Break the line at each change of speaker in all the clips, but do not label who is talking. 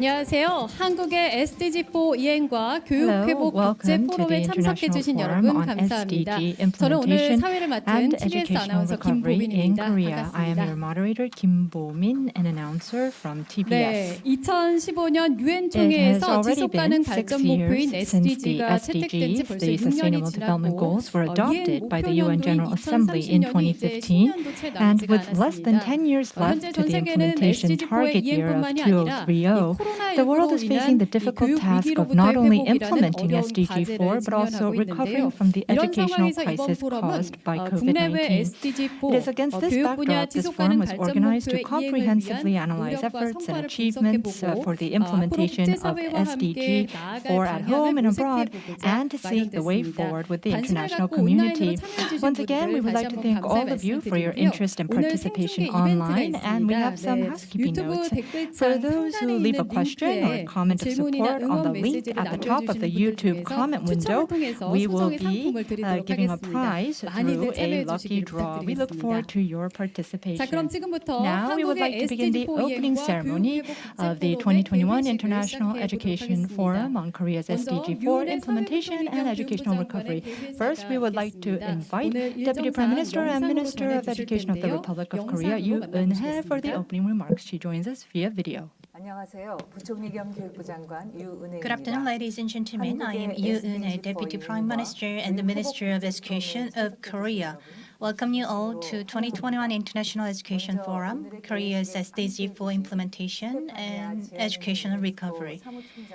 안녕하세요. 한국의 SDG4 이행과 교육
Hello,
회복 국제
welcome to
포럼에
the
참석해
International
주신
Forum
여러분
on
감사합니다.
SDG
저는 오늘
implementation
사회를 맡은
and
TBS
educational
아나운서
recovery in
김보민입니다.
Korea. I am your
반갑습니다.
moderator, Kim Bo-min, an announcer from
네,
TBS.
2015년 유엔
It has
총회에서
already
지속
been
가능
6
발전
years
목표인
since the
SDG가 채택된 지
SDGs,
벌써
the
6년이
Sustainable Development
지났고
Goals, were
유엔
adopted by
목표
the UN
년도인
General Assembly in
2030년이 이제
2015,
10년도 채
and
남지가
with less than
않았습니다.
10 years left
현재
to
전
the
세계는
implementation
SDG4의
target year of
이행뿐만이 아니라 이
2030, the world
코로나19로
is facing
인한
the
이
difficult
교육
task of
위기로부터의
not only
회복이라는
implementing
어려운
SDG4,
과제를
but also
직면하고
recovering
있는데요.
from the
이런
educational
상황에서 이번
crisis
포럼은
caused by
국내외
COVID-19.
SDG4
It is against this
교육 분야
backdrop this
지속
forum
가능
was
발전
organized to
목표의 이행을
comprehensively
위한
analyze
노력과
efforts and
성과를
achievements
분석해보고
for the
앞으로
implementation of
국제사회와 함께
SDG4
나아갈
at home
방향을
and abroad,
모색해보고자
and to seek the way
마련됐습니다.
forward with the
관심을
international
갖고 온라인으로
community.
참여해주신
Once again, we
분들
would
다시
like to
한번
thank
감사의
all of you for your
말씀드리고요.
interest and
오늘
participation
생중계 이벤트가
online, and we
있습니다.
have some
네,
housekeeping
유튜브
notes.
댓글창
For those
상단에
who leave a
있는
question or
링크에
comment of
질문이나
support on
응원
the link
메시지를
at the top of
남겨주시는
the
분들
YouTube
중에서
comment
추첨을
window,
통해서
we will
소정의
be
상품을 드리도록
giving a
하겠습니다.
prize
많이들
through a
참여해
lucky
주시기를
draw. We look forward
부탁드리겠습니다.
to your
자,
participation.
그럼 지금부터
Now we would like
한국의
to begin the
SDG4
opening
이행과 교육
ceremony
회복
of the
국제 포럼의
2021
개회식을
International
시작해 보도록
Education
하겠습니다.
Forum on Korea's
먼저
SDG4
유은혜
implementation and
사회부총리 겸
educational
교육부
recovery.
장관의
First, we
개회사가
would like to
있겠습니다.
invite
오늘
Deputy Prime
일정상
Minister and
영상으로
Minister of
전해주실
Education of the
텐데요.
Republic of Korea,
영상으로
Eun-Hae, for the
만나보시겠습니다.
opening remarks. She joins us via video.
안녕하세요. 부총리 겸 교육부 장관 유은혜입니다.
Good afternoon, ladies and gentlemen. I am Eun-Hae, Deputy Prime Minister and the Minister of Education of Korea. Welcome you all to 2021 International Education Forum, Korea's SDG4 implementation and educational recovery.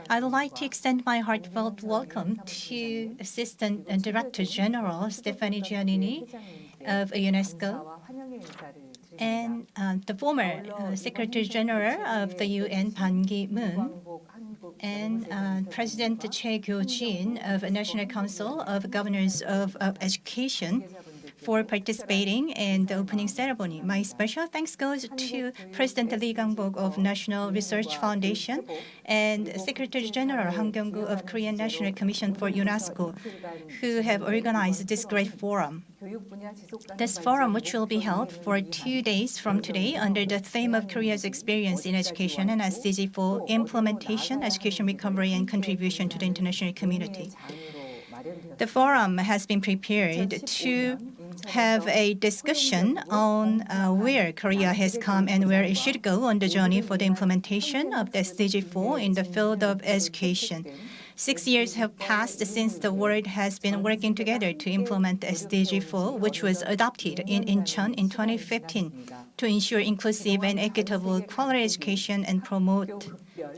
I'd like to extend my heartfelt welcome to Assistant Director General Stefania Giannini of UNESCO and the former Secretary General of the UN, Ban Ki-moon, and President Choi Kyo-jin of the National Council of Governors of Education for participating in the opening ceremony. My special thanks goes to President Lee Gang-bok of National Research Foundation and Secretary General Han Kyung-gu of Korean National Commission for UNESCO, who have organized this great forum. This forum, which will be held for 2 days from today under the theme of Korea's experience in education and SDG4 implementation, education recovery, and contribution to the international community. The forum has been prepared to have a discussion on where Korea has come and where it should go on the journey for the implementation of the SDG4 in the field of education. 6 years have passed since the world has been working together to implement SDG4, which was adopted in Incheon in 2015 to ensure inclusive and equitable quality education and promote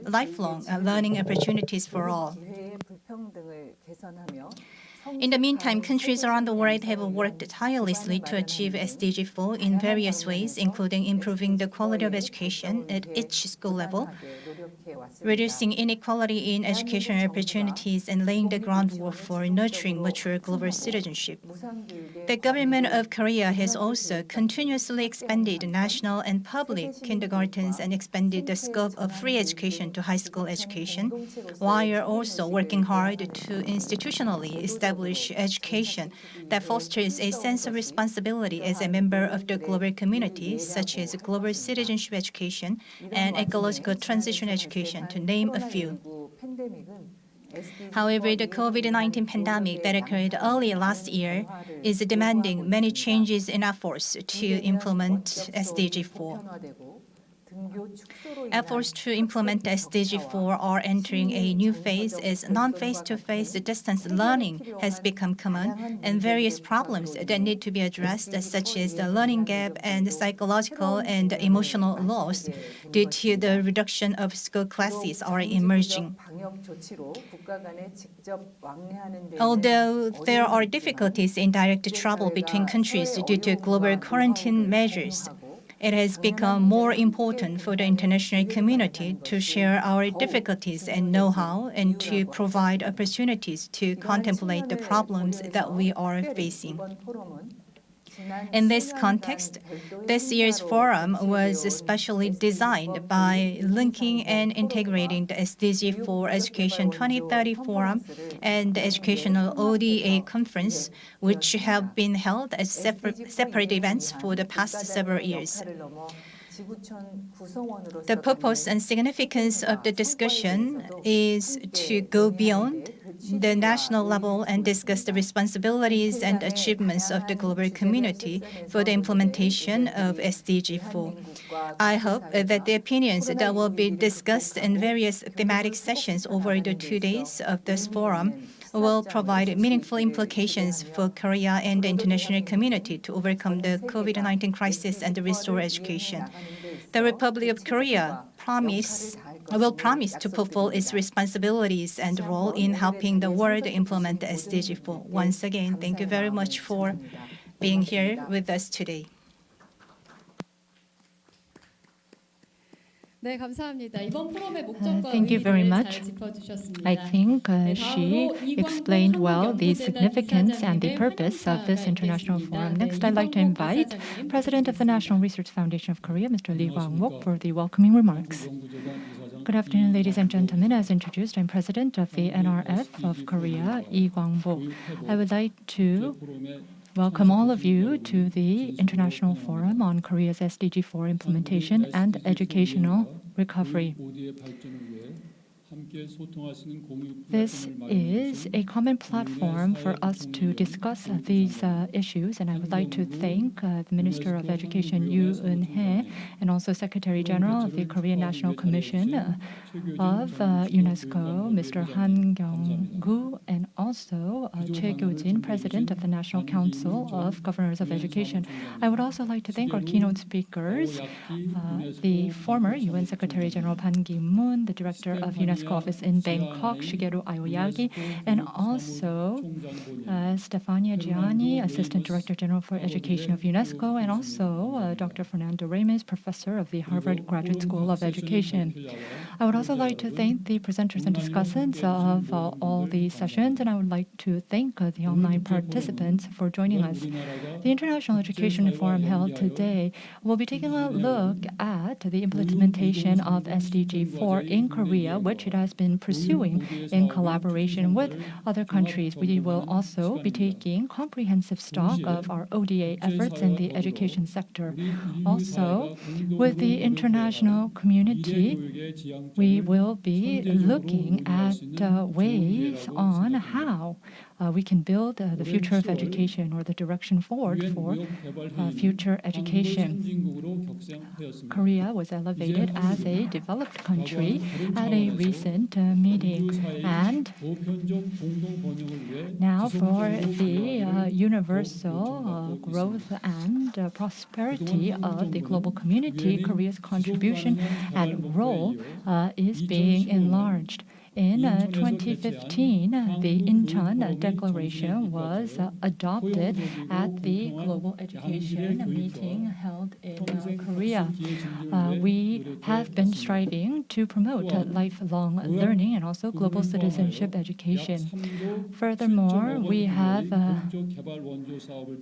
lifelong learning opportunities for all. In the meantime, countries around the world have worked tirelessly to achieve SDG4 in various ways, including improving the quality of education at each school level, reducing inequality in educational opportunities, and laying the groundwork for nurturing mature global citizenship. The government of Korea has also continuously expanded national and public kindergartens and expanded the scope of free education to high school education, while also working hard to institutionally establish education that fosters a sense of responsibility as a member of the global community, such as global citizenship education and ecological transition education, to name a few. However, the COVID-19 pandemic that occurred early last year is demanding many changes in efforts to implement SDG4. Efforts to implement SDG4 are entering a new phase as non-face-to-face distance learning has become common, and various problems that need to be addressed, such as the learning gap and psychological and emotional loss due to the reduction of school classes, are emerging. Although there are difficulties in direct travel between countries due to global quarantine measures, it has become more important for the international community to share our difficulties and know-how and to provide opportunities to contemplate the problems that we are facing. In this context, this year's forum was especially designed by linking and integrating the SDG4 Education 2030 Forum and the Educational ODA Conference, which have been held as separate events for the past several years. The purpose and significance of the discussion is to go beyond the national level and discuss the responsibilities and achievements of the global community for the implementation of SDG4. I hope that the opinions that will be discussed in various thematic sessions over the 2 days of this forum will provide meaningful implications for Korea and the international community to overcome the COVID-19 crisis and restore education. The Republic of Korea will promise to fulfill its responsibilities and role in helping the world implement the SDG4. Once again, thank you very much for being here with us today.
네, 감사합니다. 이번 포럼의 목적과
Thank you very
의의를
much.
잘 짚어주셨습니다.
I think she explained well the significance and the purpose of this international forum. Next, I'd like to invite President of the National Research Foundation of Korea, Mr. Lee Kwang-wook, for the welcoming remarks. Good afternoon, ladies and gentlemen. As introduced, I'm President of the NRF of Korea, Lee Kwang-wook. I would like to welcome all of you to the International Forum on Korea's SDG4 implementation and educational recovery. This is a common platform for us to discuss these issues, and I would like to thank the Minister of Education, Eun-Hae, and also Secretary General of the Korean National Commission of UNESCO, Mr. Han Kyung-gu, and also Choi Kyo-jin, President of the National Council of Governors of Education. I would also like to thank our keynote speakers, the former UN Secretary General Ban Ki-moon, the Director of UNESCO office in Bangkok, Shigeru AOYAGI, and also Stefania Giannini, Assistant Director General for Education of UNESCO, and also Dr. Fernando Reimers, Professor of the Harvard Graduate School of Education. I would also like to thank the presenters and discussants of all these sessions, and I would like to thank the online participants for joining us. The International Education Forum held today will be taking a look at the implementation of SDG4 in Korea, which it has been pursuing in collaboration with other countries. We will also be taking comprehensive stock of our ODA efforts in the education sector. Also, with the international community, we will be looking at ways on how we can build the future of education or the direction forward for future education. Korea was elevated as a developed country at a recent meeting. And now for the universal growth and prosperity of the global community, Korea's contribution and role is being enlarged. In 2015, the Incheon Declaration was adopted at the Global Education meeting held in Korea. We have been striving to promote lifelong learning and also global citizenship education. Furthermore, we have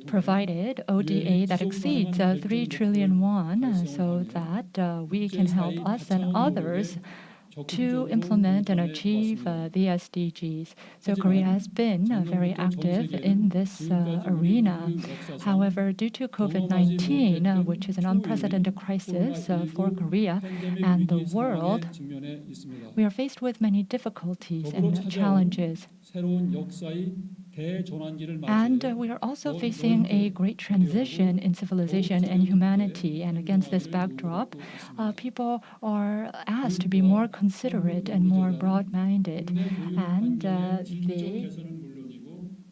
provided ODA that exceeds 3 trillion won so that we can help us and others to implement and achieve the SDGs. So Korea has been very active in this arena. However, due to COVID-19, which is an unprecedented crisis for Korea and the world, we are faced with many difficulties and challenges. And we are also facing a great transition in civilization and humanity. And against this backdrop, people are asked to be more considerate and more broad-minded. And the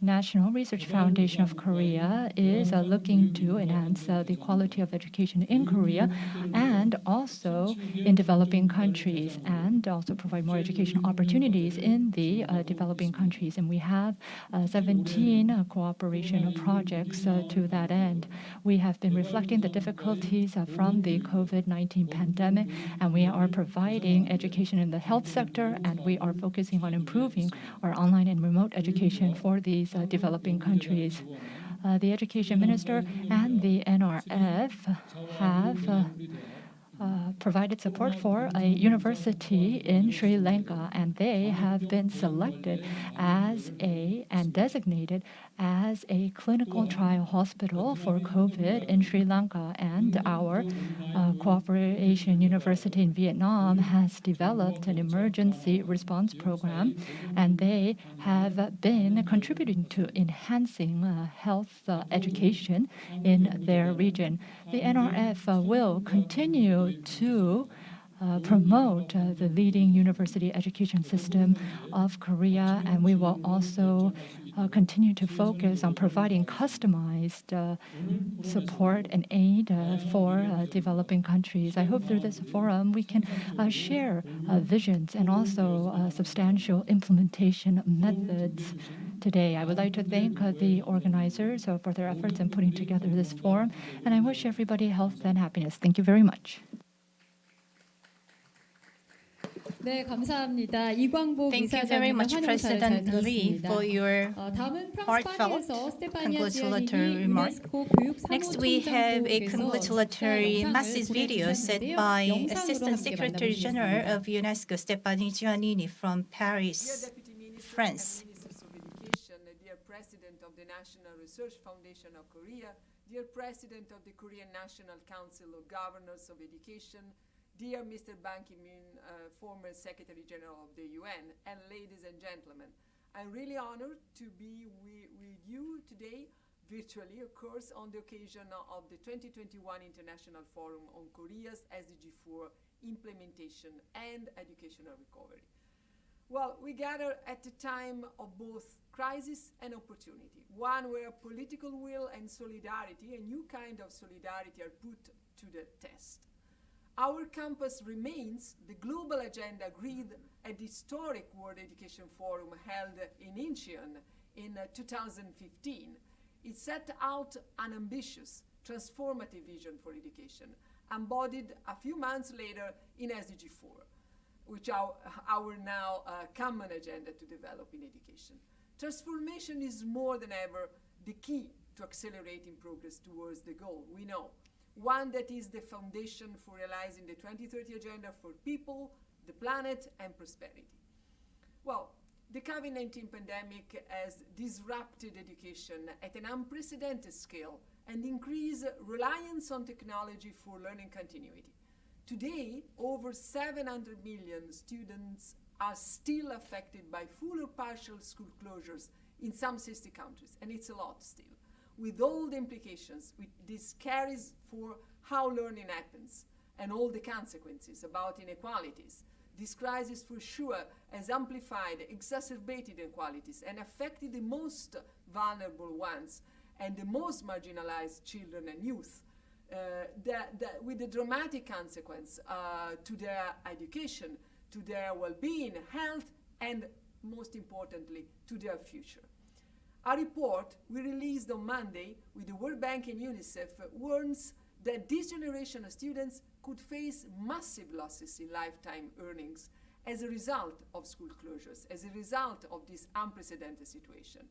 National Research Foundation of Korea is looking to enhance the quality of education in Korea and also in developing countries, and also provide more education opportunities in the developing countries. And we have 17 cooperation projects to that end. We have been reflecting the difficulties from the COVID-19 pandemic, and we are providing education in the health sector, and we are focusing on improving our online and remote education for these developing countries. The Education Minister and the NRF have provided support for a university in Sri Lanka, and they have been selected as and designated as a clinical trial hospital for COVID in Sri Lanka, and our cooperation university in Vietnam has developed an emergency response program, and they have been contributing to enhancing health education in their region. The NRF will continue to promote the leading university education system of Korea, and we will also continue to focus on providing customized support and aid for developing countries. I hope through this forum we can share visions and also substantial implementation methods. Today, I would like to thank the organizers for their efforts in putting together this forum, and I wish everybody health and happiness. Thank you very much.
네, 감사합니다. 이광복
Thank you very
이사장님
much,
환영 인사를 잘
President Lee,
들었습니다.
for your
다음은
heartfelt
프랑스 파리에서 스테파니아
congratulatory
지아니니
remark.
유네스코 교육
Next, we have a
사무총장국에서
congratulatory
영상을
message video set
보내주셨는데요.
by
영상으로
Assistant
함께
Secretary General
만나보시겠습니다.
of UNESCO, Stefania Giannini from Paris, France.
Ministers of Education, dear President of the National Research Foundation of Korea, dear President of the Korean National Council of Governors of Education, dear Mr. Ban Ki-moon, former Secretary General of the UN, and ladies and gentlemen, I'm really honored to be with you today, virtually, of course, on the occasion of the 2021 International Forum on Korea's SDG4 implementation and educational recovery. Well, we gather at a time of both crisis and opportunity, one where political will and solidarity, a new kind of solidarity, are put to the test. Our campus remains the global agenda agreed at the historic World Education Forum held in Incheon in 2015. It set out an ambitious, transformative vision for education, embodied a few months later in SDG4, which are our now common agenda to develop in education. Transformation is more than ever the key to accelerating progress towards the goal, we know. One that is the foundation for realizing the 2030 agenda for people, the planet, and prosperity. Well, the COVID-19 pandemic has disrupted education at an unprecedented scale and increased reliance on technology for learning continuity. Today, over 700 million students are still affected by full or partial school closures in some 60 countries, and it's a lot still. With all the implications this carries for how learning happens and all the consequences about inequalities. This crisis for sure has amplified, exacerbated inequalities and affected the most vulnerable ones and the most marginalized children and youth, with the dramatic consequence to their education, to their well-being, health, and most importantly, to their future. A report we released on Monday with the World Bank and UNICEF warns that this generation of students could face massive losses in lifetime earnings as a result of school closures, as a result of this unprecedented situation.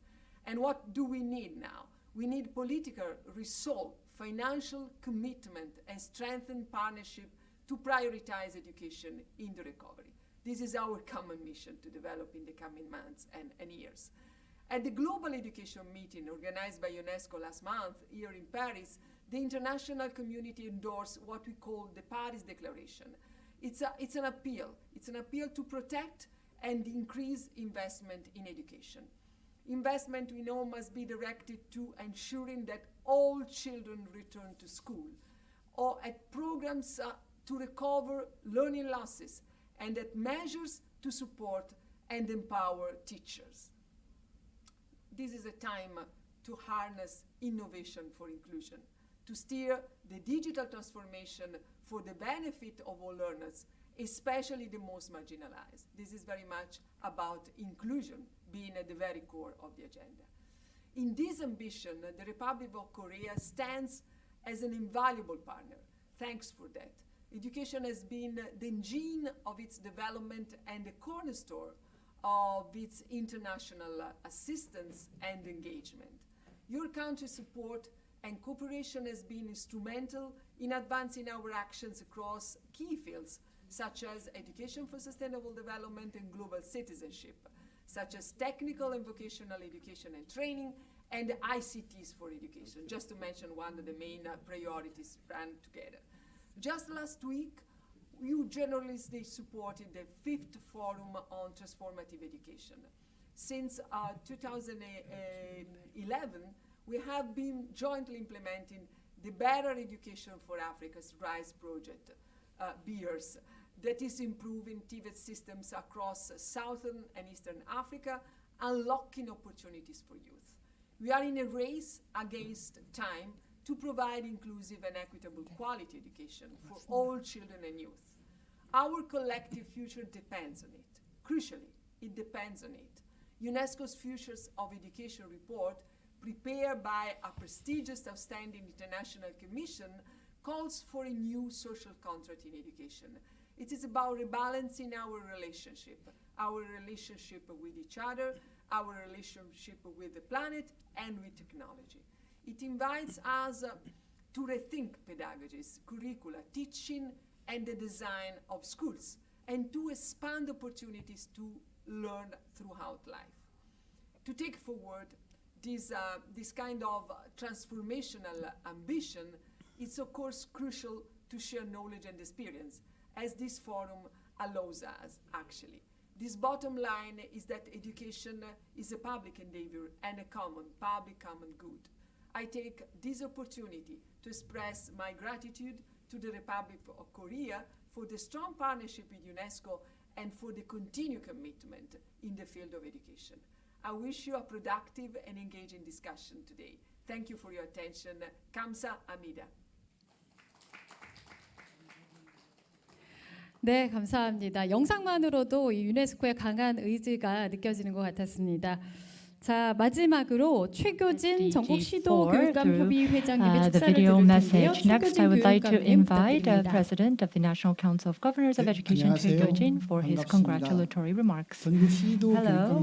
And what do we need now? We need political resolve, financial commitment, and strengthened partnership to prioritize education in the recovery. This is our common mission to develop in the coming months and years. At the Global Education Meeting organized by UNESCO last month here in Paris, the international community endorsed what we call the Paris Declaration. It's an appeal. It's an appeal to protect and increase investment in education. Investment, we know, must be directed to ensuring that all children return to school, or at programs to recover learning losses, and at measures to support and empower teachers. This is a time to harness innovation for inclusion, to steer the digital transformation for the benefit of all learners, especially the most marginalized. This is very much about inclusion being at the very core of the agenda. In this ambition, the Republic of Korea stands as an invaluable partner. Thanks for that. Education has been the engine of its development and the cornerstone of its international assistance and engagement. Your country's support and cooperation has been instrumental in advancing our actions across key fields, such as education for sustainable development and global citizenship, such as technical and vocational education and training, and ICTs for education, just to mention one of the main priorities ran together. Just last week, you generously supported the 5th Forum on Transformative Education. Since 2011, we have been jointly implementing the Better Education for Africa's RISE project, BEARS, that is improving TVET systems across Southern and Eastern Africa, unlocking opportunities for youth. We are in a race against time to provide inclusive and equitable quality education for all children and youth. Our collective future depends on it. Crucially, it depends on it. UNESCO's Futures of Education report, prepared by a prestigious, outstanding international commission, calls for a new social contract in education. It is about rebalancing our relationship with each other, our relationship with the planet, and with technology. It invites us to rethink pedagogies, curricula, teaching, and the design of schools, and to expand opportunities to learn throughout life. To take forward this kind of transformational ambition, it's of course crucial to share knowledge and experience, as this forum allows us, actually. This bottom line is that education is a public endeavor and a public common good. I take this opportunity to express my gratitude to the Republic of Korea for the strong partnership with UNESCO and for the continued commitment in the field of education. I wish you a productive and engaging discussion today. Thank you for your attention. 감사합니다.
네, 감사합니다. 영상만으로도 이 유네스코의 강한 의지가 느껴지는 것 같았습니다. 자, 마지막으로 최교진 전국 시도 교육감 협의 회장님의
the
축사를
video
드릴 텐데요.
message. Next, I would like to
교육감님
invite
부탁드립니다.
President of the National Council of Governors of Education, Choi for his congratulatory remarks. Hello.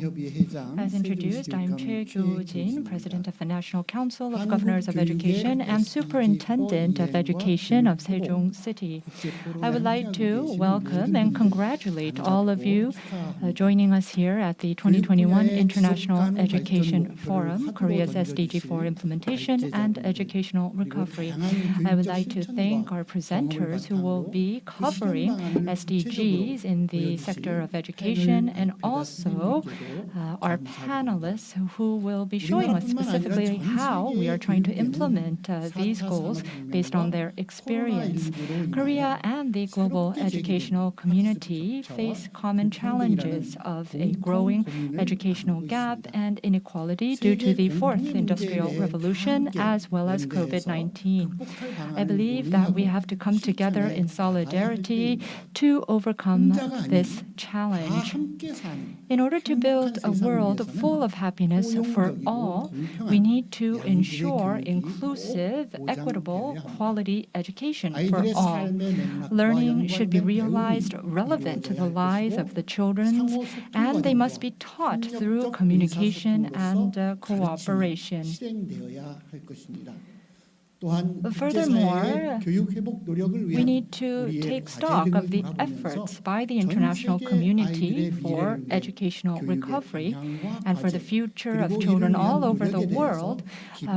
As introduced, I'm Choi Kyo-jin, President of the National Council of Governors of Education and Superintendent of Education of Sejong City. I would like to welcome and congratulate all of you joining us here at the 2021 International Education Forum, Korea's SDG4 implementation and educational recovery. I would like to thank our presenters who will be covering SDGs in the sector of education, and also our panelists who will be showing us specifically how we are trying to implement these goals based on their experience. Korea and the global educational community face common challenges of a growing educational gap and inequality due to the fourth industrial revolution as well as COVID-19. I believe that we have to come together in solidarity to overcome this challenge. In order to build a world full of happiness for all, we need to ensure inclusive, equitable, quality education for all. Learning should be realized relevant to the lives of the children, and they must be taught through communication and cooperation. Furthermore, we need to take stock of the efforts by the international community for educational recovery and for the future of children all over the world.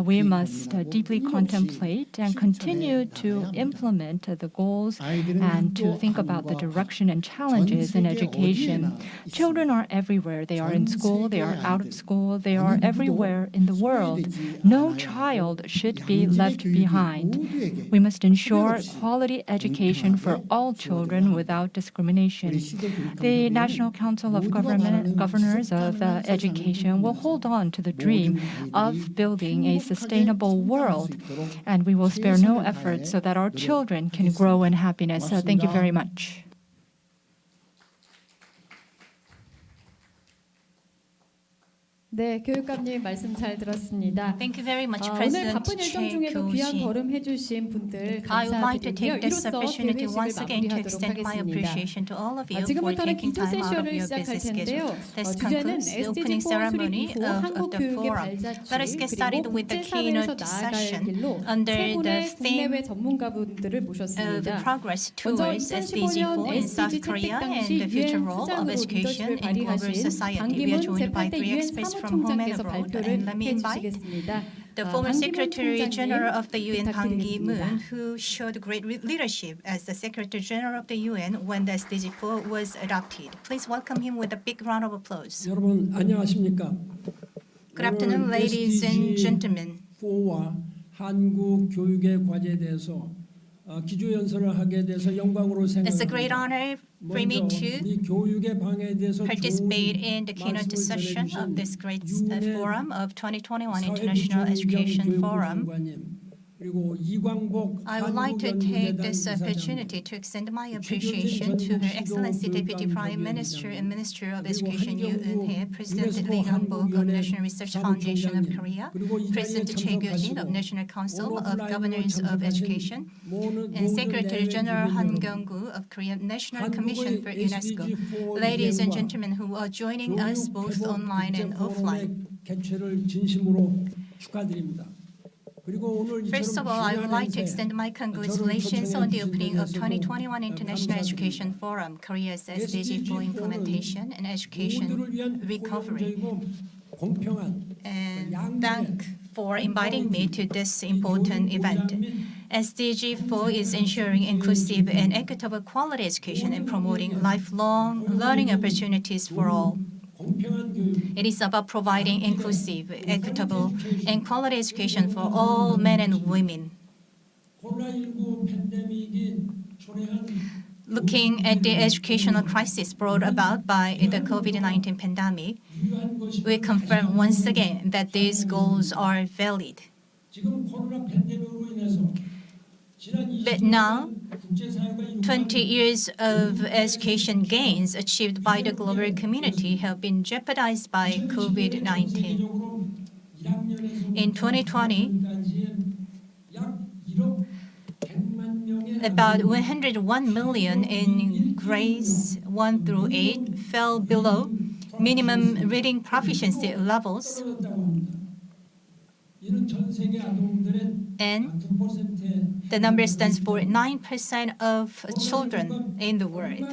We must deeply contemplate and continue to implement the goals and to think about the direction and challenges in education. Children are everywhere. They are in school, they are out of school, they are everywhere in the world. No child should be left behind. We must ensure quality education for all children without discrimination. The National Council of Governors of Education will hold on to the dream of building a sustainable world, and we will spare no effort so that our children can grow in happiness. Thank you very much.
네, 교육감님 말씀 잘 들었습니다.
Thank you very much,
오늘
President
바쁜 일정
Choi
중에도 귀한
Kyo-jin.
걸음해주신 분들
I would like to
감사드리고요.
take this
이로써
opportunity
개회식을
once again to
마무리하도록
extend my
하겠습니다.
appreciation to all of you for
지금부터는
taking
기초
time out of
세션을
your
시작할
busy schedule.
텐데요.
This
주제는
concludes the opening
SDG4
ceremony
수립 이후 한국
of the
교육의
forum.
발자취
Let us get started
그리고
with the
국제사회에서
keynote
나아갈
session
길로
under
세 분의
the theme
국내외 전문가분들을
the
모셨습니다.
progress
먼저
towards
2015년
SDG4 in South
SDG
Korea
채택
and
당시
the future
유엔
role of
수장으로
education
리더십을
in global
발휘하신
society. We are
반기문
joined by
제8대
three
유엔
experts from home and
총장께서
abroad.
발표를
And let me invite
해주시겠습니다.
the former Secretary General of the UN, Ban
부탁드리겠습니다.
Ki-moon, who showed great leadership as the Secretary General of the UN when the SDG4 was adopted. Please welcome him with a big round of applause.
여러분 안녕하십니까?
Good afternoon, ladies and gentlemen.
SDG4와 한국 교육의 과제에 대해서 기조 연설을 하게 돼서 영광으로
It's a great
생각합니다.
honor for me
먼저
to
우리 교육의 방해에 대해서
participate
좋은
in the keynote
말씀을
session of
전해주신
this great
유은혜
forum of 2021 International Education
사회부총리겸
Forum.
교육부 장관님 그리고 이광복
I would like to take
한국연구재단
this
이사장
opportunity to extend my appreciation to Her Excellency Deputy Prime Minister and Minister of Education Yoon-Hae, President Lee Kyung-bok of National Research Foundation of Korea, President Choi Kyo-jin of National Council of Governors of Education, and Secretary General Han Kyung-gu of Korean National Commission for UNESCO. Ladies and gentlemen who are joining us both online and offline.
개최를 진심으로 축하드립니다.
First of all, I would like to extend my congratulations on the opening of 2021 International Education Forum, Korea's SDG4 implementation and education recovery, and thank for inviting me to this important event. SDG4 is ensuring inclusive and equitable quality education and promoting lifelong learning opportunities for all. It is about providing inclusive, equitable, and quality education for all men and women. Looking at the educational crisis brought about by the COVID-19 pandemic, we confirm once again that these goals are valid. But now, 20 years of education gains achieved by the global community have been jeopardized by COVID-19. In 2020, about 101 million in grades 1 through 8 fell below minimum reading proficiency levels, and the number stands for 9% of children in the world.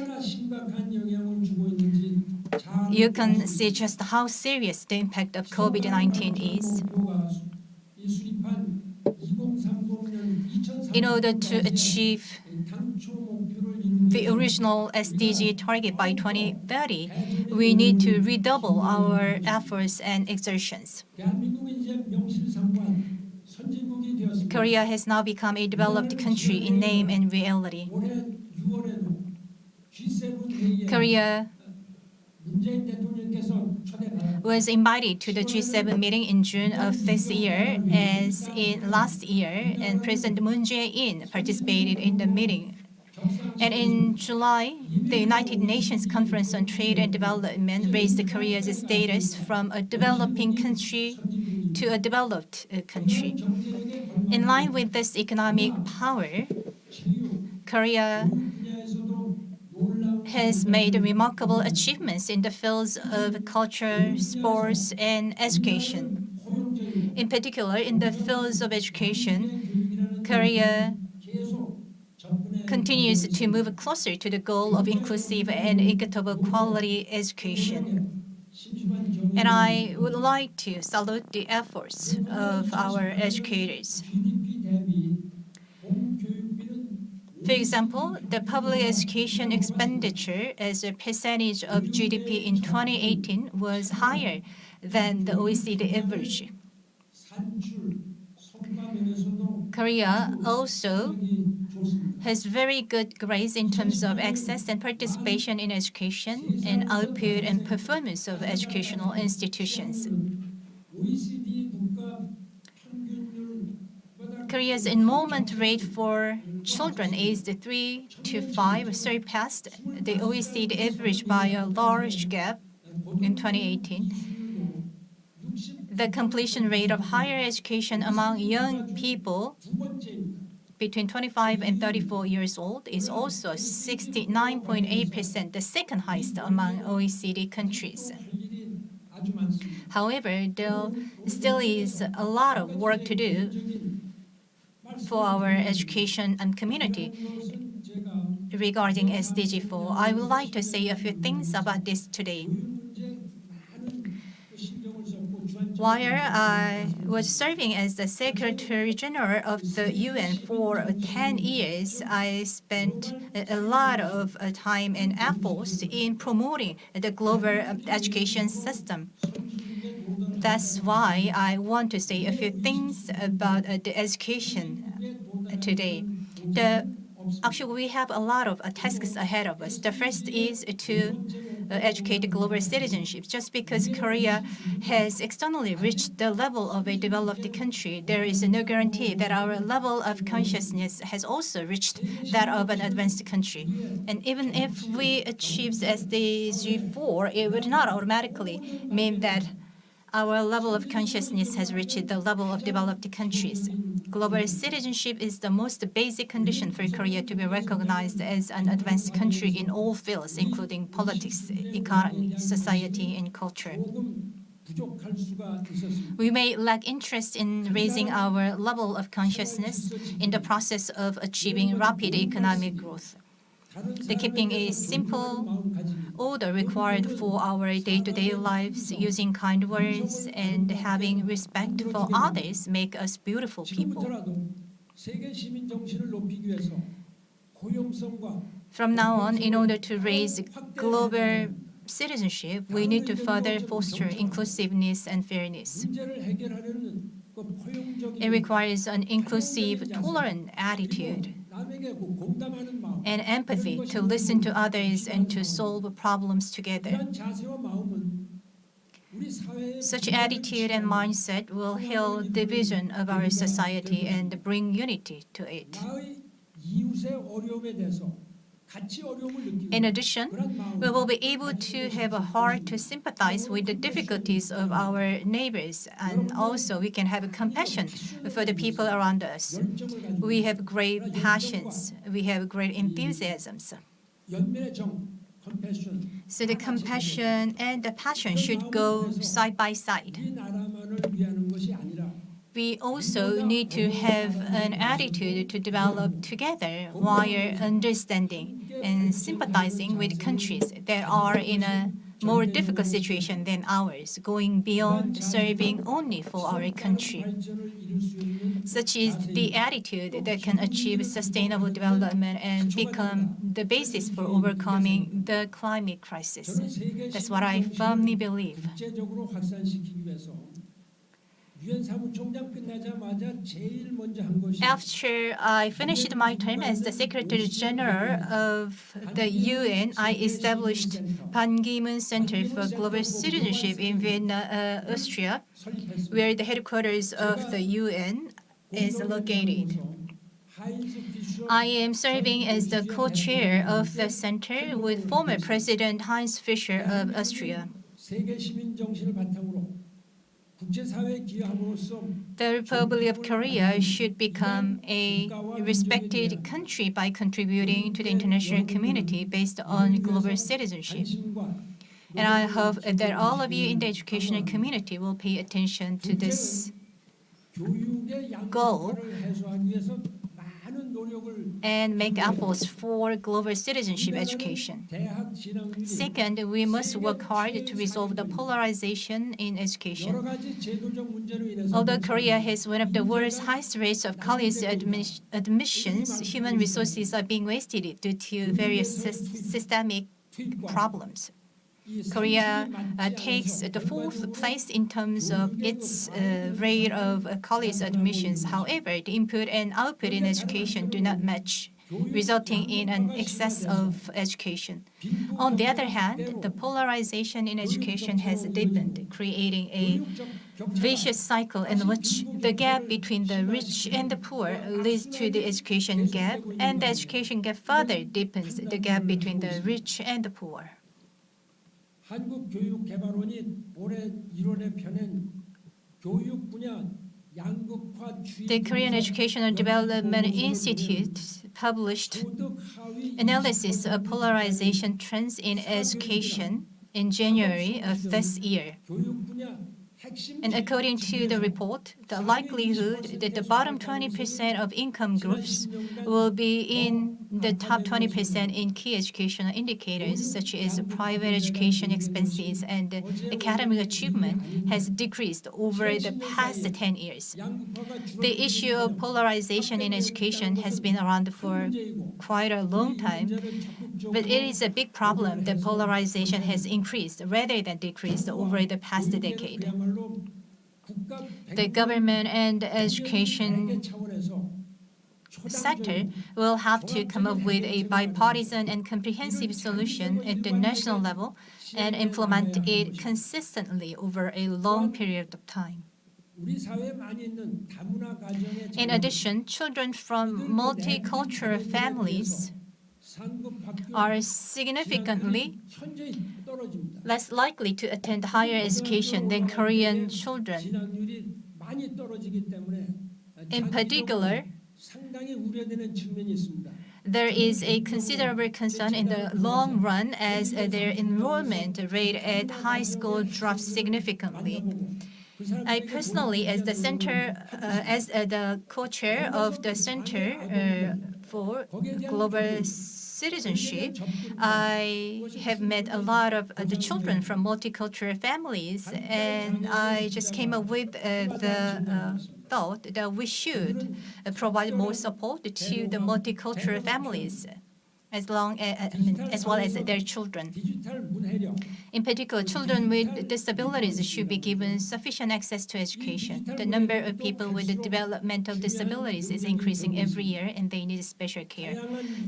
You can see just how serious the impact of COVID-19 is. In order to achieve the original SDG target by 2030, we need to redouble our efforts and exertions. Korea has now become a developed country in name and reality. Korea was invited to the G7 meeting in June of this year, as in last year, and President Moon Jae-in participated in the meeting. And in July, the United Nations Conference on Trade and Development raised Korea's status from a developing country to a developed country. In line with this economic power, Korea has made remarkable achievements in the fields of culture, sports, and education. In particular, in the fields of education, Korea continues to move closer to the goal of inclusive and equitable quality education. And I would like to salute the efforts of our educators. For example, the public education expenditure as a percentage of GDP in 2018 was higher than the OECD average. Korea also has very good grades in terms of access and participation in education and output and performance of educational institutions. Korea's enrollment rate for children aged 3 to 5 surpassed the OECD average by a large gap in 2018. The completion rate of higher education among young people between 25 and 34 years old is also 69.8%, the second highest among OECD countries. However, there still is a lot of work to do for our education and community. Regarding SDG4, I would like to say a few things about this today. While I was serving as the Secretary General of the UN for 10 years, I spent a lot of time and efforts in promoting the global education system. That's why I want to say a few things about the education today. Actually, we have a lot of tasks ahead of us. The first is to educate global citizenship. Just because Korea has externally reached the level of a developed country, there is no guarantee that our level of consciousness has also reached that of an advanced country. And even if we achieve SDG4, it would not automatically mean that our level of consciousness has reached the level of developed countries. Global citizenship is the most basic condition for Korea to be recognized as an advanced country in all fields, including politics, economy, society, and culture. We may lack interest in raising our level of consciousness in the process of achieving rapid economic growth. The keeping a simple order required for our day-to-day lives, using kind words, and having respect for others make us beautiful people. From now on, in order to raise global citizenship, we need to further foster inclusiveness and fairness. It requires an inclusive, tolerant attitude and empathy to listen to others and to solve problems together. Such attitude and mindset will heal the vision of our society and bring unity to it. In addition, we will be able to have a heart to sympathize with the difficulties of our neighbors, and also we can have compassion for the people around us. We have great passions, we have great enthusiasms. So the compassion and the passion should go side by side. We also need to have an attitude to develop together while understanding and sympathizing with countries that are in a more difficult situation than ours, going beyond serving only for our country. Such is the attitude that can achieve sustainable development and become the basis for overcoming the climate crisis. That's what I firmly believe. After I finished my term as the Secretary General of the UN, I established Ban Ki-moon Center for Global Citizenship in Vienna, Austria, where the headquarters of the UN is located. I am serving as the co-chair of the center with former President Heinz Fischer of Austria. The Republic of Korea should become a respected country by contributing to the international community based on global citizenship. And I hope that all of you in the educational community will pay attention to this goal and make efforts for global citizenship education. Second, we must work hard to resolve the polarization in education. Although Korea has one of the world's highest rates of college admissions, human resources are being wasted due to various systemic problems. Korea takes the fourth place in terms of its rate of college admissions. However, the input and output in education do not match, resulting in an excess of education. On the other hand, the polarization in education has deepened, creating a vicious cycle in which the gap between the rich and the poor leads to the education gap, and the education gap further deepens the gap between the rich and the poor. The Korean Educational Development Institute published analysis of polarization trends in education in January of this year. And according to the report, the likelihood that the bottom 20% of income groups will be in the top 20% in key educational indicators, such as private education expenses and academic achievement, has decreased over the past 10 years. The issue of polarization in education has been around for quite a long time, but it is a big problem that polarization has increased rather than decreased over the past decade. The government and education sector will have to come up with a bipartisan and comprehensive solution at the national level and implement it consistently over a long period of time. In addition, children from multicultural families are significantly less likely to attend higher education than Korean children. In particular, there is a considerable concern in the long run as their enrollment rate at high school drops significantly. I personally, as the co-chair of the Center for Global Citizenship, I have met a lot of the children from multicultural families, and I just came up with the thought that we should provide more support to the multicultural families, as well as their children. In particular, children with disabilities should be given sufficient access to education. The number of people with developmental disabilities is increasing every year, and they need special care.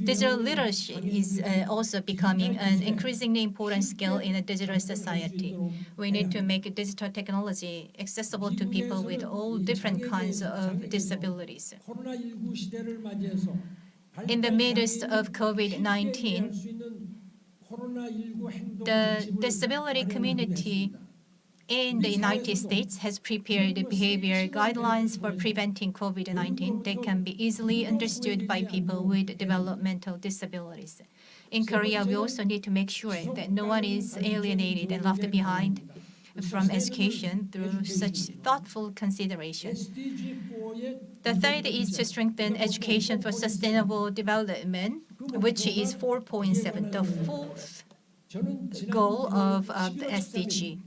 Digital literacy is also becoming an increasingly important skill in a digital society. We need to make digital technology accessible to people with all different kinds of disabilities. In the midst of COVID-19, the disability community in the United States has prepared behavior guidelines for preventing COVID-19 that can be easily understood by people with developmental disabilities. In Korea, we also need to make sure that no one is alienated and left behind from education through such thoughtful consideration. The third is to strengthen education for sustainable development, which is 4.7, the fourth goal of the SDG.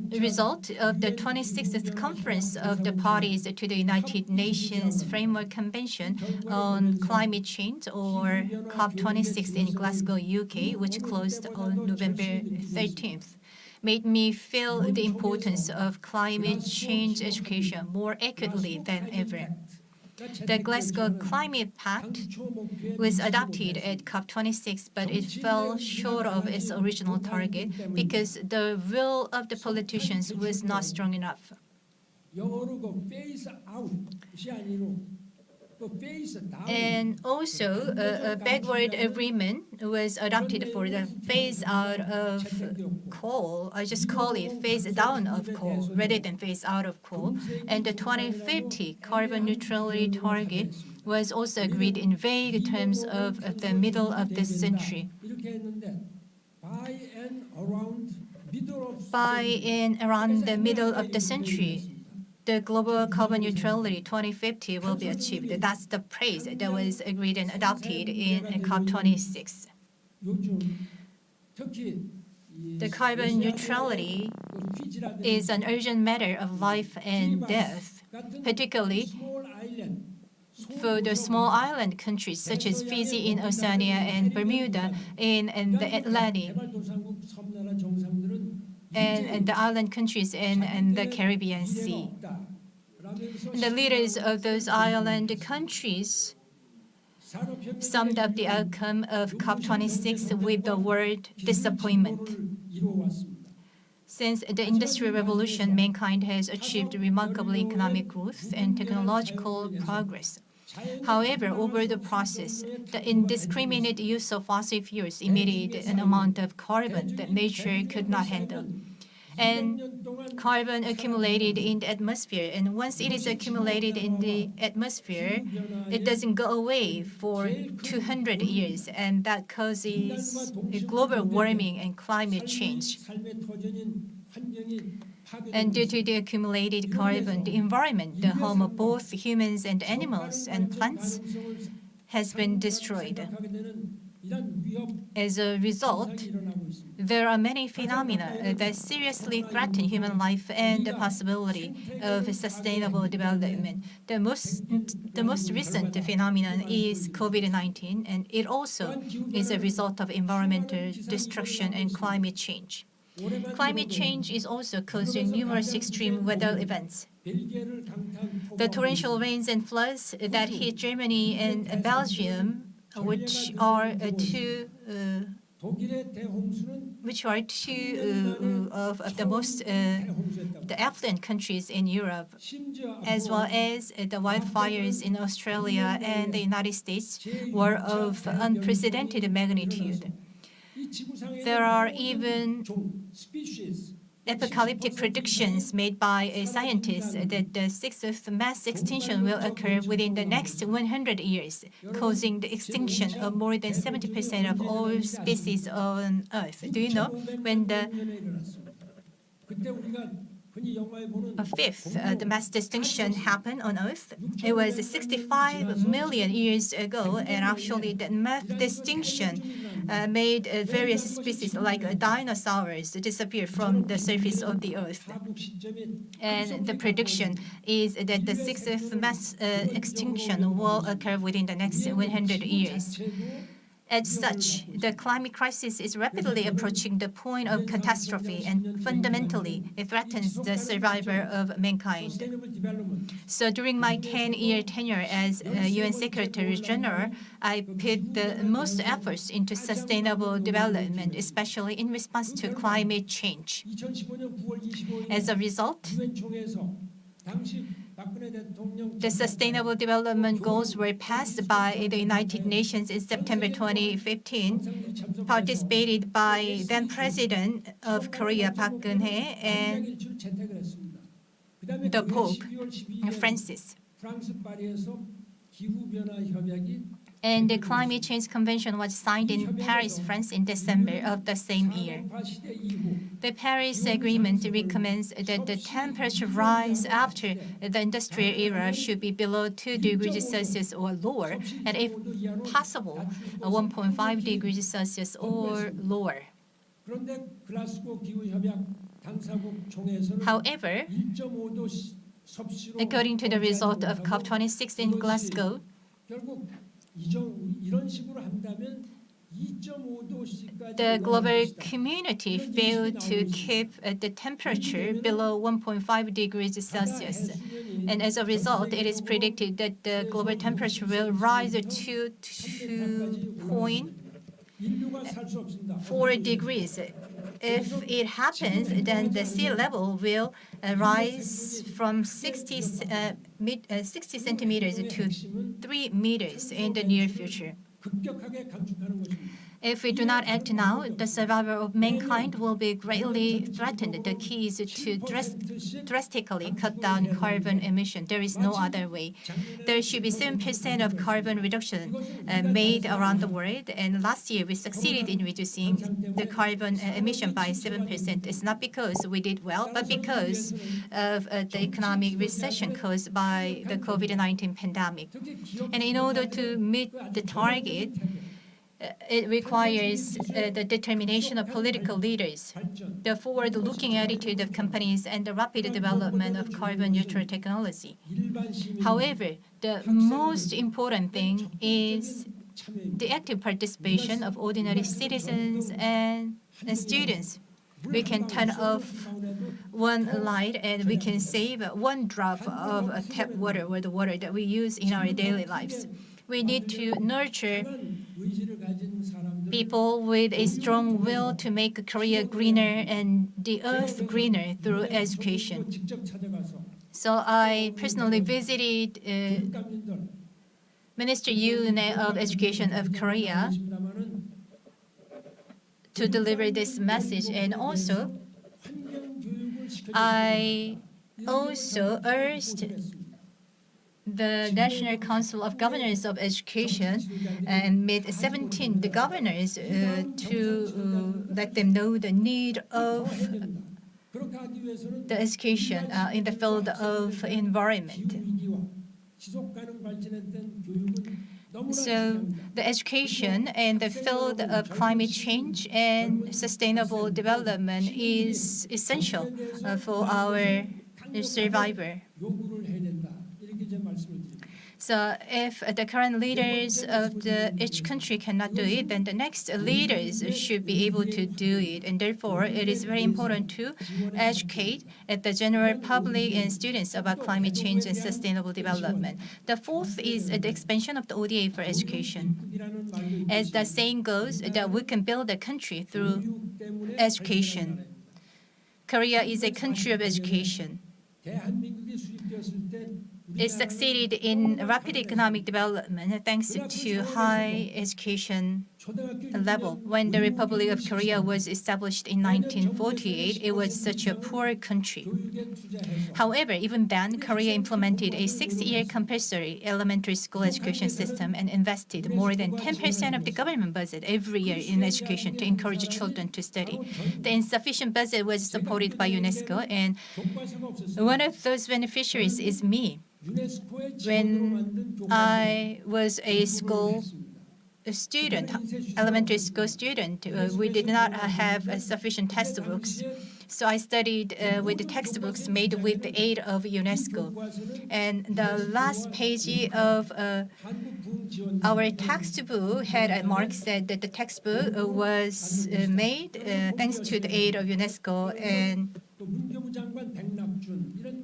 The result of the 26th Conference of the Parties to the United Nations Framework Convention on Climate Change, or COP26 in Glasgow, UK, which closed on November 13th, made me feel the importance of climate change education more acutely than ever. The Glasgow Climate Pact was adopted at COP26, but it fell short of its original target because the will of the politicians was not strong enough. And also, a backward agreement was adopted for the phase out of coal. I just call it phase down of coal rather than phase out of coal. And the 2050 carbon neutrality target was also agreed in vague terms of the middle of this century. By and around the middle of the century, the global carbon neutrality 2050 will be achieved. That's the praise that was agreed and adopted in COP26. The carbon neutrality is an urgent matter of life and death, particularly for the small island countries such as Fiji in Oceania and Bermuda in the Atlantic, and the island countries in the Caribbean Sea. And the leaders of those island countries summed up the outcome of COP26 with the word disappointment. Since the Industrial Revolution, mankind has achieved remarkable economic growth and technological progress. However, over the process, the indiscriminate use of fossil fuels emitted an amount of carbon that nature could not handle. and carbon accumulated in the atmosphere. And once it is accumulated in the atmosphere, it doesn't go away for 200 years, and that causes global warming and climate change. And due to the accumulated carbon, the environment, the home of both humans and animals and plants, has been destroyed. As a result, there are many phenomena that seriously threaten human life and the possibility of sustainable development. The most recent phenomenon is COVID-19, and it also is a result of environmental destruction and climate change. Climate change is also causing numerous extreme weather events. The torrential rains and floods that hit Germany and Belgium, which are two of the most the affluent countries in Europe, as well as the wildfires in Australia and the United States, were of unprecedented magnitude. There are even apocalyptic predictions made by scientists that the sixth mass extinction will occur within the next 100 years, causing the extinction of more than 70% of all species on Earth. Do you know when the the mass extinction happened on Earth? It was 65 million years ago, and actually that mass extinction made various species like dinosaurs disappear from the surface of the Earth. And the prediction is that the sixth mass extinction will occur within the next 100 years. As such, the climate crisis is rapidly approaching the point of catastrophe and fundamentally it threatens the survival of mankind. So during my 10-year tenure as UN Secretary General, I put the most efforts into sustainable development, especially in response to climate change. As a result, the Sustainable Development Goals were passed by the United Nations in September 2015, participated by then President of Korea, Park Geun-hye, and the Pope, Francis. And the Climate Change Convention was signed in Paris, France in December of the same year. The Paris Agreement recommends that the temperature rise after the industrial era should be below 2 degrees Celsius or lower, and if possible, 1.5 degrees Celsius or lower. However, according to the result of COP26 in Glasgow, the global community failed to keep the temperature below 1.5 degrees Celsius. And as a result, it is predicted that the global temperature will rise to 2.4 degrees. If it happens, then the sea level will rise from 60 centimeters to 3 meters in the near future. If we do not act now, the survival of mankind will be greatly threatened. The key is to drastically cut down carbon emission. There is no other way. There should be 7% of carbon reduction made around the world, and last year we succeeded in reducing the carbon emission by 7%. It's not because we did well, but because of the economic recession caused by the COVID-19 pandemic. And in order to meet the target, it requires the determination of political leaders, the forward-looking attitude of companies, and the rapid development of carbon-neutral technology. However, the most important thing is the active participation of ordinary citizens and students. We can turn off one light and we can save one drop of tap water or the water that we use in our daily lives. We need to nurture people with a strong will to make Korea greener and the earth greener through education. So I personally visited Minister Eun-Hae of Education of Korea to deliver this message, and also I also urged the National Council of Governors of Education and made 17 the governors to let them know the need of the education in the field of environment. So the education in the field of climate change and sustainable development is essential for our survival. So if the current leaders of each country cannot do it, then the next leaders should be able to do it. And therefore, it is very important to educate the general public and students about climate change and sustainable development. The fourth is the expansion of the ODA for education. As the saying goes, that we can build a country through education. Korea is a country of education. It succeeded in rapid economic development thanks to high education level. When the Republic of Korea was established in 1948, it was such a poor country. However, even then, Korea implemented a 6-year compulsory elementary school education system and invested more than 10% of the government budget every year in education to encourage children to study. The insufficient budget was supported by UNESCO, and one of those beneficiaries is me. When I was a student, elementary school student, we did not have sufficient textbooks. So I studied with the textbooks made with the aid of UNESCO. And the last page of our textbook had a mark said that the textbook was made thanks to the aid of UNESCO and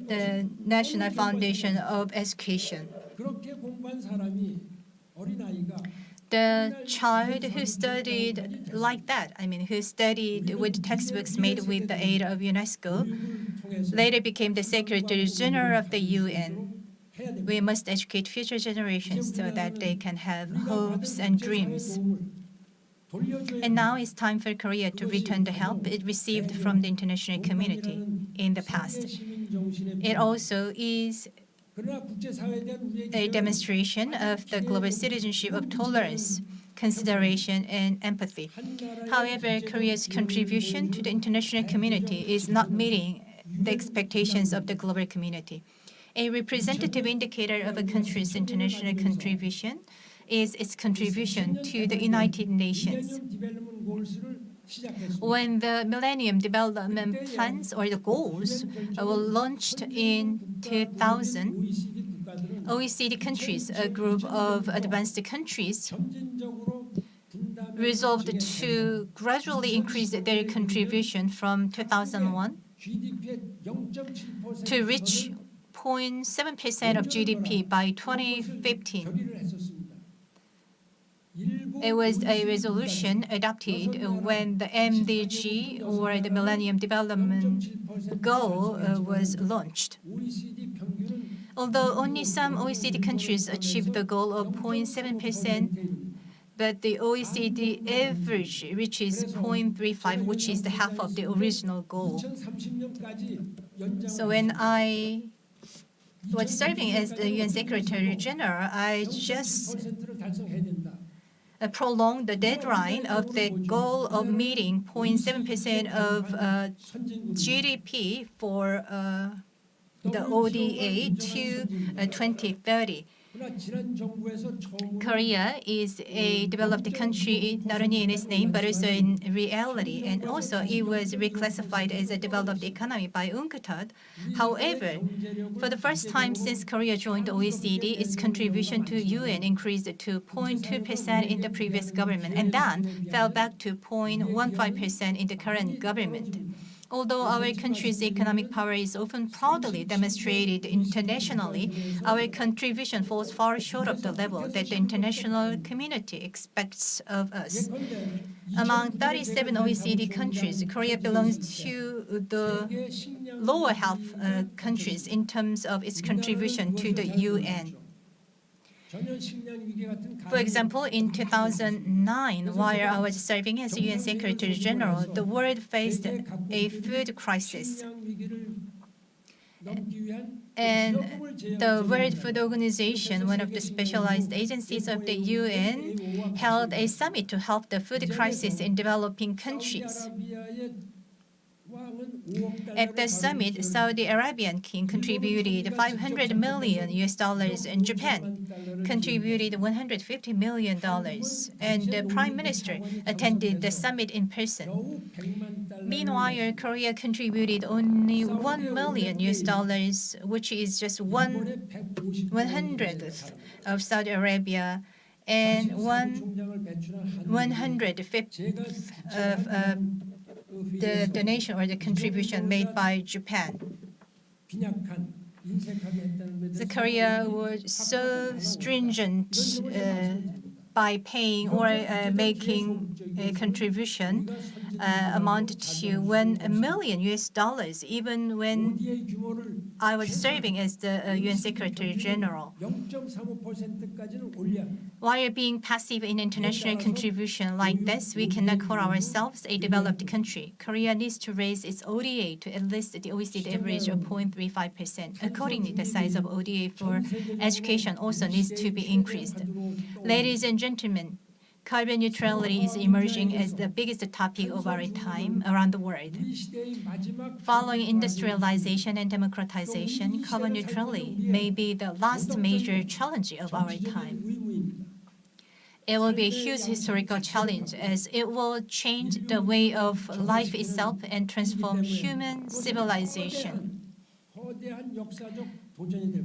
the National Foundation of Education. The child who studied like that, who studied with textbooks made with the aid of UNESCO, later became the Secretary General of the UN. We must educate future generations so that they can have hopes and dreams. And now it's time for Korea to return the help it received from the international community in the past. It also is a demonstration of the global citizenship of tolerance, consideration, and empathy. However, Korea's contribution to the international community is not meeting the expectations of the global community. A representative indicator of a country's international contribution is its contribution to the United Nations. When the Millennium Development Plans or the goals were launched in 2000, OECD countries, a group of advanced countries, resolved to gradually increase their contribution from 2001 to reach 0.7% of GDP by 2015. It was a resolution adopted when the MDG or the Millennium Development Goal was launched. Although only some OECD countries achieved the goal of 0.7%, but the OECD average reaches 0.35, which is the half of the original goal. So when I was serving as the UN Secretary General, I just prolonged the deadline of the goal of meeting 0.7% of GDP for the ODA to 2030. Korea is a developed country not only in its name but also in reality, and also it was reclassified as a developed economy by UNCTAD. However, for the first time since Korea joined the OECD, its contribution to UN increased to 0.2% in the previous government and then fell back to 0.15% in the current government. Although our country's economic power is often proudly demonstrated internationally, our contribution falls far short of the level that the international community expects of us. Among 37 OECD countries, Korea belongs to the lower half countries in terms of its contribution to the UN. For example, in 2009, while I was serving as UN Secretary General, the world faced a food crisis. And the World Food Organization, one of the specialized agencies of the UN, held a summit to help the food crisis in developing countries. At the summit, Saudi Arabian king contributed $500 million and Japan contributed $150 million. And the prime minister attended the summit in person. Meanwhile, Korea contributed only $1 million, which is just 1/100th of Saudi Arabia and 1/150th of the donation or the contribution made by Japan. The Korea was so stringent by paying or making a contribution amount to $1 million, even when I was serving as the UN Secretary General. While being passive in international contribution like this, we cannot call ourselves a developed country. Korea needs to raise its ODA to at least the OECD average of 0.35%. Accordingly, the size of ODA for education also needs to be increased. Ladies and gentlemen, carbon neutrality is emerging as the biggest topic of our time around the world. Following industrialization and democratization, carbon neutrality may be the last major challenge of our time. It will be a huge historical challenge as it will change the way of life itself and transform human civilization.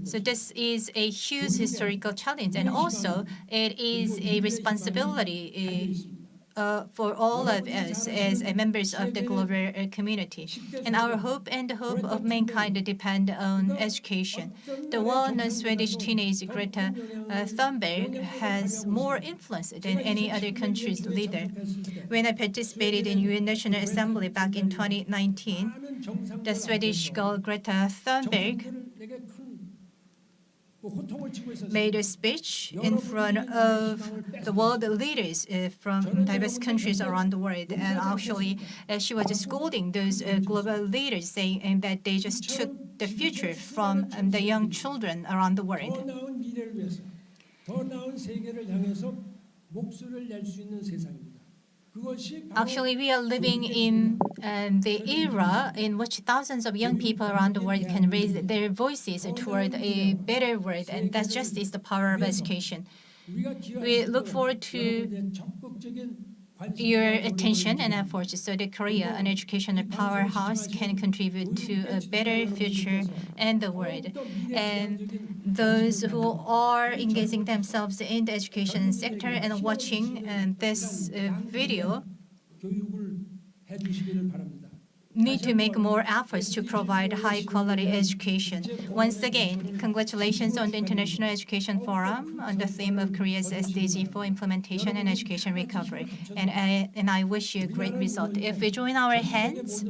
So this is a huge historical challenge, and also it is a responsibility for all of us as members of the global community. And our hope and the hope of mankind depend on education. The well-known Swedish teenage Greta Thunberg has more influence than any other country's leader. When I participated in UN National Assembly back in 2019, the Swedish girl Greta Thunberg made a speech in front of the world leaders from diverse countries around the world. And actually, she was scolding those global leaders, saying that they just took the future from the young children around the world. Actually, we are living in the era in which thousands of young people around the world can raise their voices toward a better world, and that just is the power of education. We look forward to your attention and efforts so that Korea, an educational powerhouse, can contribute to a better future in the world. And those who are engaging themselves in the education sector and watching this video need to make more efforts to provide high-quality education. Once again, congratulations on the International Education Forum on the theme of Korea's SDG4 implementation and education recovery. And I wish you a great result. If we join our hands,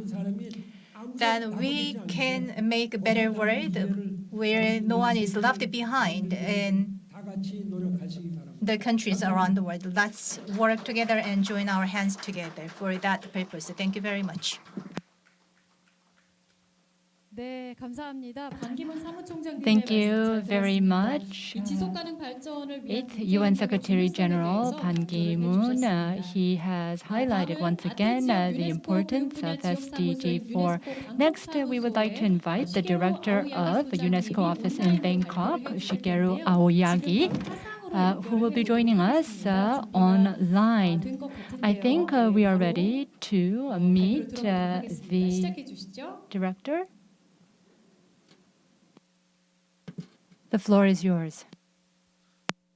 then we can make a better world where no one is left behind in the countries around the world. Let's work together and join our hands together for that purpose. Thank you very much.
네, 감사합니다. 반기문 사무총장님의
Thank you
말씀 잘
very
들었습니다.
much.
이 지속 가능 발전을 위한
With UN Secretary General Ban Ki-moon, he has highlighted once again the importance of SDG4. Next, we would like to invite the director of the UNESCO office in Bangkok, Shigeru AOYAGI, who will be joining us online. I think we are ready to meet the director. The floor is yours.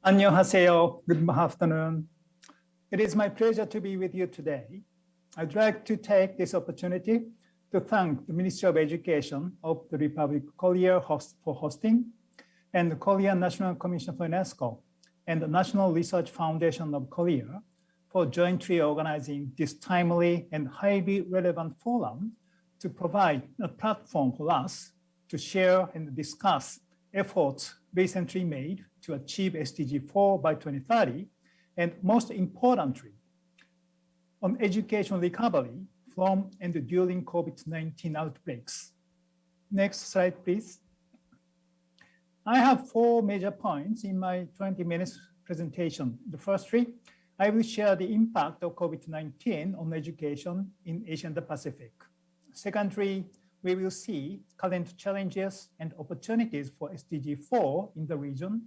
안녕하세요. Good afternoon. It is my pleasure to be with you today. I'd like to take this opportunity to thank the Ministry of Education of the Republic of Korea for hosting, and the Korean National Commission for UNESCO, and the National Research Foundation of Korea for jointly organizing this timely and highly relevant forum to provide a platform for us to share and discuss efforts recently made to achieve SDG4 by 2030, and most importantly, on education recovery from and during COVID-19 outbreaks. Next slide, please. I have 4 major points in my 20 minutes presentation. The first 3, I will share the impact of COVID-19 on education in Asia and the Pacific. Secondly, we will see current challenges and opportunities for SDG4 in the region.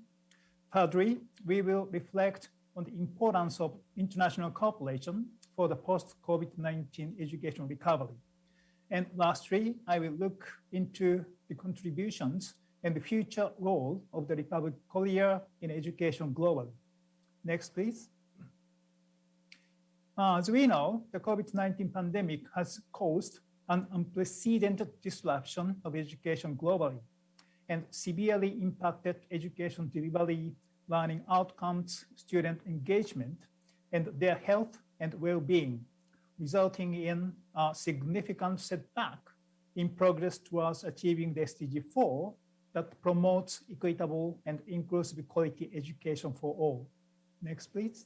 Thirdly, we will reflect on the importance of international cooperation for the post-COVID-19 education recovery. And lastly, I will look into the contributions and the future role of the Republic of Korea in education globally. Next, please. As we know, the COVID-19 pandemic has caused an unprecedented disruption of education globally and severely impacted education delivery, learning outcomes, student engagement, and their health and well-being, resulting in a significant setback in progress towards achieving the SDG4 that promotes equitable and inclusive quality education for all. Next, please.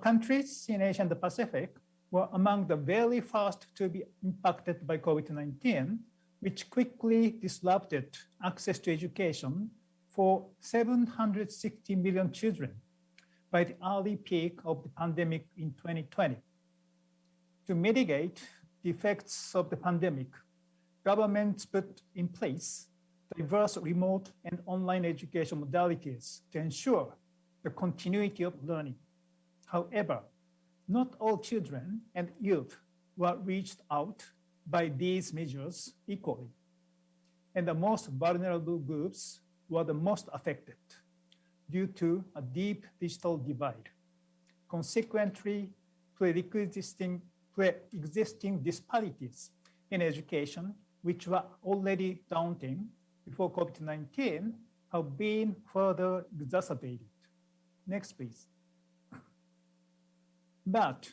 Countries in Asia and the Pacific were among the very first to be impacted by COVID-19, which quickly disrupted access to education for 760 million children by the early peak of the pandemic in 2020. To mitigate the effects of the pandemic, governments put in place diverse remote and online education modalities to ensure the continuity of learning. However, not all children and youth were reached out by these measures equally, and the most vulnerable groups were the most affected due to a deep digital divide. Consequently, pre-existing disparities in education, which were already daunting before COVID-19, have been further exacerbated. Next, please. But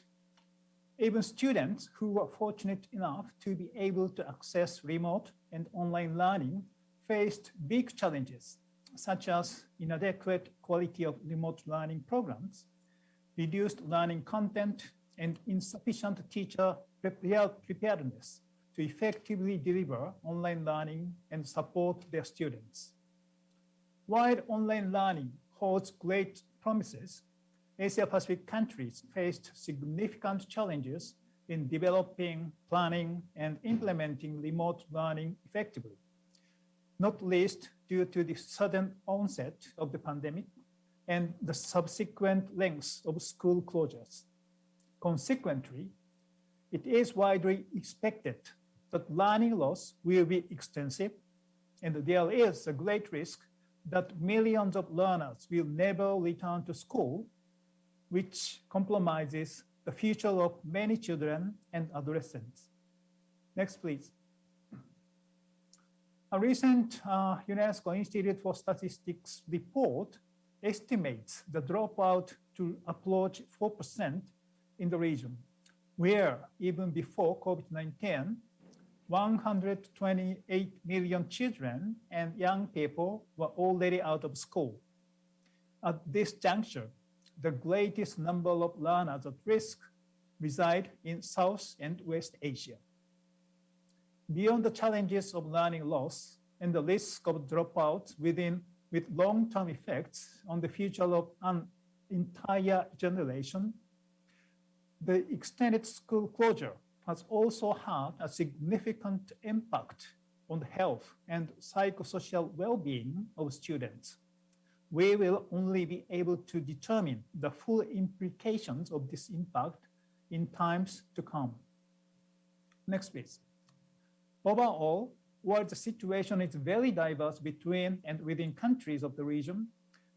even students who were fortunate enough to be able to access remote and online learning faced big challenges, such as inadequate quality of remote learning programs, reduced learning content, and insufficient teacher preparedness to effectively deliver online learning and support their students. While online learning holds great promises, Asia-Pacific countries faced significant challenges in developing, planning, and implementing remote learning effectively, not least due to the sudden onset of the pandemic and the subsequent lengths of school closures. Consequently, it is widely expected that learning loss will be extensive, and there is a great risk that millions of learners will never return to school, which compromises the future of many children and adolescents. Next, please. A recent UNESCO Institute for Statistics report estimates the dropout to approach 4% in the region, where even before COVID-19, 128 million children and young people were already out of school. At this juncture, the greatest number of learners at risk reside in South and West Asia. Beyond the challenges of learning loss and the risk of dropout with long-term effects on the future of an entire generation, the extended school closure has also had a significant impact on the health and psychosocial well-being of students. We will only be able to determine the full implications of this impact in times to come. Next, please. Overall, while the situation is very diverse between and within countries of the region,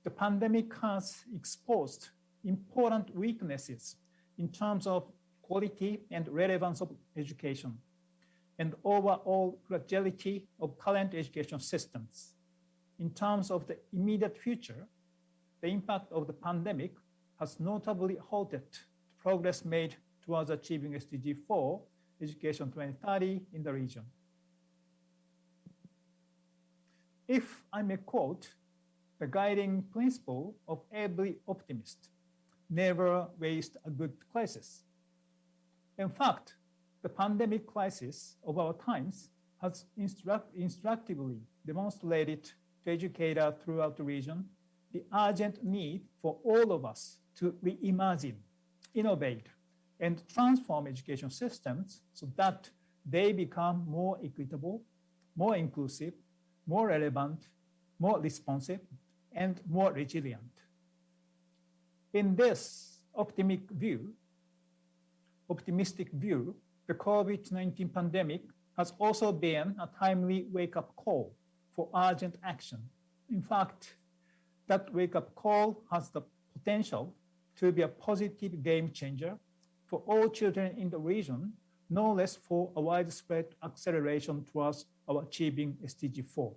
the pandemic has exposed important weaknesses in terms of quality and relevance of education, and overall fragility of current education systems. In terms of the immediate future, the impact of the pandemic has notably halted progress made towards achieving SDG4, Education 2030 in the region. If I may quote the guiding principle of every optimist, never waste a good crisis. In fact, the pandemic crisis of our times has instructively demonstrated to educators throughout the region the urgent need for all of us to reimagine, innovate, and transform education systems so that they become more equitable, more inclusive, more relevant, more responsive, and more resilient. In this optimistic view, the COVID-19 pandemic has also been a timely wake-up call for urgent action. In fact, that wake-up call has the potential to be a positive game changer for all children in the region, no less for a widespread acceleration towards our achieving SDG4.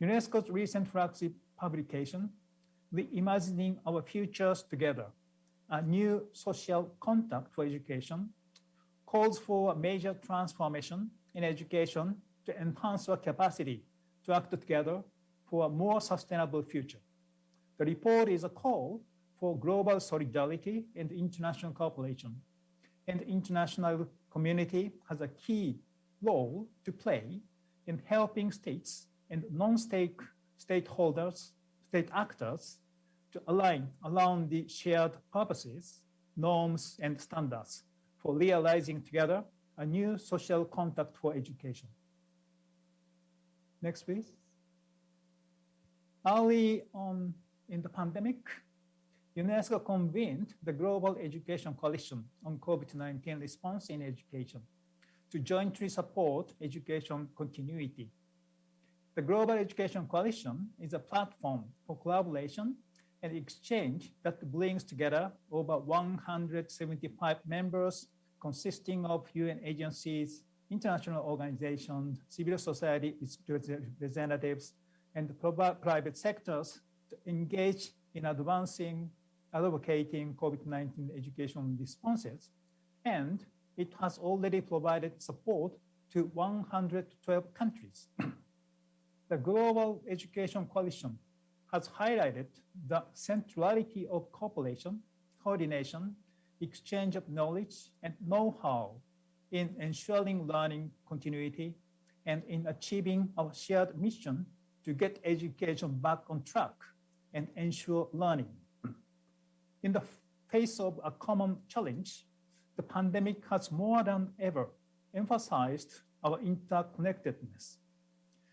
UNESCO's recent flagship publication, Reimagining Our Futures Together, a new social contract for education, calls for a major transformation in education to enhance our capacity to act together for a more sustainable future. The report is a call for global solidarity and international cooperation, and the international community has a key role to play in helping states and non-state stakeholders, state actors, to align around the shared purposes, norms, and standards for realizing together a new social contract for education. Next, please. Early on in the pandemic, UNESCO convened the Global Education Coalition on COVID-19 response in education to jointly support education continuity. The Global Education Coalition is a platform for collaboration and exchange that brings together over 175 members consisting of UN agencies, international organizations, civil society representatives, and private sectors to engage in advocating COVID-19 education responses. And it has already provided support to 112 countries. The Global Education Coalition has highlighted the centrality of cooperation, coordination, exchange of knowledge and know-how in ensuring learning continuity and in achieving our shared mission to get education back on track and ensure learning. In the face of a common challenge, the pandemic has more than ever emphasized our interconnectedness.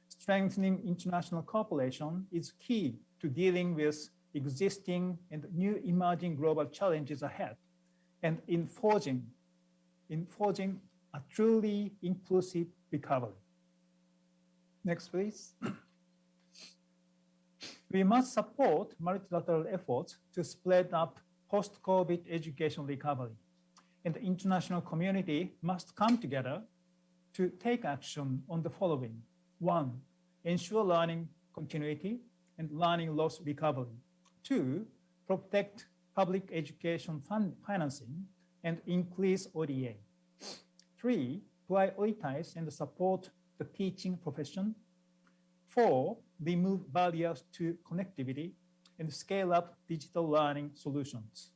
Strengthening international cooperation is key to dealing with existing and new emerging global challenges ahead and in forging a truly inclusive recovery. Next, please. We must support multilateral efforts to speed up post-COVID education recovery, and the international community must come together to take action on the following. 1, ensure learning continuity and learning loss recovery. 2, protect public education financing and increase ODA. 3, prioritize and support the teaching profession. 4, remove barriers to connectivity and scale up digital learning solutions.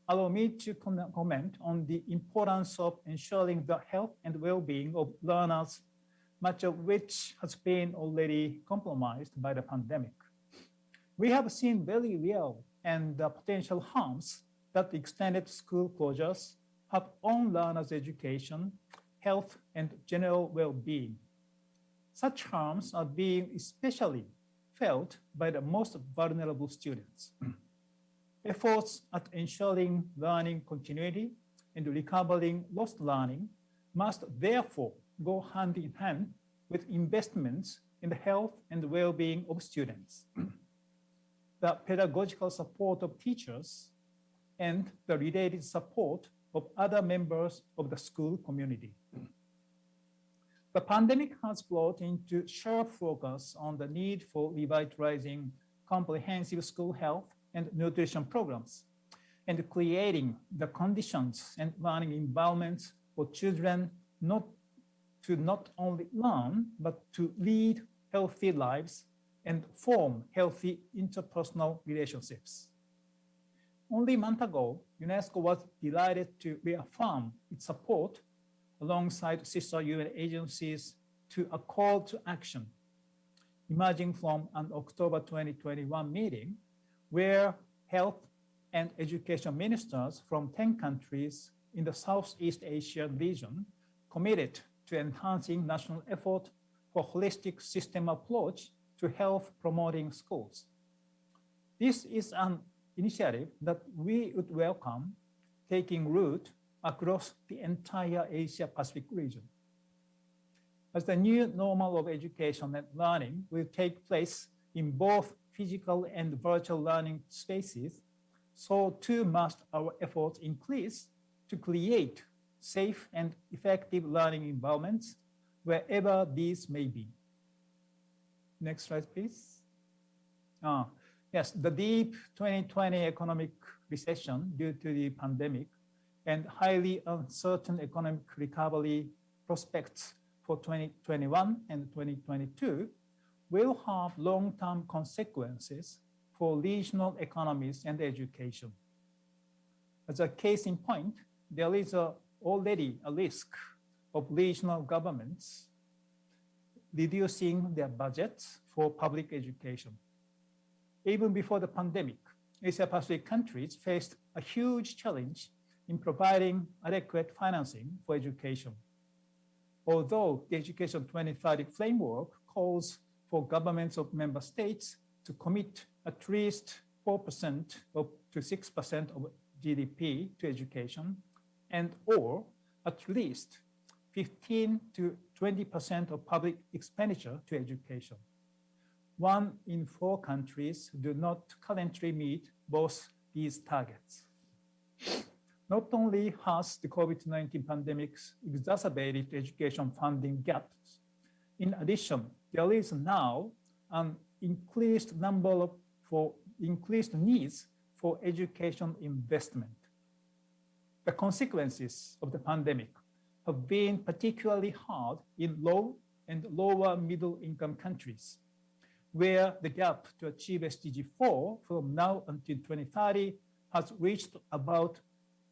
Allow me to comment on the importance of ensuring the health and well-being of learners, much of which has been already compromised by the pandemic. We have seen very real and potential harms that extended school closures have on learners' education, health, and general well-being. Such harms are being especially felt by the most vulnerable students. Efforts at ensuring learning continuity and recovering lost learning must therefore go hand in hand with investments in the health and well-being of students, the pedagogical support of teachers, and the related support of other members of the school community. The pandemic has brought into sharp focus on the need for revitalizing comprehensive school health and nutrition programs, and creating the conditions and learning environments for children not only learn, but to lead healthy lives and form healthy interpersonal relationships. Only a month ago, UNESCO was delighted to reaffirm its support alongside sister UN agencies to a call to action emerging from an October 2021 meeting where health and education ministers from 10 countries in the Southeast Asian region committed to enhancing national effort for holistic system approach to health promoting schools. This is an initiative that we would welcome taking root across the entire Asia Pacific region. As the new normal of education and learning will take place in both physical and virtual learning spaces, so too must our efforts increase to create safe and effective learning environments wherever these may be. Next slide, please. Yes, the deep 2020 economic recession due to the pandemic and highly uncertain economic recovery prospects for 2021 and 2022 will have long-term consequences for regional economies and education. As a case in point, there is already a risk of regional governments reducing their budgets for public education. Even before the pandemic, Asia Pacific countries faced a huge challenge in providing adequate financing for education. Although the Education 2030 framework calls for governments of member states to commit at least 4% to 6% of GDP to education, and or at least 15 to 20% of public expenditure to education. 1 in 4 countries do not currently meet both these targets. Not only has the COVID-19 pandemic exacerbated education funding gaps, in addition, there is now an increased needs for education investment. The consequences of the pandemic have been particularly hard in low and lower middle income countries, where the gap to achieve SDG4 from now until 2030 has reached about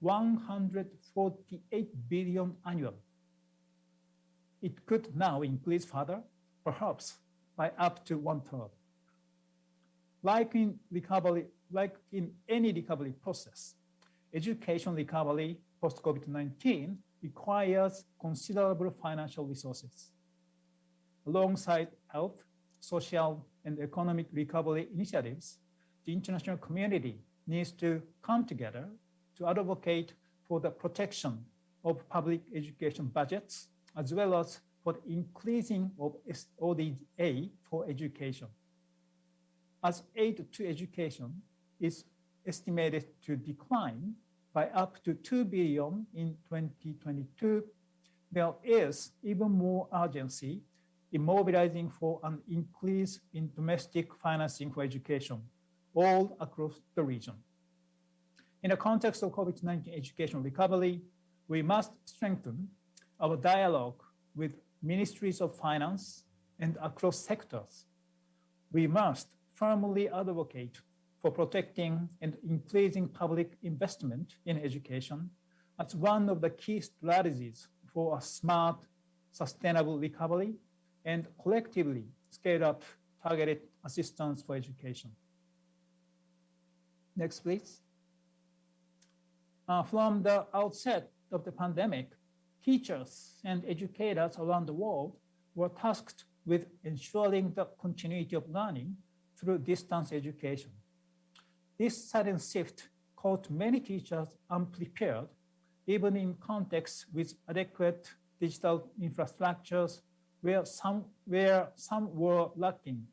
148 billion annually. It could now increase further, perhaps by up to 1/3. Like in any recovery process, education recovery post-COVID-19 requires considerable financial resources. Alongside health, social, and economic recovery initiatives, the international community needs to come together to advocate for the protection of public education budgets, as well as for the increasing of ODA for education. As aid to education is estimated to decline by up to 2 billion in 2022, there is even more urgency in mobilizing for an increase in domestic financing for education all across the region. In the context of COVID-19 education recovery, we must strengthen our dialogue with ministries of finance and across sectors. We must firmly advocate for protecting and increasing public investment in education as one of the key strategies for a smart, sustainable recovery and collectively scale up targeted assistance for education. Next, please. From the outset of the pandemic, teachers and educators around the world were tasked with ensuring the continuity of learning through distance education. This sudden shift caught many teachers unprepared, even in contexts with adequate digital infrastructures where some were lacking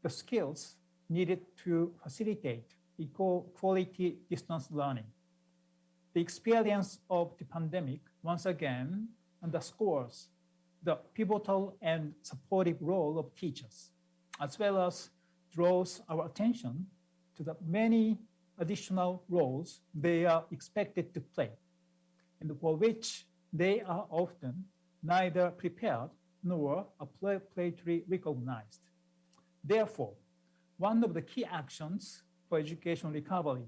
the skills needed to facilitate quality distance learning. The experience of the pandemic once again underscores the pivotal and supportive role of teachers, as well as draws our attention to the many additional roles they are expected to play, and for which they are often neither prepared nor appropriately recognized. Therefore, one of the key actions for education recovery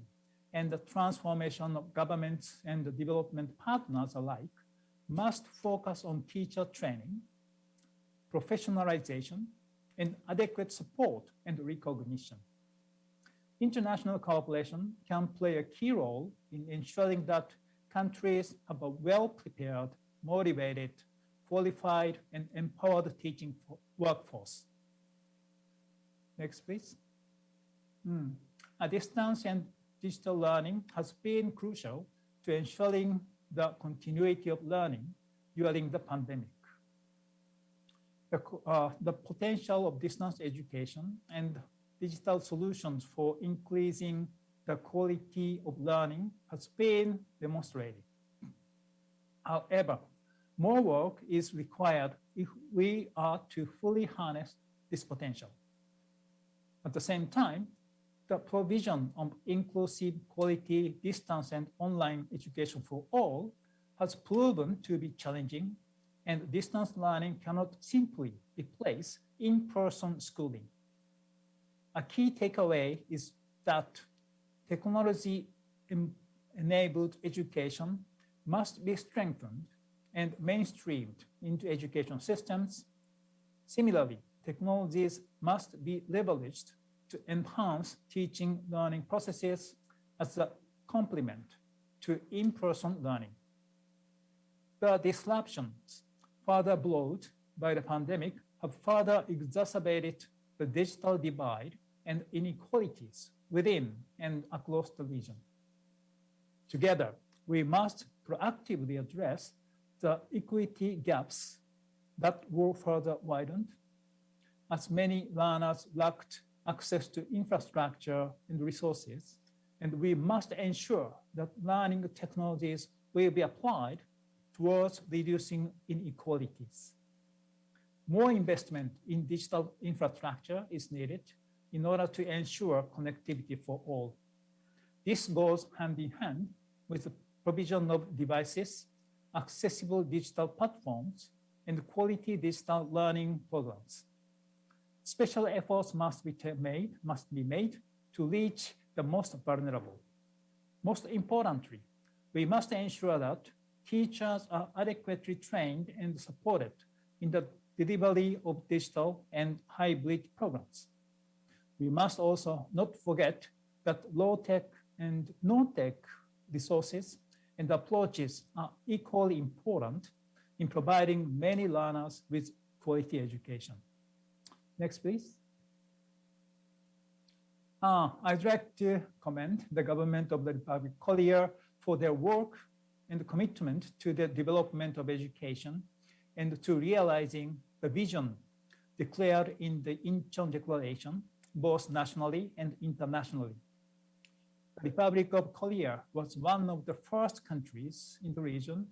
and the transformation of governments and the development partners alike must focus on teacher training, professionalization, and adequate support and recognition. International cooperation can play a key role in ensuring that countries have a well-prepared, motivated, qualified, and empowered teaching workforce. Next, please. A distance and digital learning has been crucial to ensuring the continuity of learning during the pandemic. The potential of distance education and digital solutions for increasing the quality of learning has been demonstrated. However, more work is required if we are to fully harness this potential. At the same time, the provision of inclusive quality distance and online education for all has proven to be challenging, and distance learning cannot simply replace in-person schooling. A key takeaway is that technology-enabled education must be strengthened and mainstreamed into education systems. Similarly, technologies must be leveraged to enhance teaching learning processes as a complement to in-person learning. The disruptions further brought by the pandemic have further exacerbated the digital divide and inequalities within and across the region. Together, we must proactively address the equity gaps that were further widened, as many learners lacked access to infrastructure and resources, and we must ensure that learning technologies will be applied towards reducing inequalities. More investment in digital infrastructure is needed in order to ensure connectivity for all. This goes hand in hand with the provision of devices, accessible digital platforms, and quality digital learning programs. Special efforts must be made to reach the most vulnerable. Most importantly, we must ensure that teachers are adequately trained and supported in the delivery of digital and hybrid programs. We must also not forget that low-tech and no-tech resources and approaches are equally important in providing many learners with quality education. Next, please. I'd like to commend the government of the Republic of Korea for their work and commitment to the development of education and to realizing the vision declared in the Incheon Declaration, both nationally and internationally. The Republic of Korea was one of the first countries in the region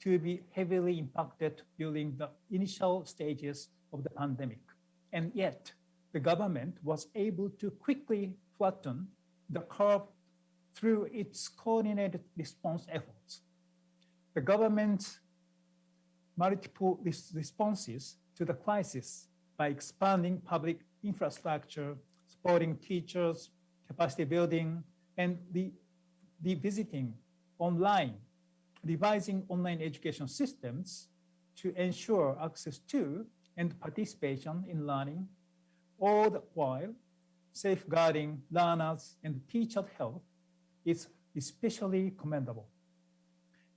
to be heavily impacted during the initial stages of the pandemic. And yet, the government was able to quickly flatten the curve through its coordinated response efforts. The government's multiple responses to the crisis by expanding public infrastructure, supporting teachers, capacity building, and revising online education systems to ensure access to and participation in learning, all the while safeguarding learners and teachers' health is especially commendable.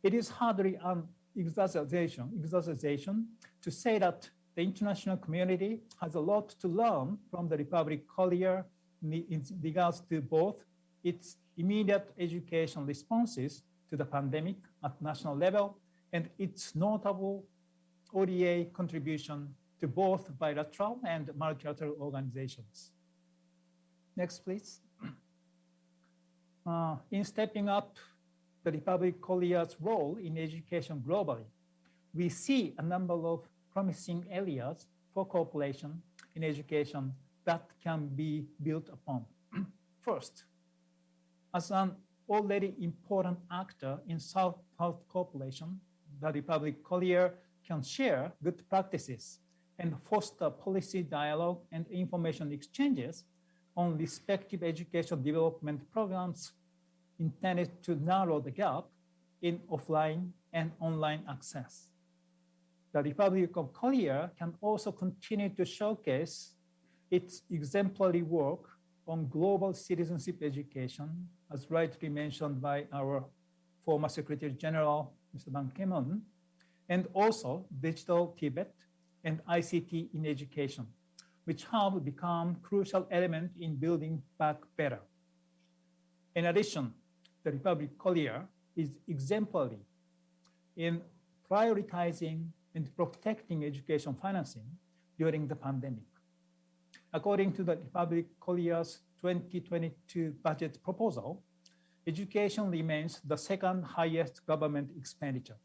It is hardly an exaggeration to say that the international community has a lot to learn from the Republic of Korea in regards to both its immediate education responses to the pandemic at national level and its notable ODA contribution to both bilateral and multilateral organizations. Next, please. In stepping up the Republic of Korea's role in education globally, we see a number of promising areas for cooperation in education that can be built upon. First, as an already important actor in South-South cooperation, the Republic of Korea can share good practices and foster policy dialogue and information exchanges on respective education development programs intended to narrow the gap in offline and online access. The Republic of Korea can also continue to showcase its exemplary work on global citizenship education, as rightly mentioned by our former Secretary General, Mr. Ban Ki-moon, and also digital Tibet and ICT in education, which have become crucial elements in building back better. In addition, the Republic of Korea is exemplary in prioritizing and protecting education financing during the pandemic. According to the Republic of Korea's 2022 budget proposal, education remains the second highest government expenditure.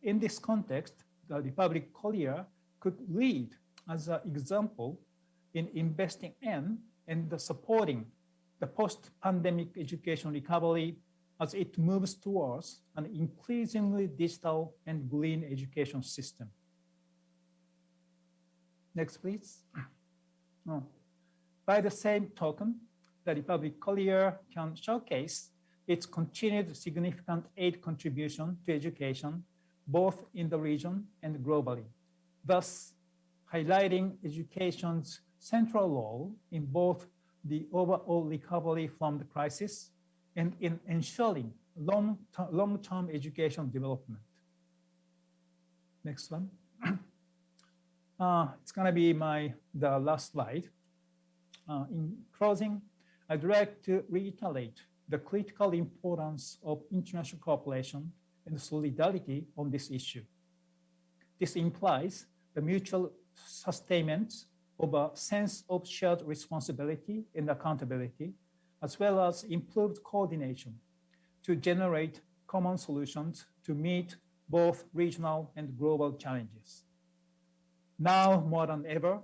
In this context, the Republic of Korea could lead as an example in investing in and supporting the post-pandemic education recovery as it moves towards an increasingly digital and green education system. Next, please. By the same token, the Republic of Korea can showcase its continued significant aid contribution to education, both in the region and globally, thus highlighting education's central role in both the overall recovery from the crisis and in ensuring long-term education development. Next one. It's gonna be the last slide. In closing, I'd like to reiterate the critical importance of international cooperation and solidarity on this issue. This implies the mutual sustainment of a sense of shared responsibility and accountability, as well as improved coordination to generate common solutions to meet both regional and global challenges. Now more than ever,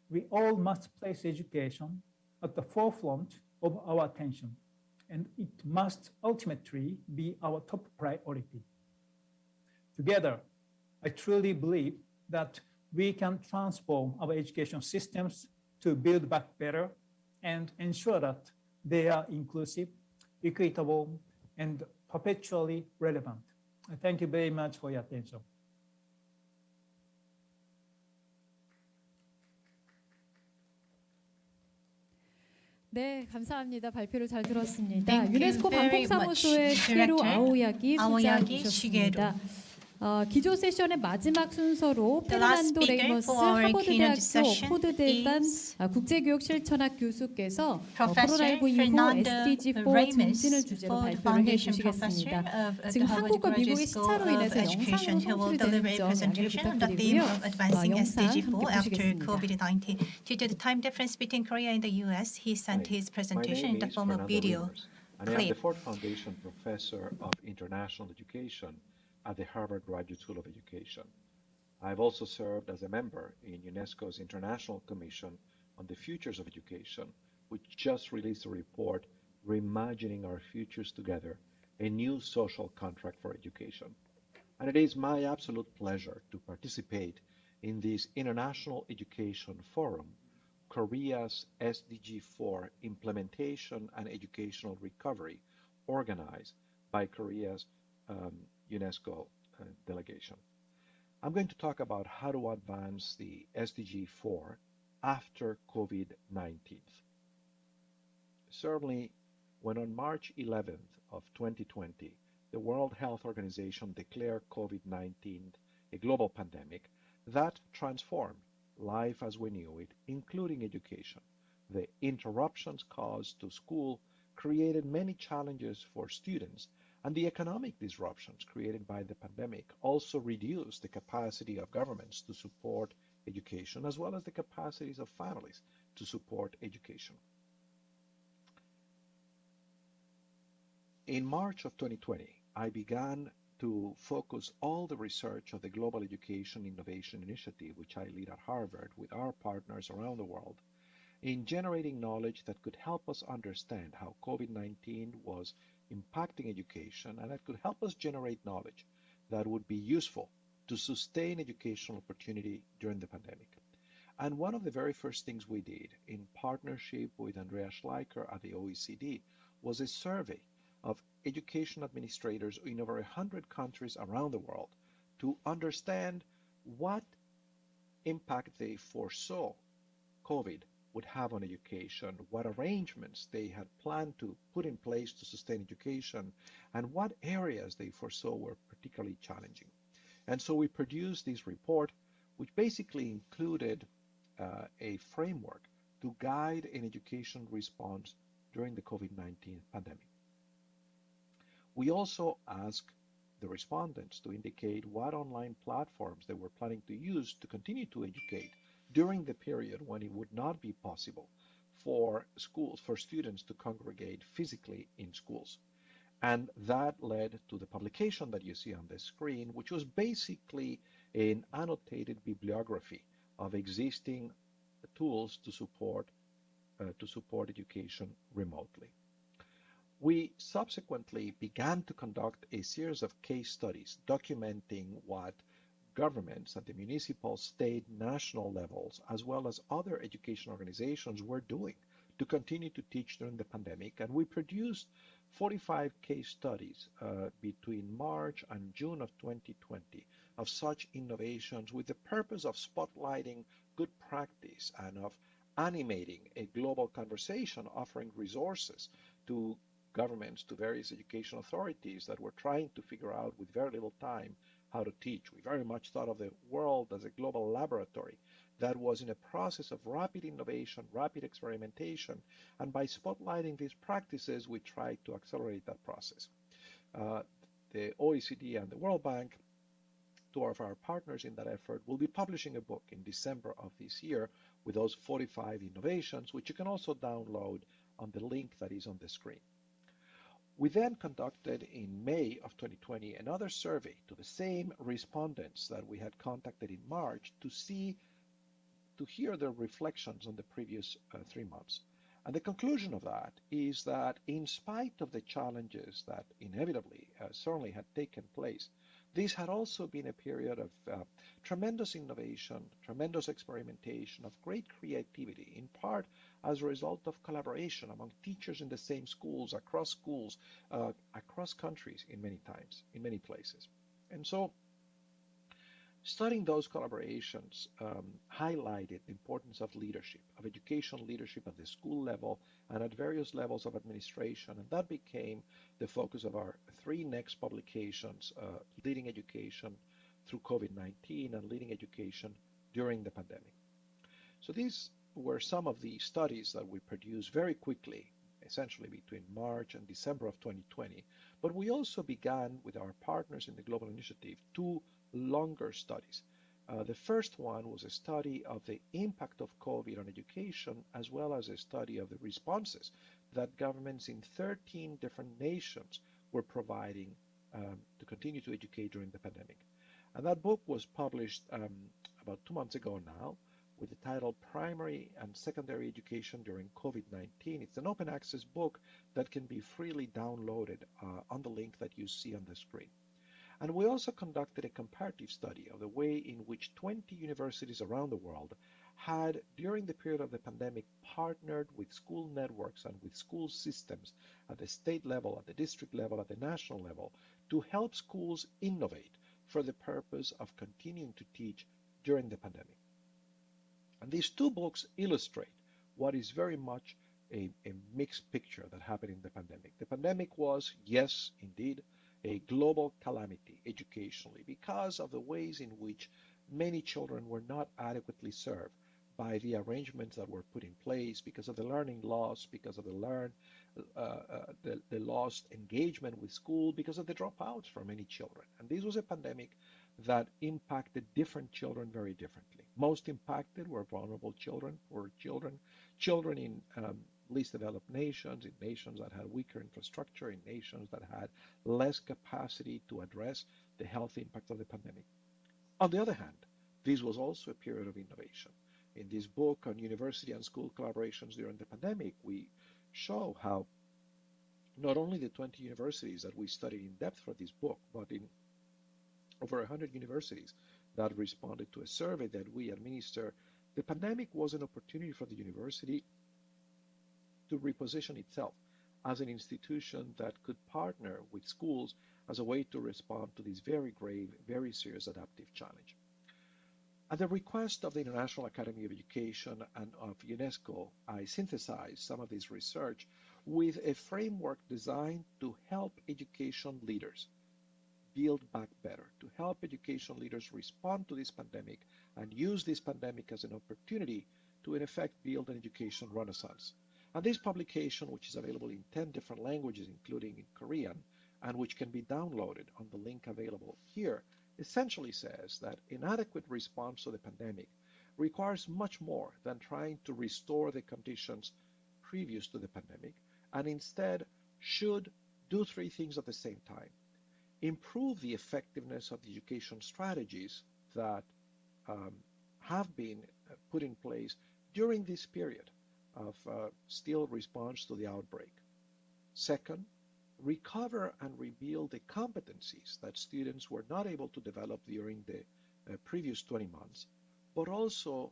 we all must place education at the forefront of our attention, and it must ultimately be our top priority. Together, I truly believe that we can transform our education systems to build back better and ensure that they are inclusive, equitable, and perpetually relevant. I thank you very much for your attention.
네, 감사합니다. 발표를 잘 들었습니다.
Thank you
유네스코
very
방콕 사무소의
much,
시게루
Director
아오야기
아오야기
소장이셨습니다. 기조 세션의 마지막 순서로
The last
페르난도
speaker
레이머스
for our
하버드
keynote
대학교
session
코드대단
is
국제교육 실천학 교수께서
Professor
코로나19 이후
Fernando
SDG4
Reimers,
증진을 주제로
for the
발표를
Foundation
해주시겠습니다.
Professor of
지금
the Harvard
한국과 미국의
Graduate School
시차로 인해서
of Education,
영상으로
who will deliver
송출되는
a
점 양해
presentation on the theme
부탁드리고요.
of advancing
영상
SDG4
함께
after
보시겠습니다.
COVID-19. Due to the time difference between Korea and the US, he sent his presentation in the form of video
and I am the
clip.
Ford Foundation Professor of International Education at the Harvard Graduate School of Education. I've also served as a member in UNESCO's International Commission on the Futures of Education, which just released a report, Reimagining Our Futures Together, a new social contract for education. And it is my absolute pleasure to participate in this International Education Forum, Korea's SDG4 Implementation and Educational Recovery, organized by Korea's UNESCO delegation. I'm going to talk about how to advance the SDG4 after COVID-19. Certainly, when on March 11th of 2020, the World Health Organization declared COVID-19 a global pandemic, that transformed life as we knew it, including education. The interruptions caused to school created many challenges for students, and the economic disruptions created by the pandemic also reduced the capacity of governments to support education, as well as the capacities of families to support education. In March of 2020, I began to focus all the research of the Global Education Innovation Initiative, which I lead at Harvard with our partners around the world, in generating knowledge that could help us understand how COVID-19 was impacting education, and that could help us generate knowledge that would be useful to sustain educational opportunity during the pandemic. And one of the very first things we did in partnership with Andreas Schleicher at the OECD was a survey of education administrators in over 100 countries around the world to understand what impact they foresaw COVID would have on education, what arrangements they had planned to put in place to sustain education, and what areas they foresaw were particularly challenging. And so we produced this report, which basically included a framework to guide an education response during the COVID-19 pandemic. We also asked the respondents to indicate what online platforms they were planning to use to continue to educate during the period when it would not be possible for students to congregate physically in schools. And that led to the publication that you see on the screen, which was basically an annotated bibliography of existing tools to support education remotely. We subsequently began to conduct a series of case studies documenting what governments at the municipal, state, national levels, as well as other education organizations were doing to continue to teach during the pandemic. And we produced 45 case studies between March and June of 2020 of such innovations with the purpose of spotlighting good practice and of animating a global conversation, offering resources to governments, to various education authorities that were trying to figure out with very little time how to teach. We very much thought of the world as a global laboratory that was in a process of rapid innovation, rapid experimentation, and by spotlighting these practices, we tried to accelerate that process. The OECD and the World Bank, two of our partners in that effort, will be publishing a book in December of this year with those 45 innovations, which you can also download on the link that is on the screen. We then conducted in May of 2020 another survey to the same respondents that we had contacted in March to hear their reflections on the previous 3 months. And the conclusion of that is that in spite of the challenges that inevitably certainly had taken place, this had also been a period of tremendous innovation, tremendous experimentation, of great creativity, in part as a result of collaboration among teachers in the same schools, across countries in many places. And so studying those collaborations highlighted the importance of leadership, of education leadership at the school level and at various levels of administration. And that became the focus of our 3 next publications, Leading Education through COVID-19 and Leading Education during the pandemic. So these were some of the studies that we produced very quickly, essentially between March and December of 2020. But we also began with our partners in the Global Initiative 2 longer studies. The first one was a study of the impact of COVID on education, as well as a study of the responses that governments in 13 different nations were providing to continue to educate during the pandemic. And that book was published about 2 months ago now, with the title Primary and Secondary Education During COVID-19. It's an open access book that can be freely downloaded on the link that you see on the screen. And we also conducted a comparative study of the way in which 20 universities around the world had, during the period of the pandemic, partnered with school networks and with school systems at the state level, at the district level, at the national level, to help schools innovate for the purpose of continuing to teach during the pandemic. And these 2 books illustrate what is very much a mixed picture that happened in the pandemic. The pandemic was, yes, indeed, a global calamity educationally because of the ways in which many children were not adequately served by the arrangements that were put in place, because of the learning loss, because of the lost engagement with school, because of the dropouts for many children. And this was a pandemic that impacted different children very differently. Most impacted were vulnerable children, poor children, children in least developed nations, in nations that had weaker infrastructure, in nations that had less capacity to address the health impact of the pandemic. On the other hand, this was also a period of innovation. In this book on university and school collaborations during the pandemic, we show how not only the 20 universities that we studied in depth for this book, but in over 100 universities that responded to a survey that we administer, the pandemic was an opportunity for the university to reposition itself as an institution that could partner with schools as a way to respond to this very grave, very serious adaptive challenge. At the request of the International Academy of Education and of UNESCO, I synthesized some of this research with a framework designed to help education leaders build back better, to help education leaders respond to this pandemic and use this pandemic as an opportunity to, in effect, build an education renaissance. And this publication, which is available in 10 different languages, including in Korean, and which can be downloaded on the link available here, essentially says that inadequate response to the pandemic requires much more than trying to restore the conditions previous to the pandemic, and instead should do three things at the same time. Improve the effectiveness of the education strategies that have been put in place during this period of still response to the outbreak. Second, recover and rebuild the competencies that students were not able to develop during the previous 20 months, but also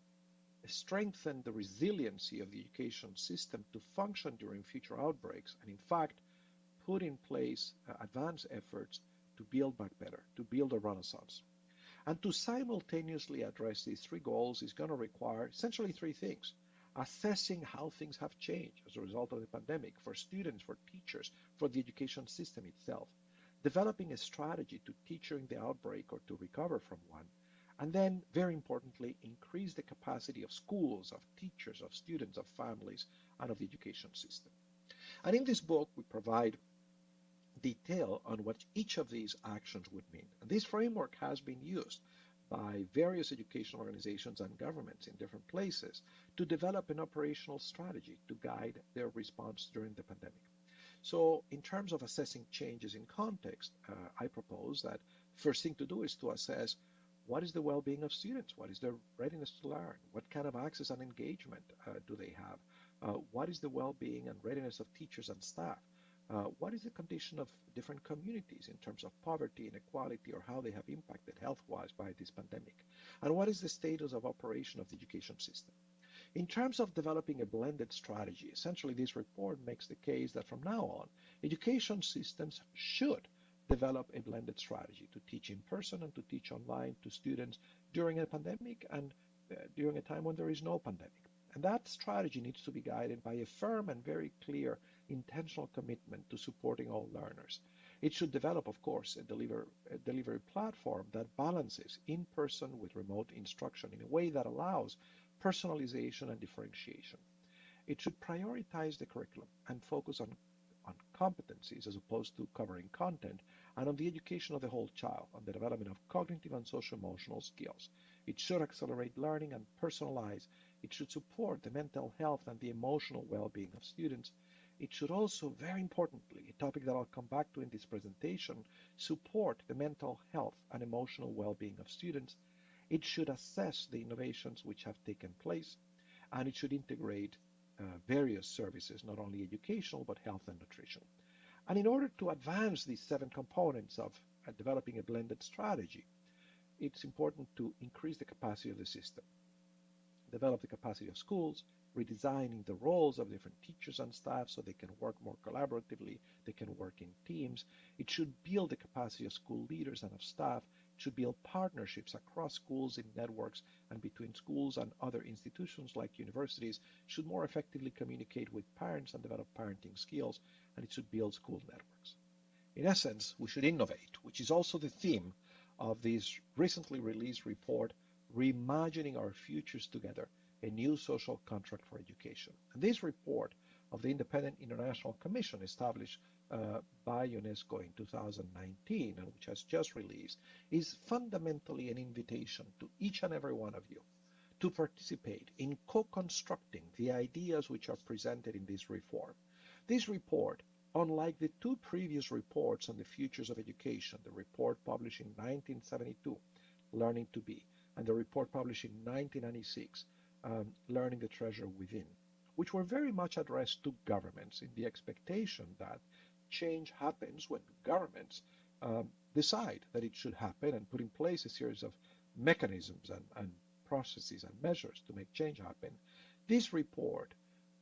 strengthen the resiliency of the education system to function during future outbreaks, and in fact, put in place advanced efforts to build back better, to build a renaissance. And to simultaneously address these three goals is going to require essentially three things. Assessing how things have changed as a result of the pandemic for students, for teachers, for the education system itself. Developing a strategy to teach during the outbreak or to recover from one. And then, very importantly, increase the capacity of schools, of teachers, of students, of families, and of the education system. And in this book, we provide detail on what each of these actions would mean. And this framework has been used by various educational organizations and governments in different places to develop an operational strategy to guide their response during the pandemic. So in terms of assessing changes in context, I propose that first thing to do is to assess what is the well-being of students, what is their readiness to learn, what kind of access and engagement do they have, what is the well-being and readiness of teachers and staff, what is the condition of different communities in terms of poverty, inequality, or how they have impacted health-wise by this pandemic? And what is the status of operation of the education system? In terms of developing a blended strategy, essentially this report makes the case that from now on, education systems should develop a blended strategy to teach in person and to teach online to students during a pandemic and during a time when there is no pandemic. And that strategy needs to be guided by a firm and very clear intentional commitment to supporting all learners. It should develop, of course, a delivery platform that balances in-person with remote instruction in a way that allows personalization and differentiation. It should prioritize the curriculum and focus on competencies as opposed to covering content, and on the education of the whole child, on the development of cognitive and social-emotional skills. It should accelerate learning and personalize. It should support the mental health and the emotional well-being of students. It should also, very importantly, a topic that I'll come back to in this presentation, support the mental health and emotional well-being of students. It should assess the innovations which have taken place, and it should integrate various services, not only educational, but health and nutrition. And in order to advance these 7 components of developing a blended strategy, it's important to increase the capacity of the system, develop the capacity of schools, redesigning the roles of different teachers and staff so they can work more collaboratively, they can work in teams. It should build the capacity of school leaders and of staff. It should build partnerships across schools in networks and between schools and other institutions like universities. It should more effectively communicate with parents and develop parenting skills, and it should build school networks. In essence, we should innovate, which is also the theme of this recently released report, Reimagining Our Futures Together, a new social contract for education. And this report of the Independent International Commission established by UNESCO in 2019, and which has just released, is fundamentally an invitation to each and every one of you to participate in co-constructing the ideas which are presented in this reform. This report, unlike the 2 previous reports on the futures of education, the report published in 1972, Learning to Be, and the report published in 1996, Learning the Treasure Within, which were very much addressed to governments in the expectation that change happens when governments decide that it should happen and put in place a series of mechanisms and processes and measures to make change happen. This report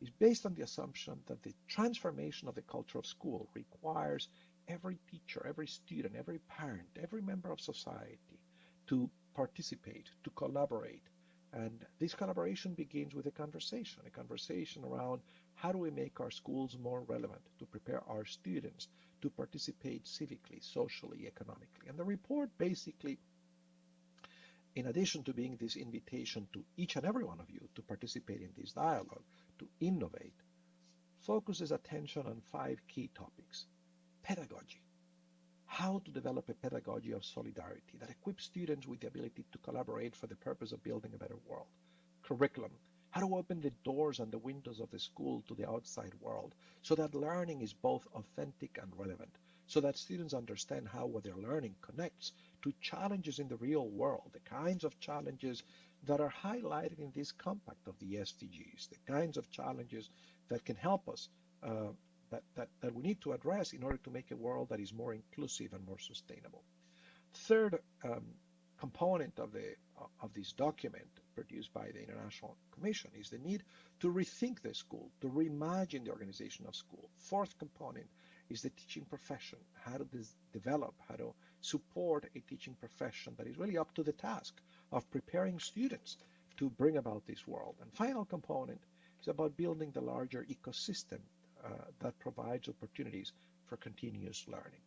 is based on the assumption that the transformation of the culture of school requires every teacher, every student, every parent, every member of society to participate, to collaborate. And this collaboration begins with a conversation around how do we make our schools more relevant to prepare our students to participate civically, socially, economically. And the report basically, in addition to being this invitation to each and every one of you to participate in this dialogue, to innovate, focuses attention on 5 key topics. Pedagogy. How to develop a pedagogy of solidarity that equips students with the ability to collaborate for the purpose of building a better world. Curriculum. How to open the doors and the windows of the school to the outside world so that learning is both authentic and relevant, so that students understand how what they're learning connects to challenges in the real world, the kinds of challenges that are highlighted in this compact of the SDGs, the kinds of challenges that can help us that we need to address in order to make a world that is more inclusive and more sustainable. Third component of this document produced by the International Commission is the need to rethink the school, to reimagine the organization of school. Fourth component is the teaching profession, how to develop, how to support a teaching profession that is really up to the task of preparing students to bring about this world. And final component is about building the larger ecosystem that provides opportunities for continuous learning.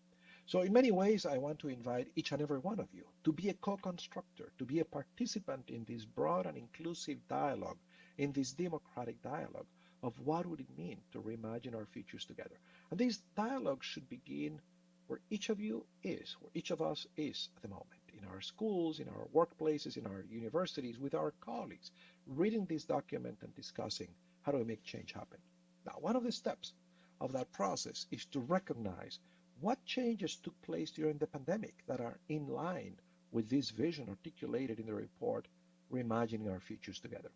So in many ways, I want to invite each and every one of you to be a co-constructor, to be a participant in this broad and inclusive dialogue, in this democratic dialogue of what would it mean to reimagine our futures together. And this dialogue should begin where each of you is, where each of us is at the moment, in our schools, in our workplaces, in our universities, with our colleagues, reading this document and discussing how do we make change happen. Now, one of the steps of that process is to recognize what changes took place during the pandemic that are in line with this vision articulated in the report, Reimagining Our Futures Together.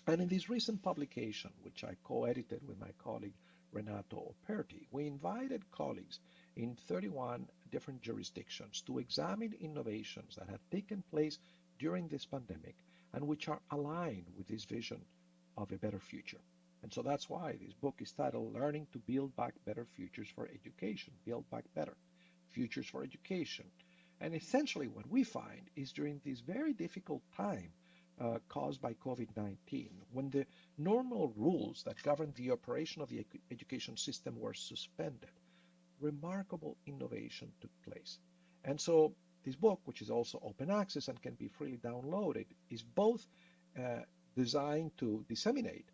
And in this recent publication, which I co-edited with my colleague Renato Operti, we invited colleagues in 31 different jurisdictions to examine innovations that have taken place during this pandemic and which are aligned with this vision of a better future. And so that's why this book is titled Learning to Build Back Better Futures for Education, Build Back Better, Futures for Education. And essentially what we find is during this very difficult time caused by COVID-19, when the normal rules that govern the operation of the education system were suspended, remarkable innovation took place. And so this book, which is also open access and can be freely downloaded, is both designed to disseminate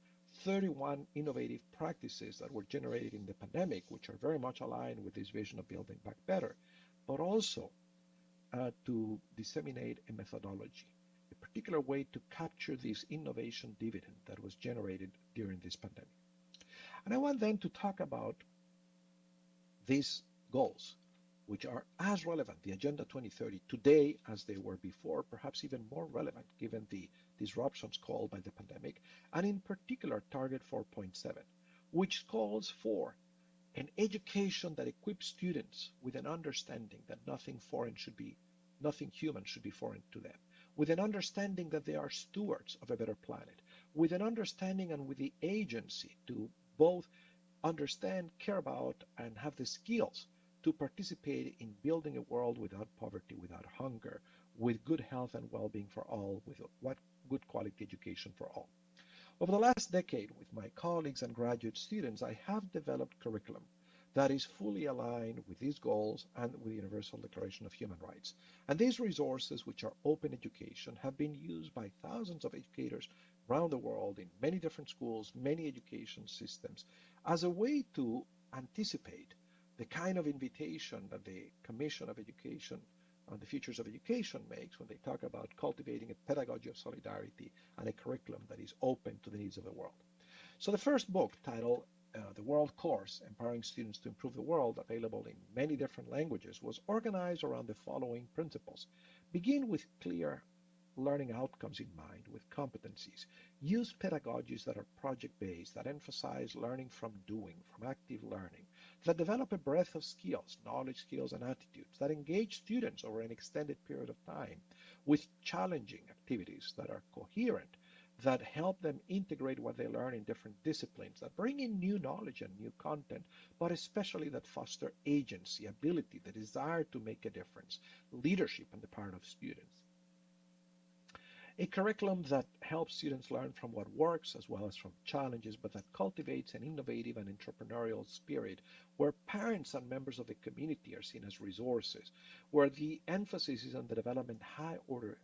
31 innovative practices that were generated in the pandemic, which are very much aligned with this vision of building back better, but also to disseminate a methodology, a particular way to capture this innovation dividend that was generated during this pandemic. And I want then to talk about these goals, which are as relevant, the Agenda 2030, today as they were before, perhaps even more relevant given the disruptions caused by the pandemic, and in particular Target 4.7, which calls for an education that equips students with an understanding that nothing human should be foreign to them, with an understanding that they are stewards of a better planet, with an understanding and with the agency to both understand, care about, and have the skills to participate in building a world without poverty, without hunger, with good health and well-being for all, with good quality education for all. Over the last decade, with my colleagues and graduate students, I have developed curriculum that is fully aligned with these goals and with the Universal Declaration of Human Rights. And these resources, which are open education, have been used by thousands of educators around the world in many different schools, many education systems, as a way to anticipate the kind of invitation that the Commission of Education on the Futures of Education makes when they talk about cultivating a pedagogy of solidarity and a curriculum that is open to the needs of the world. So the first book, titled The World Course, Empowering Students to Improve the World, available in many different languages, was organized around the following principles. Begin with clear learning outcomes in mind, with competencies. Use pedagogies that are project-based, that emphasize learning from doing, from active learning, that develop a breadth of skills, knowledge, skills, and attitudes, that engage students over an extended period of time with challenging activities that are coherent that help them integrate what they learn in different disciplines, that bring in new knowledge and new content, but especially that foster agency, ability, the desire to make a difference, leadership on the part of students. A curriculum that helps students learn from what works as well as from challenges, but that cultivates an innovative and entrepreneurial spirit, where parents and members of the community are seen as resources, where the emphasis is on the development high order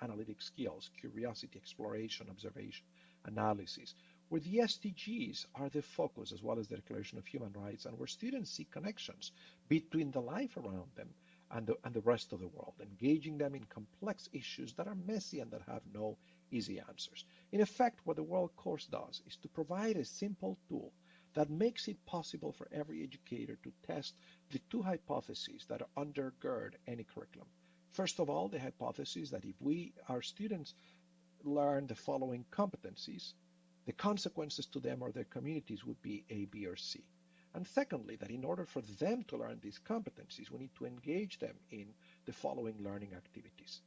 analytic skills, curiosity, exploration, observation, analysis, where the SDGs are the focus as well as the Declaration of Human Rights, and where students see connections between the life around them and the rest of the world, engaging them in complex issues that are messy and that have no easy answers. In effect, what the World Course does is to provide a simple tool that makes it possible for every educator to test the two hypotheses that undergird any curriculum. First of all, the hypothesis that if our students learn the following competencies, the consequences to them or their communities would be A, B, or C. And secondly, that in order for them to learn these competencies, we need to engage them in the following learning activities.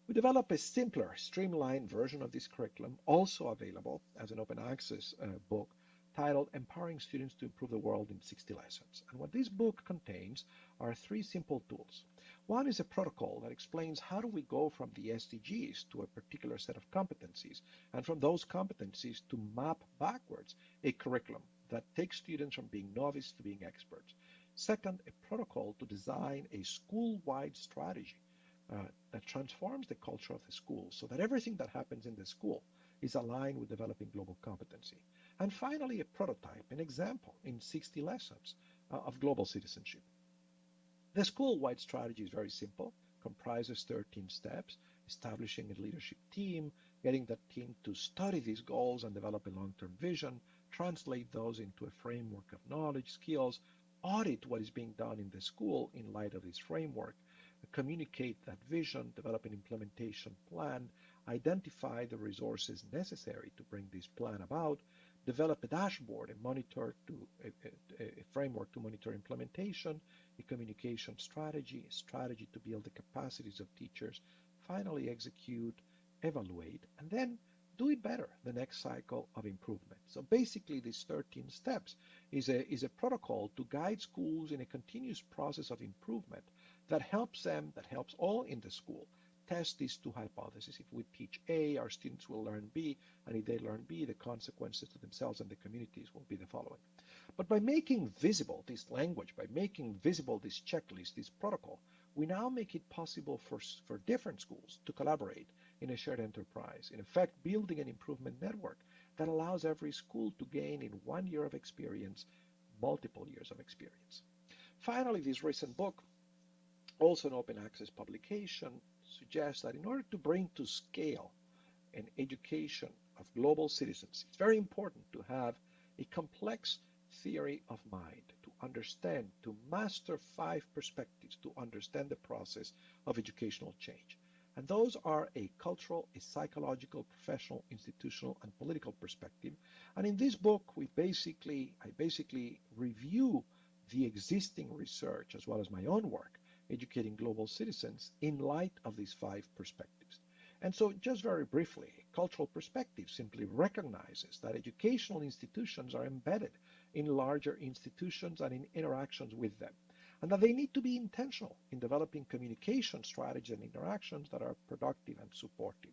We develop a simpler, streamlined version of this curriculum, also available as an open access book titled Empowering Students to Improve the World in 60 Lessons. And what this book contains are 3 simple tools. One is a protocol that explains how do we go from the SDGs to a particular set of competencies, and from those competencies to map backwards a curriculum that takes students from being novice to being experts. Second, a protocol to design a school-wide strategy that transforms the culture of the school so that everything that happens in the school is aligned with developing global competency. And finally, a prototype, an example in 60 lessons of global citizenship. The school-wide strategy is very simple, comprises 13 steps, establishing a leadership team, getting that team to study these goals and develop a long-term vision, translate those into a framework of knowledge, skills, audit what is being done in the school in light of this framework, communicate that vision, develop an implementation plan, identify the resources necessary to bring this plan about, develop a dashboard, a framework to monitor implementation, a communication strategy, a strategy to build the capacities of teachers, finally execute, evaluate, and then do it better the next cycle of improvement. So basically these 13 steps is a protocol to guide schools in a continuous process of improvement that helps all in the school test these two hypotheses. If we teach A, our students will learn B, and if they learn B, the consequences to themselves and the communities will be the following. But by making visible this language, by making visible this checklist, this protocol, we now make it possible for different schools to collaborate in a shared enterprise, in effect building an improvement network that allows every school to gain in 1 year of experience, multiple years of experience. Finally, this recent book, also an open access publication, suggests that in order to bring to scale an education of global citizens, it's very important to have a complex theory of mind, to understand, to master 5 perspectives, to understand the process of educational change. And those are a cultural, a psychological, professional, institutional, and political perspective. And in this book, I basically review the existing research as well as my own work, educating global citizens in light of these 5 perspectives. And so just very briefly, cultural perspective simply recognizes that educational institutions are embedded in larger institutions and in interactions with them, and that they need to be intentional in developing communication strategies and interactions that are productive and supportive.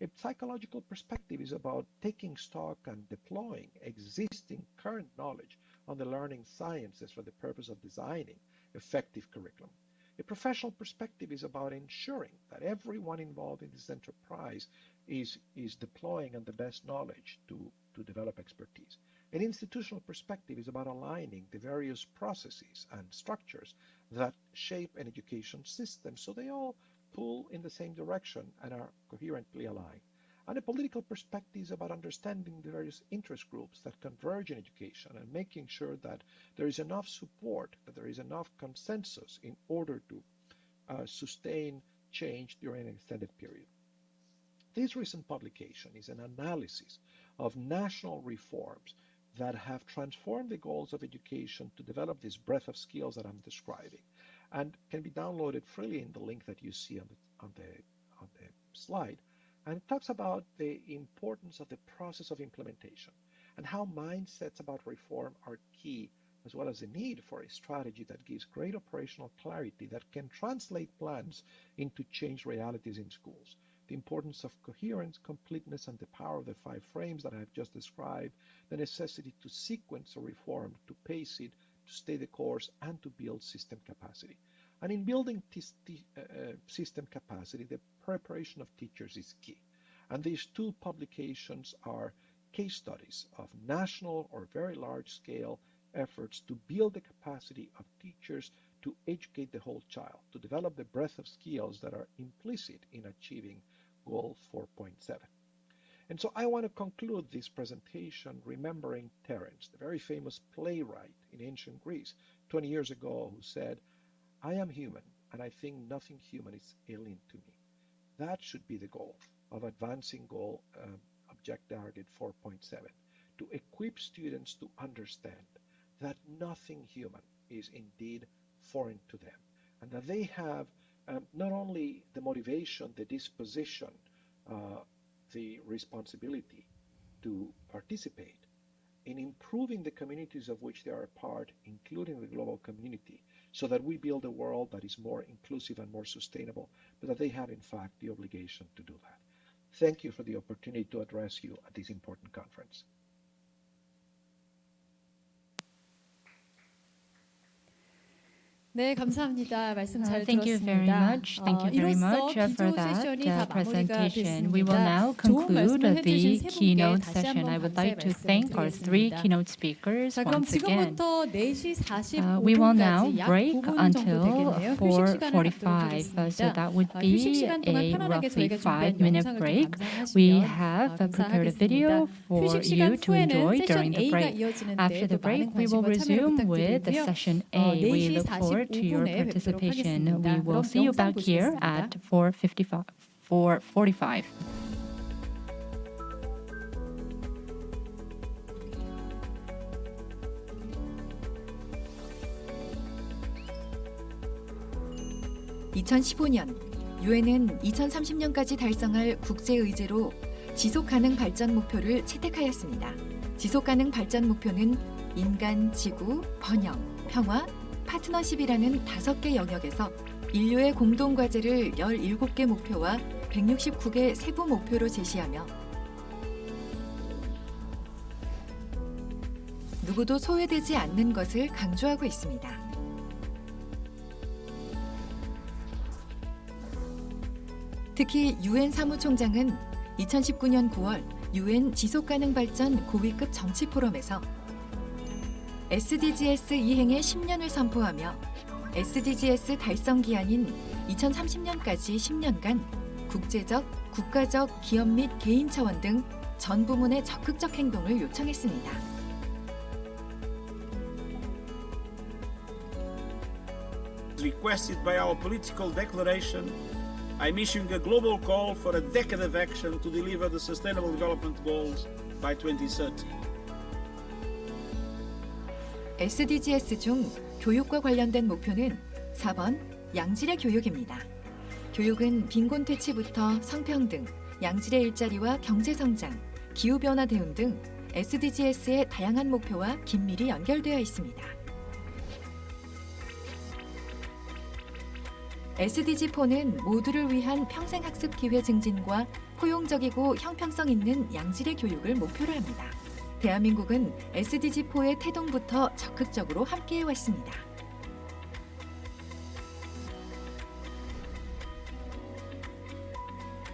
A psychological perspective is about taking stock and deploying existing current knowledge on the learning sciences for the purpose of designing effective curriculum. A professional perspective is about ensuring that everyone involved in this enterprise is deploying on the best knowledge to develop expertise. An institutional perspective is about aligning the various processes and structures that shape an education system so they all pull in the same direction and are coherently aligned. And a political perspective is about understanding the various interest groups that converge in education and making sure that there is enough support, that there is enough consensus in order to sustain change during an extended period. This recent publication is an analysis of national reforms that have transformed the goals of education to develop this breadth of skills that I'm describing, and can be downloaded freely in the link that you see on the slide. And it talks about the importance of the process of implementation and how mindsets about reform are key, as well as the need for a strategy that gives great operational clarity that can translate plans into changed realities in schools. The importance of coherence, completeness, and the power of the 5 frames that I have just described, the necessity to sequence a reform, to pace it, to stay the course, and to build system capacity. And in building system capacity, the preparation of teachers is key. And these 2 publications are case studies of national or very large-scale efforts to build the capacity of teachers to educate the whole child, to develop the breadth of skills that are implicit in achieving Goal 4.7. And so I want to conclude this presentation remembering Terence, the very famous playwright in ancient Greece 20 years ago, who said, "I am human, and I think nothing human is alien to me." That should be the goal of advancing goal objective target 4.7, to equip students to understand that nothing human is indeed foreign to them, and that they have not only the motivation, the disposition, the responsibility to participate in improving the communities of which they are a part, including the global community, so that we build a world that is more inclusive and more sustainable, but that they have, in fact, the obligation to do that. Thank you for the opportunity to address you at this important conference.
네, 감사합니다. 말씀 잘
Thank you very
들었습니다.
much. Thank you very
이로써
much for
기조 세션이
that
다 마무리가
presentation. We will
됐습니다.
now
좋은
conclude
말씀을
the
해주신 세 분께
keynote
다시
session. I
한번
would
감사의
like to
말씀
thank our 3
드리겠습니다.
keynote speakers
자, 그럼
once again.
지금부터 4시
We will now
45분까지 약
break
9분 정도
until
되겠네요. 휴식 시간을 갖도록
4:45. So
하겠습니다.
that would
휴식
be
시간 동안
a
편안하게
roughly
저희가 준비한
5-minute
영상을
break.
좀
We
감상하시면
have prepared a
감사하겠습니다.
video for
휴식 시간
you to
후에는
enjoy
세션
during the
A가
break.
이어지는데
After the
또
break,
많은
we will
관심과 참여를
resume with the
부탁드리고요.
session A. We
4시
look forward to your
45분에 뵙도록
participation.
하겠습니다.
We will
그럼
see you
영상
back here
보시겠습니다.
at 4:45.
(2015년) 유엔은 2030년까지 달성할 국제 의제로 지속 가능 발전 목표를 채택하였습니다. 지속 가능 발전 목표는 인간, 지구, 번영, 평화, 파트너십이라는 5개 영역에서 인류의 공동 과제를 17개 목표와 169개 세부 목표로 제시하며 누구도 소외되지 않는 것을 강조하고 있습니다. 특히 유엔 사무총장은 2019년 9월 유엔 지속가능 발전 고위급 정치 포럼에서 SDGs 이행의 10년을 선포하며 SDGs 달성 기한인 2030년까지 10년간 국제적, 국가적, 기업 및 개인 차원 등 전 부문의 적극적 행동을 요청했습니다.
Requested by our political declaration, I'm issuing a global call for a decade of action to deliver the Sustainable Development Goals by 2030.
SDGs 중 교육과 관련된 목표는 4번 양질의 교육입니다. 교육은 빈곤 퇴치부터 성평등, 양질의 일자리와 경제성장, 기후변화 대응 등 SDGs의 다양한 목표와 긴밀히 연결되어 있습니다. SDG4는 모두를 위한 평생학습 기회 증진과 포용적이고 형평성 있는 양질의 교육을 목표로 합니다. 대한민국은 SDG4의 태동부터 적극적으로 함께해왔습니다.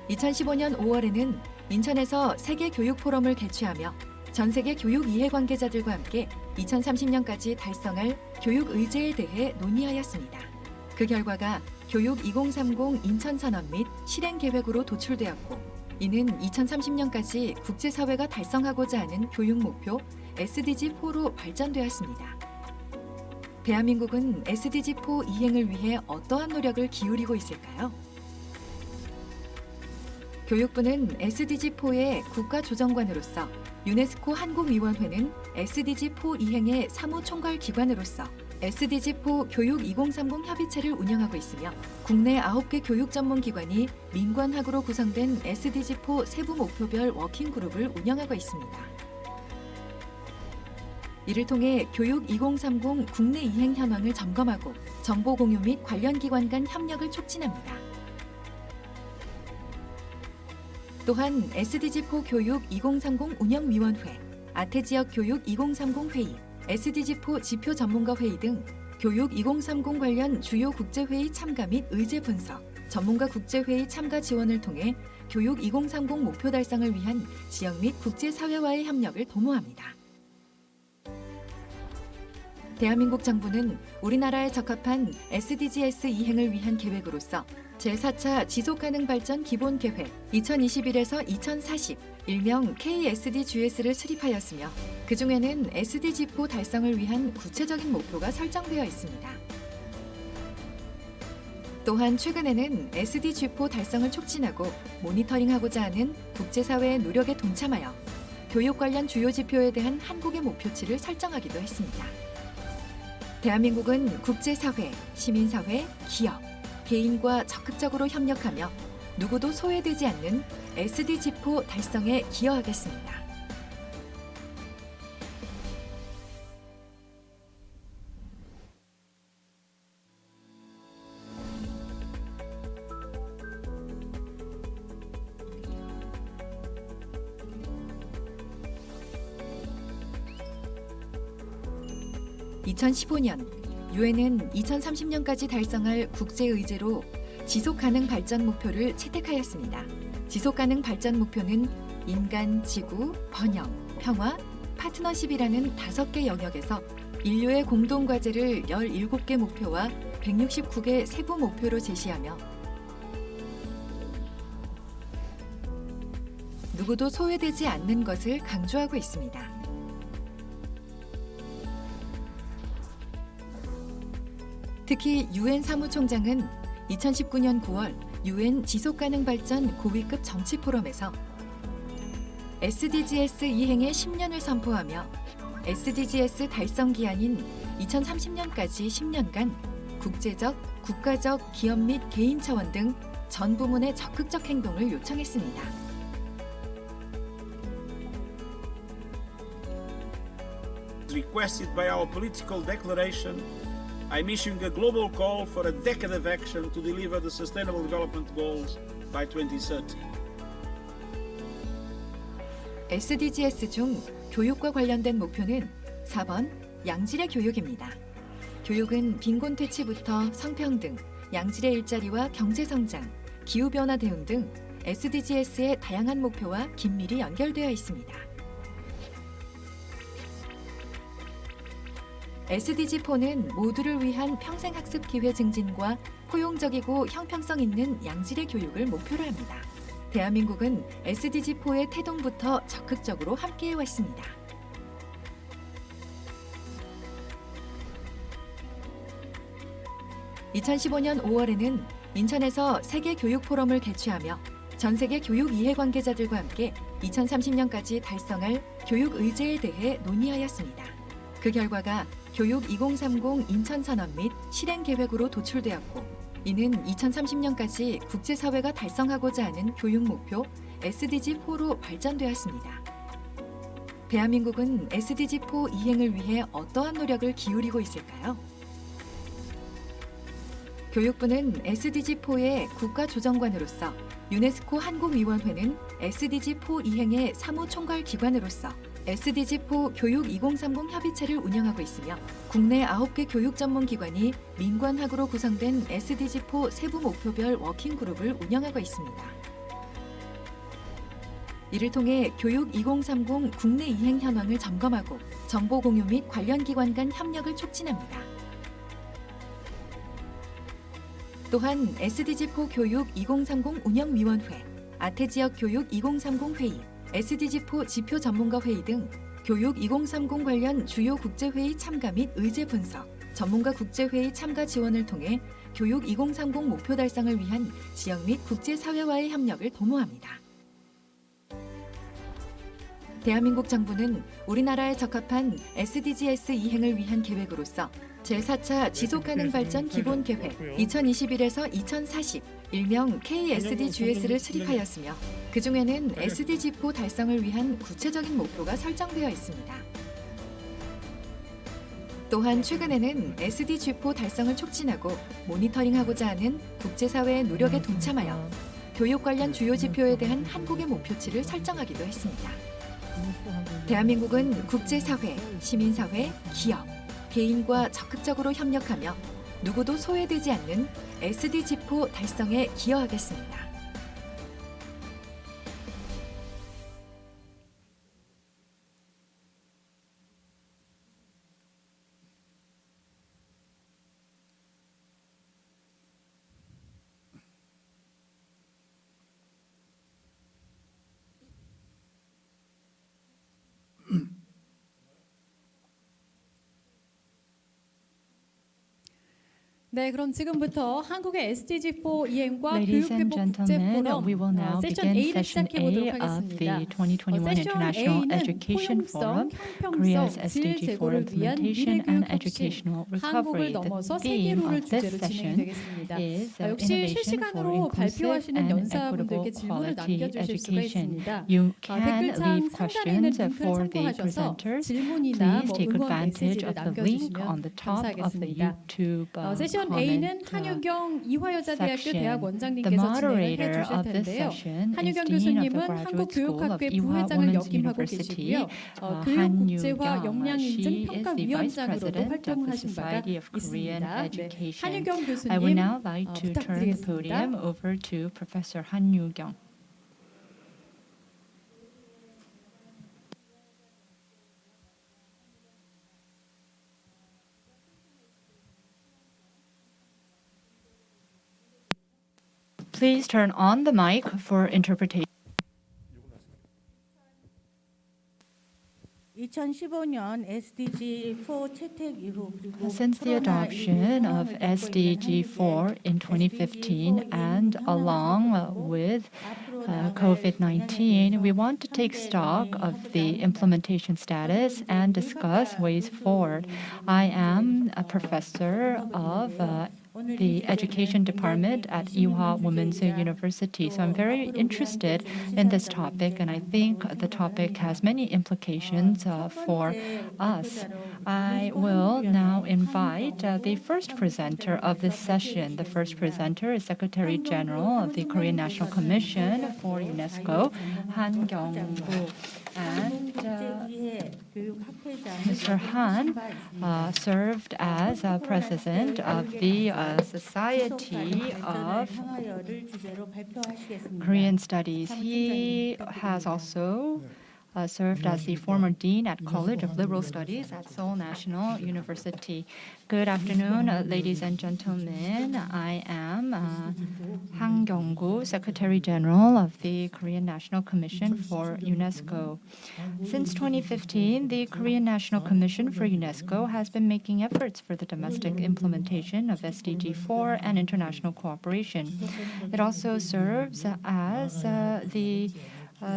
(2015년 5월에는) 인천에서 세계 교육 포럼을 개최하며 전 세계 교육 이해관계자들과 함께 2030년까지 달성할 교육 의제에 대해 논의하였습니다. 그 결과가 교육 2030 인천선언 및 실행 계획으로 도출되었고, 이는 2030년까지 국제사회가 달성하고자 하는 교육 목표 SDG4로 발전되었습니다. 대한민국은 SDG4 이행을 위해 어떠한 노력을 기울이고 있을까요? 교육부는 SDG4의 국가조정관으로서, 유네스코 한국위원회는 SDG4 이행의 사무총괄기관으로서 SDG4 교육 2030 협의체를 운영하고 있으며 국내 9개 교육 전문 기관이 민관학으로 구성된 SDG4 세부 목표별 워킹 그룹을 운영하고 있습니다. 이를 통해 교육 2030 국내 이행 현황을 점검하고 정보 공유 및 관련 기관 간 협력을 촉진합니다. 또한 SDG4 교육 2030 운영위원회, 아태지역 교육 2030 회의, SDG4 지표 전문가 회의 등 교육 2030 관련 주요 국제회의 참가 및 의제 분석, 전문가 국제회의 참가 지원을 통해 교육 2030 목표 달성을 위한 지역 및 국제사회와의 협력을 도모합니다. 대한민국 정부는 우리나라에 적합한 SDGs 이행을 위한 계획으로서 제4차 지속가능발전 기본계획 2021에서 2040, 일명 KSDGs를 수립하였으며 그중에는 SDG4 달성을 위한 구체적인 목표가 설정되어 있습니다. 또한 최근에는 SDG4 달성을 촉진하고 모니터링하고자 하는 국제사회의 노력에 동참하여 교육 관련 주요 지표에 대한 한국의 목표치를 설정하기도 했습니다. 대한민국은 국제사회, 시민사회, 기업, 개인과 적극적으로 협력하며 누구도 소외되지 않는 SDG4 달성에 기여하겠습니다. (2015년) 유엔은 2030년까지 달성할 국제 의제로 지속가능 발전 목표를 채택하였습니다. 지속가능 발전 목표는 인간, 지구, 번영, 평화, 파트너십이라는 5개 영역에서 인류의 공동 과제를 17개 목표와 169개 세부 목표로 제시하며 누구도 소외되지 않는 것을 강조하고 있습니다. 특히 유엔 사무총장은 2019년 9월 유엔 지속가능발전 고위급 정치 포럼에서 SDGs 이행의 10년을 선포하며 SDGs 달성 기한인 2030년까지 10년간 국제적, 국가적, 기업 및 개인 차원 등 전 부문의 적극적 행동을 요청했습니다.
Requested by our political declaration, I'm issuing a global call for a decade of action to deliver the Sustainable Development Goals by 2030.
SDGs 중 교육과 관련된 목표는 4번 양질의 교육입니다. 교육은 빈곤 퇴치부터 성평등, 양질의 일자리와 경제성장, 기후변화 대응 등 SDGs의 다양한 목표와 긴밀히 연결되어 있습니다. SDG4는 모두를 위한 평생학습 기회 증진과 포용적이고 형평성 있는 양질의 교육을 목표로 합니다. 대한민국은 SDG4의 태동부터 적극적으로 함께해왔습니다. (2015년 5월에는) 인천에서 세계 교육 포럼을 개최하며 전 세계 교육 이해관계자들과 함께 2030년까지 달성할 교육 의제에 대해 논의하였습니다. 그 결과가 교육 2030 인천선언 및 실행계획으로 도출되었고 이는 2030년까지 국제사회가 달성하고자 하는 교육 목표 SDG4로 발전되었습니다. 대한민국은 SDG4 이행을 위해 어떠한 노력을 기울이고 있을까요? 교육부는 SDG4의 국가조정관으로서 유네스코 한국위원회는 SDG4 이행의 사무총괄기관으로서 SDG4 교육 2030 협의체를 운영하고 있으며 국내 9개 교육 전문 기관이 민관학으로 구성된 SDG4 세부 목표별 워킹 그룹을 운영하고 있습니다. 이를 통해 교육 2030 국내 이행 현황을 점검하고 정보 공유 및 관련 기관 간 협력을 촉진합니다. 또한 SDG4 교육 2030 운영위원회, 아태지역 교육 2030 회의, SDG4 지표 전문가 회의 등 교육 2030 관련 주요 국제회의 참가 및 의제 분석, 전문가 국제회의 참가 지원을 통해 교육 2030 목표 달성을 위한 지역 및 국제사회와의 협력을 도모합니다. 대한민국 정부는 우리나라에 적합한 SDGs 이행을 위한 계획으로서 제4차 지속가능 발전 기본계획 2021에서 2040, 일명 KSDGs를 수립하였으며 그중에는 SDG4 달성을 위한 구체적인 목표가 설정되어 있습니다. 또한 최근에는 SDG4 달성을 촉진하고 모니터링하고자 하는 국제사회의 노력에 동참하여 교육 관련 주요 지표에 대한 한국의 목표치를 설정하기도 했습니다. 대한민국은 국제사회, 시민사회, 기업, 개인과 적극적으로 협력하며 누구도 소외되지 않는 SDG4 달성에 기여하겠습니다.
네, 그럼 지금부터 한국의 SDG4 이행과
Ladies
교육
and
회복 국제
gentlemen,
포럼
we will now
세션
begin
A를
session
시작해 보도록
A of
하겠습니다.
the 2021
세션
International
A는
Education Forum,
포용성,
Korea's
형평성, 질
SDG4
제고를 위한
implementation
미래
and
교육 혁신,
educational
한국을
recovery.
넘어서
The theme
세계로를
of this
주제로 진행이
session
되겠습니다.
is
역시
innovation for
실시간으로
inclusive
발표하시는
and
연사분들께
equitable
질문을
quality
남겨주실 수가
education.
있습니다.
You can
댓글창
leave
상단에 있는
questions
링크를
for the
참고하셔서
presenters.
질문이나
Please
뭐
take
응원
advantage
메시지를
of the link on
남겨주시면
the top of the
감사하겠습니다.
YouTube
세션
comment
A는 한유경 이화여자대학교
section.
대학
The
원장님께서 진행을
moderator
해주실
of this
텐데요.
session is
한유경
Dean of the
교수님은
Graduate School of
한국교육학회
Ewha
부회장을
Women's
역임하고
University,
계시고요. 교육 국제화 역량 인증
She is
평가
the Vice
위원장으로도
President of
활동을
the
하신 바가
Society of Korean
있습니다. 네,
Education.
한유경 교수님
I would now like to turn the
부탁드리겠습니다.
podium over to Professor Han Yu-Kyung. Please turn on the mic for interpretation.
2015년 SDG4 채택 이후 그리고
Since the adoption of SDG4 in 2015 and along with COVID-19, we want to take stock of the implementation status and discuss ways forward. I am a professor of the education department at Ewha Women's University. So I'm very interested in this topic, and I think the topic has many implications for us. I will now invite the first presenter of this session. The first presenter is Secretary General of the Korean National Commission for UNESCO, Han Kyung-woo. And Mr. Han served as president of the Society of Korean Studies. He has also served as the former dean at College of Liberal Studies at Seoul National University. Good afternoon, ladies and gentlemen. I am Han Kyung-woo, Secretary General of the Korean National Commission for UNESCO. Since 2015, the Korean National Commission for UNESCO has been making efforts for the domestic implementation of SDG4 and international cooperation. It also serves as the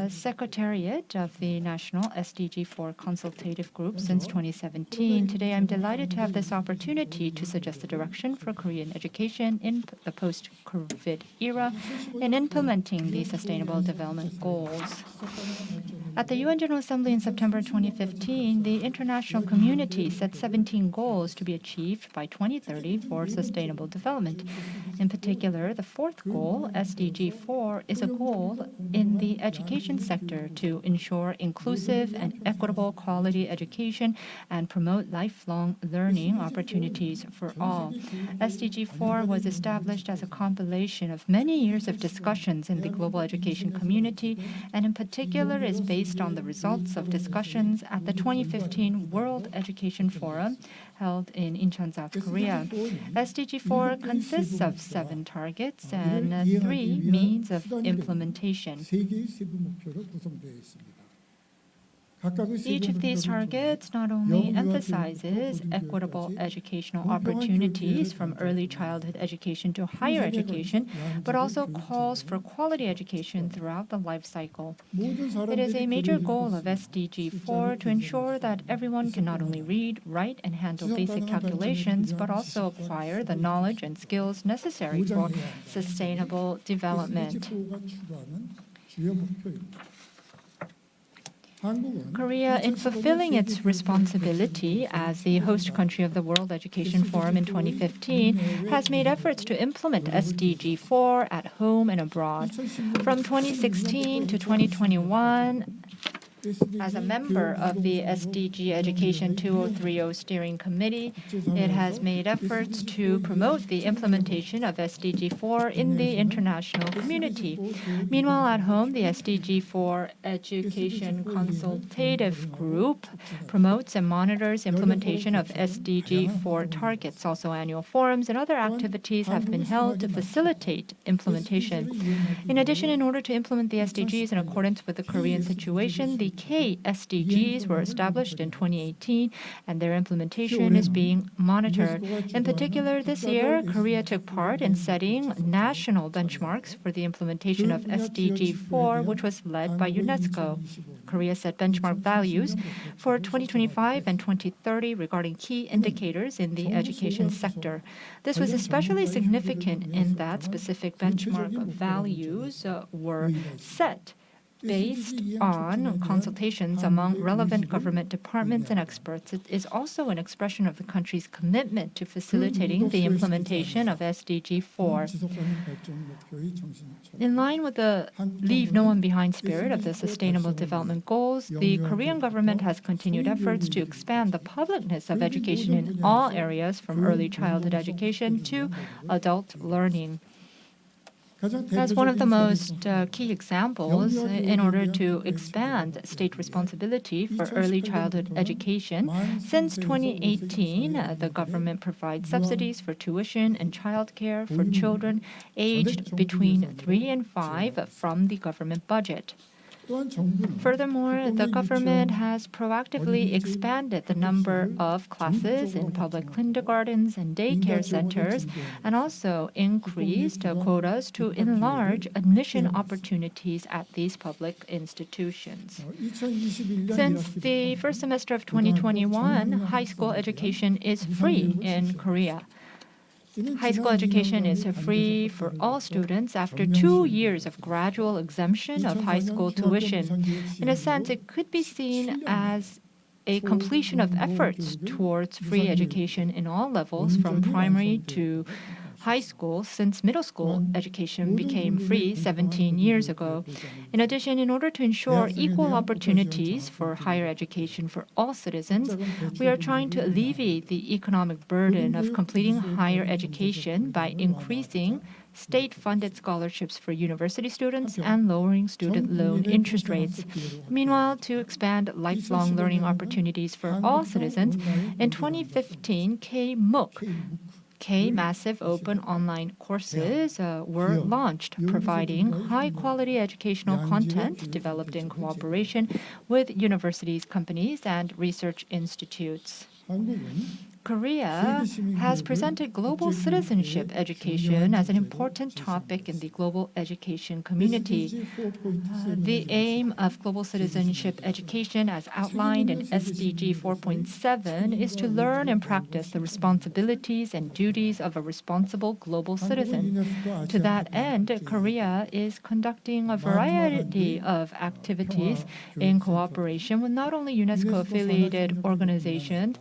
Secretariat of the National SDG4 Consultative Group since 2017. Today, I'm delighted to have this opportunity to suggest the direction for Korean education in the post-COVID era in implementing the Sustainable Development Goals. At the UN General Assembly in September 2015, the international community set 17 goals to be achieved by 2030 for sustainable development. In particular, the fourth goal, SDG4, is a goal in the education sector to ensure inclusive and equitable quality education and promote lifelong learning opportunities for all. SDG4 was established as a compilation of many years of discussions in the global education community, and in particular is based on the results of discussions at the 2015 World Education Forum held in Incheon, South Korea. SDG4 consists of 7 targets and 3 means of implementation. Each of these targets not only emphasizes equitable educational opportunities from early childhood education to higher education, but also calls for quality education throughout the life cycle. It is a major goal of SDG4 to ensure that everyone can not only read, write, and handle basic calculations, but also acquire the knowledge and skills necessary for sustainable development. Korea, in fulfilling its responsibility as the host country of the World Education Forum in 2015, has made efforts to implement SDG4 at home and abroad. From 2016 to 2021, as a member of the SDG Education 2030 Steering Committee, it has made efforts to promote the implementation of SDG4 in the international community. Meanwhile, at home, the SDG4 Education Consultative Group promotes and monitors implementation of SDG4 targets. Also, annual forums and other activities have been held to facilitate implementation. In addition, in order to implement the SDGs in accordance with the Korean situation, the K SDGs were established in 2018, and their implementation is being monitored. In particular, this year, Korea took part in setting national benchmarks for the implementation of SDG4, which was led by UNESCO. Korea set benchmark values for 2025 and 2030 regarding key indicators in the education sector. This was especially significant in that specific benchmark values were set based on consultations among relevant government departments and experts. It is also an expression of the country's commitment to facilitating the implementation of SDG4. In line with the Leave No One Behind spirit of the Sustainable Development Goals, the Korean government has continued efforts to expand the publicness of education in all areas from early childhood education to adult learning. As one of the most key examples, in order to expand state responsibility for early childhood education, since 2018, the government provides subsidies for tuition and childcare for children aged between 3 and 5 from the government budget. Furthermore, the government has proactively expanded the number of classes in public kindergartens and daycare centers, and also increased quotas to enlarge admission opportunities at these public institutions. Since the first semester of 2021, high school education is free in Korea. High school education is free for all students after 2 years of gradual exemption of high school tuition. In a sense, it could be seen as a completion of efforts towards free education in all levels, from primary to high school, since middle school education became free 17 years ago. In addition, in order to ensure equal opportunities for higher education for all citizens, we are trying to alleviate the economic burden of completing higher education by increasing state-funded scholarships for university students and lowering student loan interest rates. Meanwhile, to expand lifelong learning opportunities for all citizens, in 2015, K-MOOC, K-Massive Open Online Courses were launched, providing high-quality educational content developed in cooperation with universities, companies, and research institutes. Korea has presented global citizenship education as an important topic in the global education community. The aim of global citizenship education, as outlined in SDG 4.7, is to learn and practice the responsibilities and duties of a responsible global citizen. To that end, Korea is conducting a variety of activities in cooperation with not only UNESCO-affiliated organizations,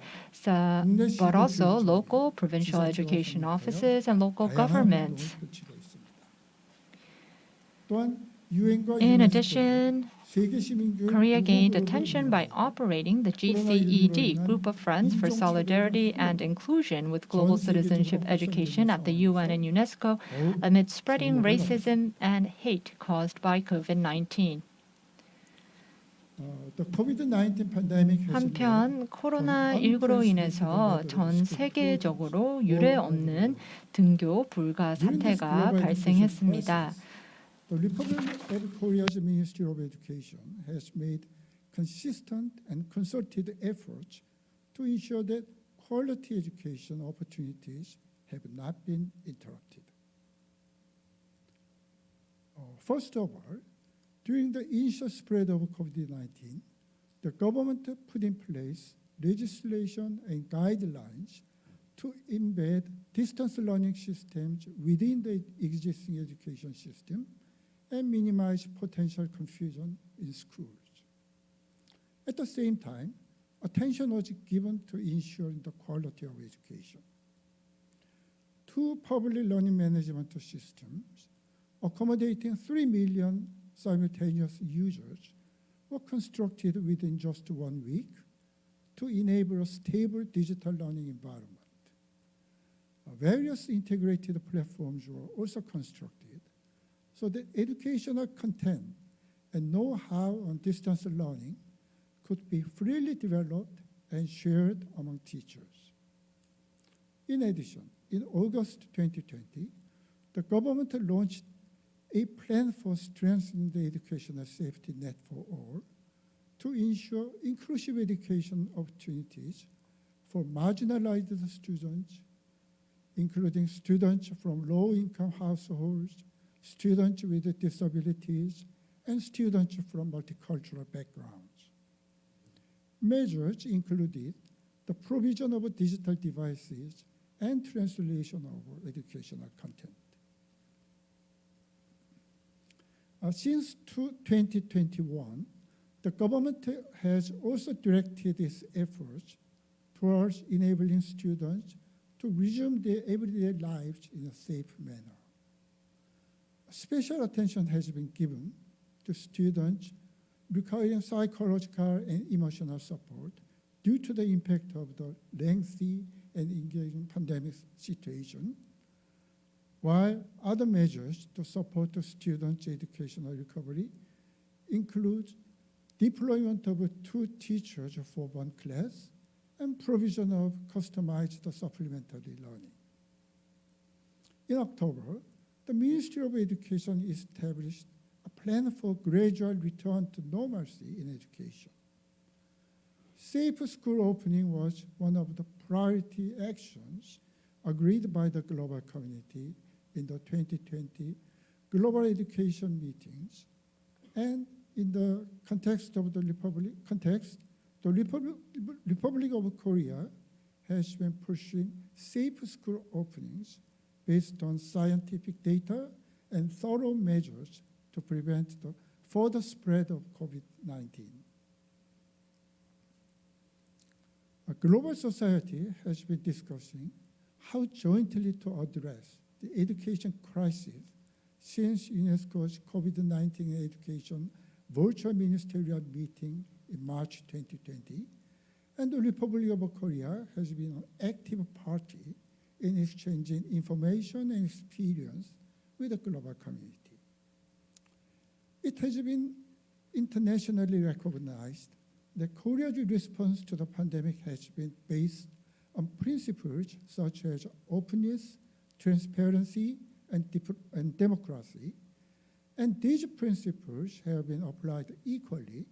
but also local provincial education offices and local governments. In addition, Korea gained attention by operating the GCED, Group of Friends for Solidarity and Inclusion with Global Citizenship Education at the UN and UNESCO amid spreading racism and hate caused by COVID-19. 한편 코로나19로 인해서 전 세계적으로 유례 없는 등교 불가 사태가 발생했습니다.
The Republic of Korea's Ministry of Education has made consistent and concerted efforts to ensure that quality education opportunities have not been interrupted. First of all, during the initial spread of COVID-19, the government put in place legislation and guidelines to embed distance learning systems within the existing education system and minimize potential confusion in schools. At the same time, attention was given to ensuring the quality of education. 2 public learning management systems accommodating 3 million simultaneous users were constructed within just 1 week to enable a stable digital learning environment. Various integrated platforms were also constructed so that educational content and know-how on distance learning could be freely developed and shared among teachers. In addition, in August 2020, the government launched a plan for strengthening the educational safety net for all to ensure inclusive education opportunities for marginalized students, including students from low-income households, students with disabilities, and students from multicultural backgrounds. Measures included the provision of digital devices and translation of educational content. Since 2021, the government has also directed its efforts towards enabling students to resume their everyday lives in a safe manner. Special attention has been given to students requiring psychological and emotional support due to the impact of the lengthy and engaging pandemic situation, while other measures to support the students' educational recovery include deployment of 2 teachers for 1 class and provision of customized supplementary learning. In October, the Ministry of Education established a plan for gradual return to normalcy in education. Safe school opening was one of the priority actions agreed by the global community in the 2020 Global Education Meetings, and in the context of the Republic of Korea has been pursuing safe school openings based on scientific data and thorough measures to prevent the further spread of COVID-19. A global society has been discussing how jointly to address the education crisis since UNESCO's COVID-19 education virtual ministerial meeting in March 2020, and the Republic of Korea has been an active party in exchanging information and experience with the global community. It has been internationally recognized that Korea's response to the pandemic has been based on principles such as openness, transparency, and democracy, and these principles have been applied equally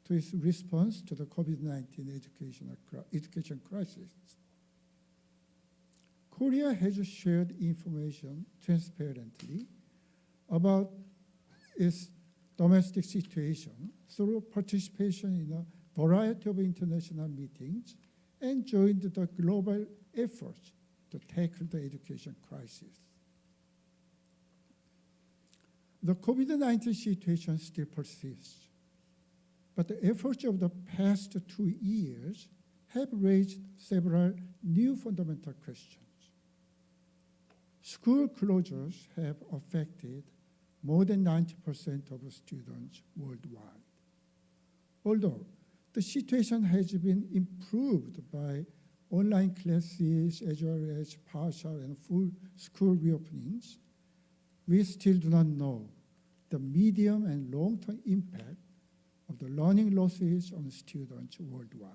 to its response to the COVID-19 education crisis. Korea has shared information transparently about its domestic situation through participation in a variety of international meetings and joined the global efforts to tackle the education crisis. The COVID-19 situation still persists, but the efforts of the past 2 years have raised several new fundamental questions. School closures have affected more than 90% of students worldwide. Although the situation has been improved by online classes as well as partial and full school reopenings, we still do not know the medium and long-term impact of the learning losses on students worldwide.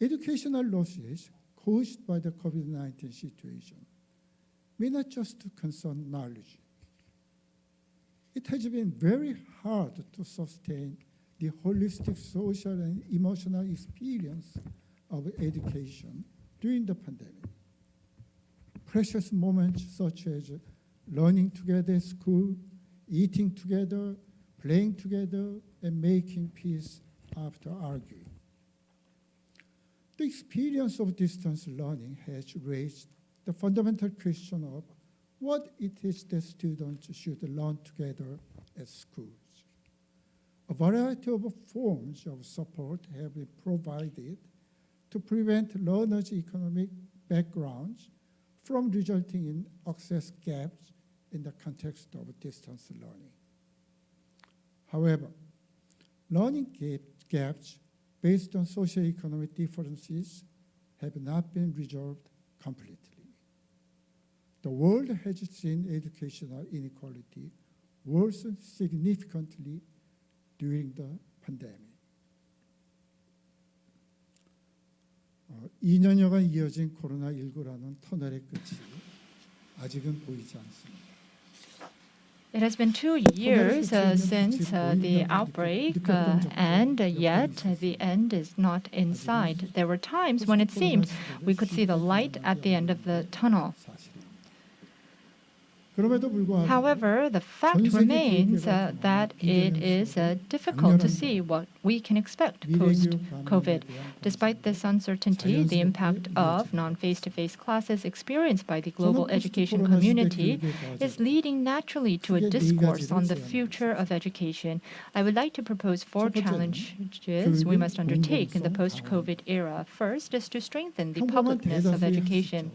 Educational losses caused by the COVID-19 situation may not just concern knowledge. It has been very hard to sustain the holistic social and emotional experience of education during the pandemic. Precious moments such as learning together at school, eating together, playing together, and making peace after arguing. The experience of distance learning has raised the fundamental question of what it is that students should learn together at schools. A variety of forms of support have been provided to prevent learners' economic backgrounds from resulting in access gaps in the context of distance learning. However, learning gaps based on socioeconomic differences have not been resolved completely. The world has seen educational inequality worsen significantly during the pandemic. 2년여간 이어진 코로나19라는 터널의 끝이 아직은 보이지 않습니다.
It has been 2 years since the outbreak, and yet the end is not in sight. There were times when it seemed we could see the light at the end of the tunnel. However, the fact remains that it is difficult to see what we can expect post-COVID. Despite this uncertainty, the impact of non-face-to-face classes experienced by the global education community is leading naturally to a discourse on the future of education. I would like to propose 4 challenges we must undertake in the post-COVID era. First is to strengthen the publicness of education.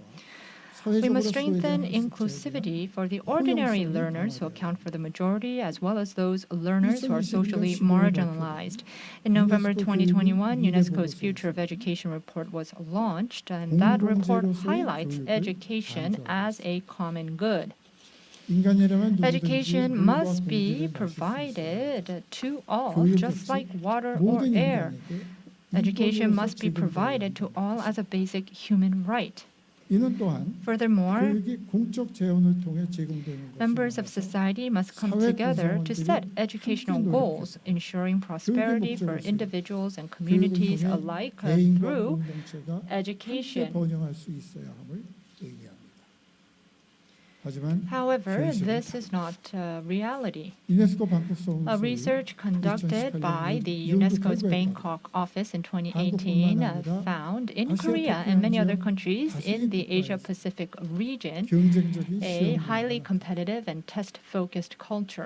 We must strengthen inclusivity for the ordinary learners who account for the majority, as well as those learners who are socially marginalized. In November 2021, UNESCO's Future of Education report was launched, and that report highlights education as a common good. Education must be provided to all, just like water or air. Education must be provided to all as a basic human right. Furthermore, members of society must come together to set educational goals, ensuring prosperity for individuals and communities alike through education. However, this is not reality. A research conducted by the UNESCO's Bangkok office in 2018 found in Korea and many other countries in the Asia-Pacific region a highly competitive and test-focused culture.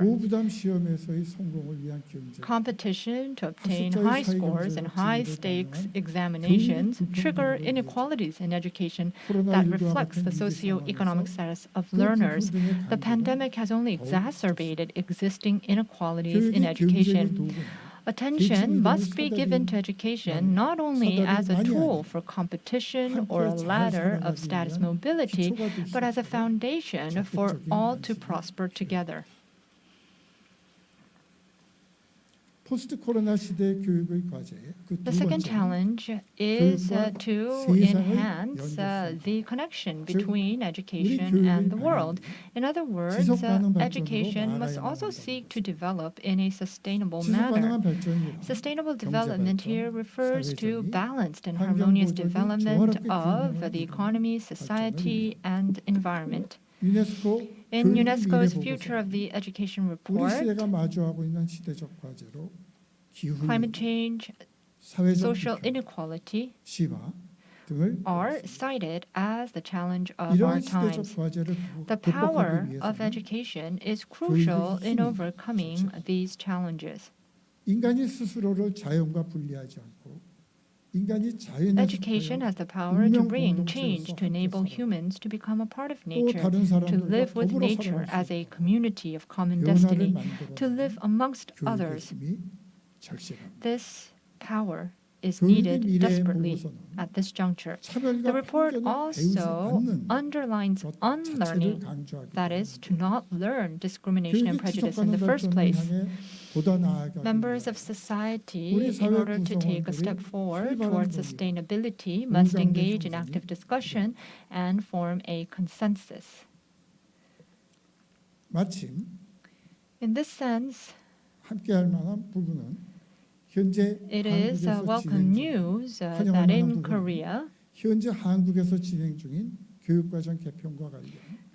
Competition to obtain high scores and high-stakes examinations trigger inequalities in education that reflects the socio-economic status of learners. The pandemic has only exacerbated existing inequalities in education. Attention must be given to education not only as a tool for competition or a ladder of status mobility, but as a foundation for all to prosper together. The second challenge is to enhance the connection between education and the world. In other words, education must also seek to develop in a sustainable manner. Sustainable development here refers to balanced and harmonious development of the economy, society, and environment. In UNESCO's Future of the Education report, climate change, social inequality are cited as the challenge of our times. The power of education is crucial in overcoming these challenges. Education has the power to bring change, to enable humans to become a part of nature, to live with nature as a community of common destiny, to live amongst others. This power is needed desperately at this juncture. The report also underlines unlearning, that is, to not learn discrimination and prejudice in the first place. Members of society, in order to take a step forward towards sustainability, must engage in active discussion and form a consensus. In this sense,
현재
It is
한국에서
welcome
진행 중
news that
환영할 만한
in
부분은
Korea,
현재 한국에서 진행 중인 교육과정 개편과 관련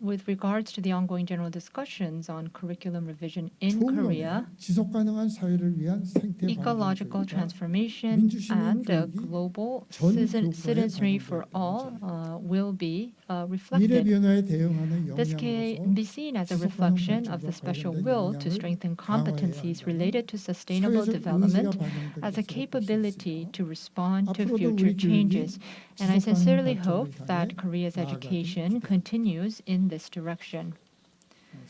with regards to the ongoing general discussions on curriculum revision in
총론에
Korea,
지속 가능한 사회를 위한 생태
ecological
환경 교육과
transformation
민주시민
and
교육이
global
전
citizenry
교과에
for
반영될
all
때는
will be
미래
reflected.
변화에 대응하는
This can
역량으로서
be seen as a
지속 가능
reflection of the
발전과
special
관련된
will to
역량을
strengthen
강화해야
competencies
한다는
related to sustainable
사회적
development
의지가 반영된
as a
것으로 볼수
capability
있으며
to respond to
앞으로도
future
우리 교육이
changes. And I
지속 가능
sincerely
발전을
hope
향해
that Korea's
나아가길
education
기대합니다.
continues in this direction.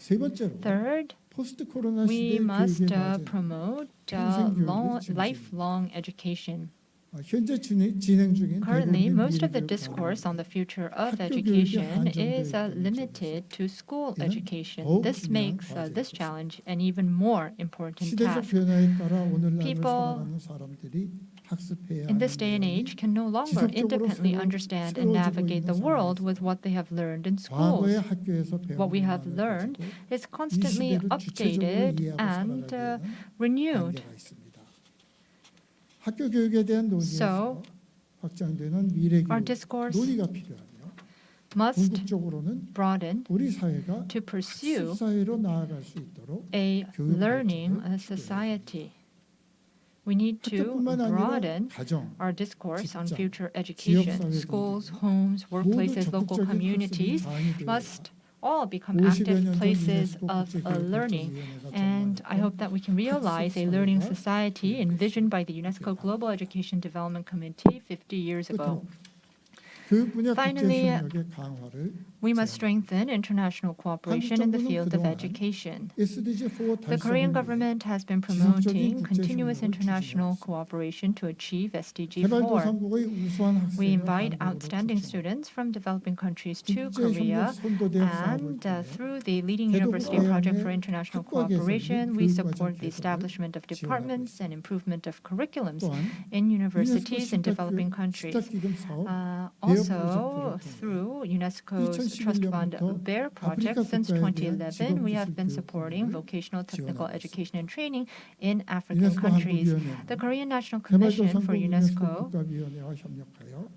세 번째로
Third,
포스트 코로나
we
시대
must
교육의 과제는
promote
평생 교육의 증진.
lifelong education.
현재 진행 중인
Currently,
대부분의
most
미래
of the
교육
discourse on the future of
학교 교육이
education
한정되어
is
있다는
limited to school
이는
education.
더욱
This
중요한
makes this
과제입니다.
challenge an even more important
시대적
task.
변화에 따라 오늘날을
People
살아가는 사람들이 학습해야
in
하는
this day and
내용이
age can no longer
지속적으로
independently
새로-
understand and
새로워지고
navigate the
있는
world
상황에서
with what they have learned in
과거의
schools.
학교에서 배운
What we have
것만을
learned
가지고
is
이
constantly
시대를 주체적으로
updated
이해하고
and
살아가기에는
renewed.
한계가 있습니다. 학교 교육에 대한 논의에서 확장되는 미래
Our
교육
discourse
논의가 필요하며
must
궁극적으로는
broaden
우리 사회가
to pursue
학습 사회로 나아갈 수 있도록
a
교육
learning
발전을
society. We need to
학교뿐만 아니라
broaden
가정,
our discourse on
직장,
future
지역
education.
사회
Schools,
등등
homes,
모두
workplaces, local
적극적인 학습이
communities
가능이 되어야
must all become
50여
active
년 전
places
유네스코
of learning.
국제교육발전위원회가
And I hope that we can realize a learning
사회가
society envisioned by the UNESCO Global Education Development Committee 50 years ago.
끝으로 교육 분야 국제
Finally,
협력의 강화를
we must strengthen international cooperation in the
한국
field of
정부는
education.
SDG4
The Korean
달성을 위해
government has been
지속적인
promoting
국제
continuous
협력을
international
추진하고
cooperation to achieve SDG4.
개발도상국의 우수한
We
학생을
invite
한국으로
outstanding
초청하고
students from developing countries to
국제
Korea,
협력 선도대학 사업을
and
통해
through the Leading
개도
University Project for
대학의
International
학과 개설 및
Cooperation, we
교육과정
support the
개선을
establishment of
지원하고
departments and improvement of curriculums
또한
in
유네스코
universities in developing countries.
시탁기금 사업
Also, through UNESCO's Trust Fund
2011년부터
BEAR project,
아프리카
since
국가에 대한
2011, we have been
직업기술
supporting
교육
vocational technical
지원하고
education and training in African
유네스코
countries.
한국위원회는
The Korean National Commission for
개발도상국 유네스코
UNESCO,
국가위원회와 협력하여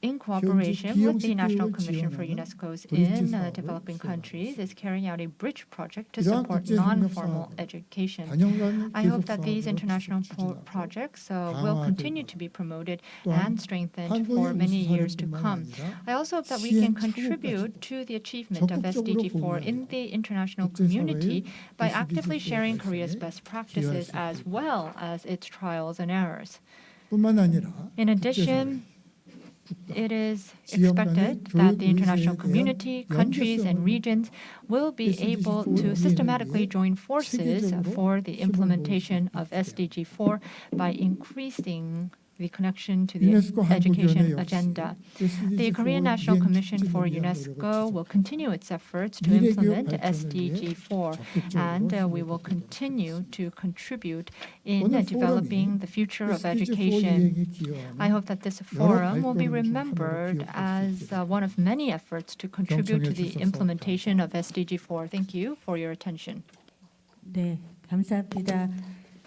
in cooperation with the
비형식
National
교육을
Commission for
지원하는
UNESCO's
브릿지
in
사업을
developing
수행하고
countries, is carrying out a bridge project to
이러한
support
국제 협력
non-formal
사업은
education.
단연간
I hope
계속
that these
사업으로
international
계속 추진하고
projects will
강화될
continue to be promoted
또한
and strengthened
한국의
for many
우수
years to
사례뿐만
come.
아니라
I also hope that we can
시행
contribute
착오까지도
to the achievement of
적극적으로
SDG4 in
공유하여
the international
국제사회의
community by
SDG4
actively sharing
달성에
Korea's best practices
기여할
as
수 있도록
well as its trials and errors.
뿐만 아니라
In
국제사회,
addition,
국가,
it is
지역 간의
expected
교육
that the international
의제에 대한
community, countries, and
연계성을
regions will be able
SDG4
to
이행을
systematically
위해
join forces
체계적으로
for the
힘을
implementation
모을
of
수 있게
SDG4 by increasing the connection to the
유네스코
education
한국위원회 역시
agenda.
SDG4
The Korean National
이행
Commission
촉진을
for
위한
UNESCO
노력을
will
지속하고
continue its efforts to
미래 교육
implement
발전을 위해
SDG4,
적극적으로
and we
힘을
will
보태도록
continue
하겠습니다.
to contribute in
오늘
developing
포럼이
the future of
SDG4
education.
이행에
I
기여하는
hope that this
여러
forum will be
발걸음 중 하나로
remembered
기억할 수
as
있게
one of many efforts to contribute to the
경청해 주셔서
implementation of SDG4. Thank you for your attention.
네, 감사합니다.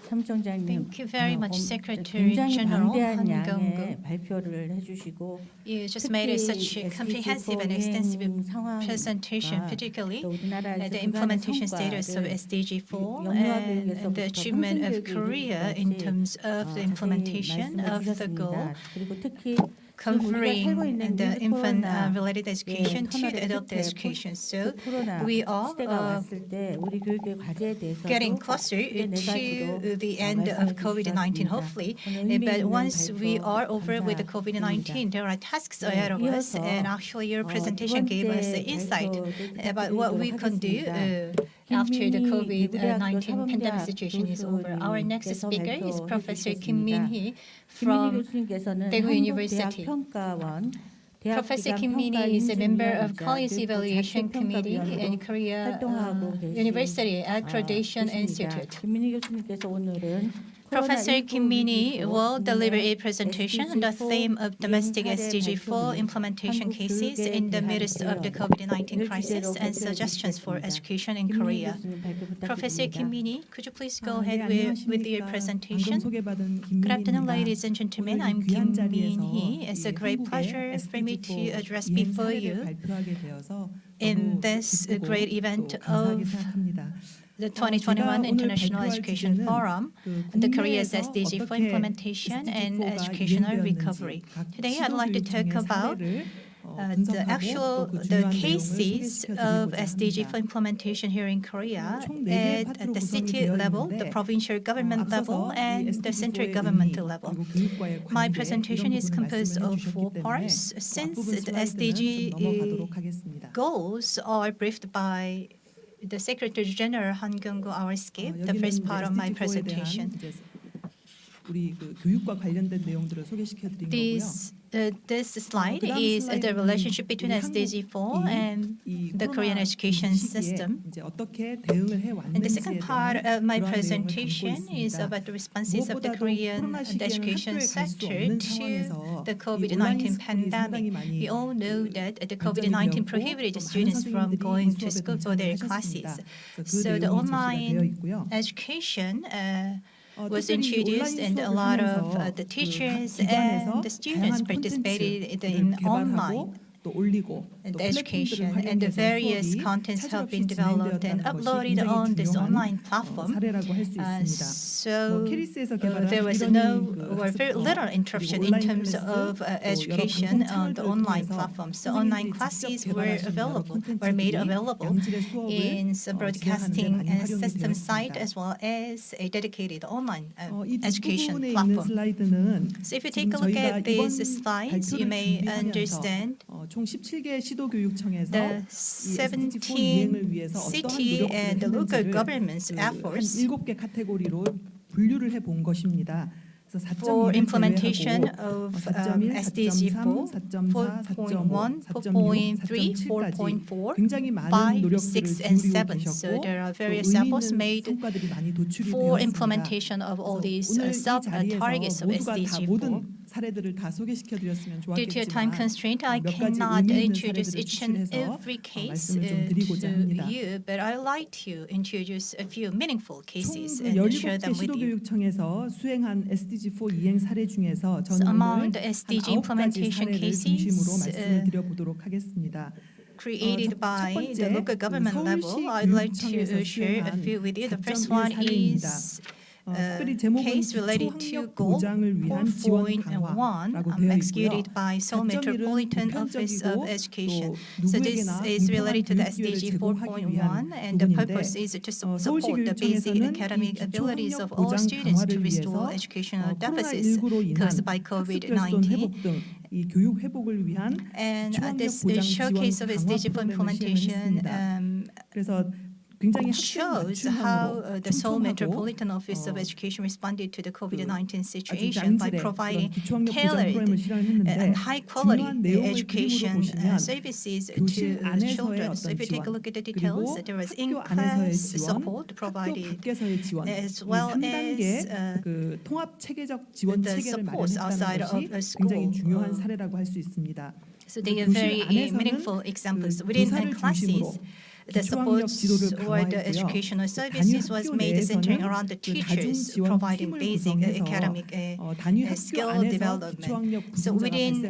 사무총장님.
Thank you very much,
어,
Secretary
굉장히
General
방대한
Han
양의
Kyung-gu.
발표를 해주시고
You just made it such a comprehensive and extensive
상황과
presentation, particularly
또 우리나라에서
the
그간의
implementation status of
성과를
SDG4
영유아교육에서부터
and the achievement of
평생교육에
Korea in
이르기까지
terms of the
자세히
implementation
말씀해
of the goal,
주셨습니다. 그리고 특히
covering the infant-related education to the adult
끝에
education. So
코로나
we are
시대가 왔을 때 우리 교육의 과제에 대해서
getting closer to the end of COVID-19, hopefully. But once we are over with the COVID-19, there are tasks ahead of us, and actually your presentation gave us the insight about what we can do after the COVID-19 pandemic situation is over. Our next speaker is Professor Kim-Min-hee from Daegu University. Professor Kim-Min-hee is a member of College Evaluation Committee in Korea University Accreditation Institute.
김민희 교수님께서 오늘은
Professor Giannini will deliver a presentation on the theme of domestic SDG4 implementation cases in the midst of the COVID-19 crisis and suggestions for education in Korea. Professor Giannini, could you please go ahead with your presentation? Good afternoon, ladies and gentlemen. I'm Giannini. It's a great pleasure for me to address before you in this great event of the 2021 International Education Forum, the Korea's SDG for implementation and educational recovery. Today, I'd like to talk about the cases of SDG for implementation here in Korea at the city level, the provincial government level, and the central government level. My presentation is composed of 4 parts. Since the SDG goals are briefed by the Secretary General Han Kyung-gu, our skip, the first part of my presentation. This slide is the relationship between SDG4 and the Korean education system. And the second part of my presentation is about the responses of the Korean education sector to the COVID-19 pandemic. We all know that the COVID-19 prohibited students from going to school for their classes. So the online education was introduced, and a lot of the teachers and the students participated in online education, and the various contents have been developed and uploaded on this online platform. So there was very little interruption in terms of education on the online platform. So online classes were made available in the broadcasting system site as well as a dedicated online education platform. So if you take a look at these slides, you may understand the 17 city and the local governments' efforts for implementation of SDG 4, 4.1, 4.3, 4.4, 5, 6, and 7. So there are various efforts made for implementation of all these sub-targets of SDG 4. Due to a time constraint, I cannot introduce each and every case to you, but I'd like to introduce a few meaningful cases and share them with you. So among the SDG implementation cases created by the local government level, I'd like to share a few with you. The first one is case related to goal 4.1 executed by Seoul Metropolitan Office of Education. So this is related to the SDG 4.1, and the purpose is to support the basic academic abilities of all students to restore educational deficits caused by COVID-19. And this showcase of SDG 4 implementation shows how the Seoul Metropolitan Office of Education responded to the COVID-19 situation by providing tailored and high-quality education services to children. So if you take a look at the details, there was in-class support provided as well as the supports outside of school. So they are very meaningful examples. Within classes, the support or the educational services was made centering around the teachers providing basic academic skill development. So within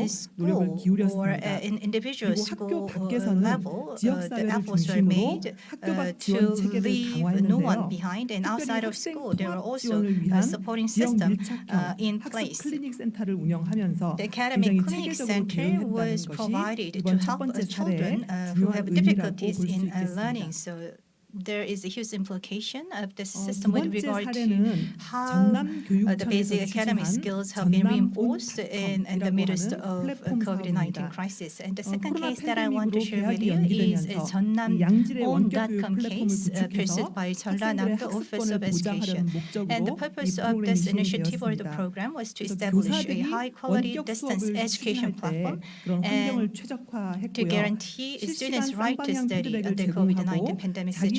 school or in individual school level, the efforts were made to leave no one behind. And outside of school, there were also a supporting system in place. The academic clinic center was provided to help children who have difficulties in learning. So there is a huge implication of this system with regard to how the basic academic skills have been reinforced in the midst of COVID-19 crisis. And the second case that I want to share with you is 전남온.com case pursued by 전라남도 Office of Education. And the purpose of this initiative or the program was to establish a high-quality distance education platform and to guarantee students' right to study under COVID-19 pandemic situation.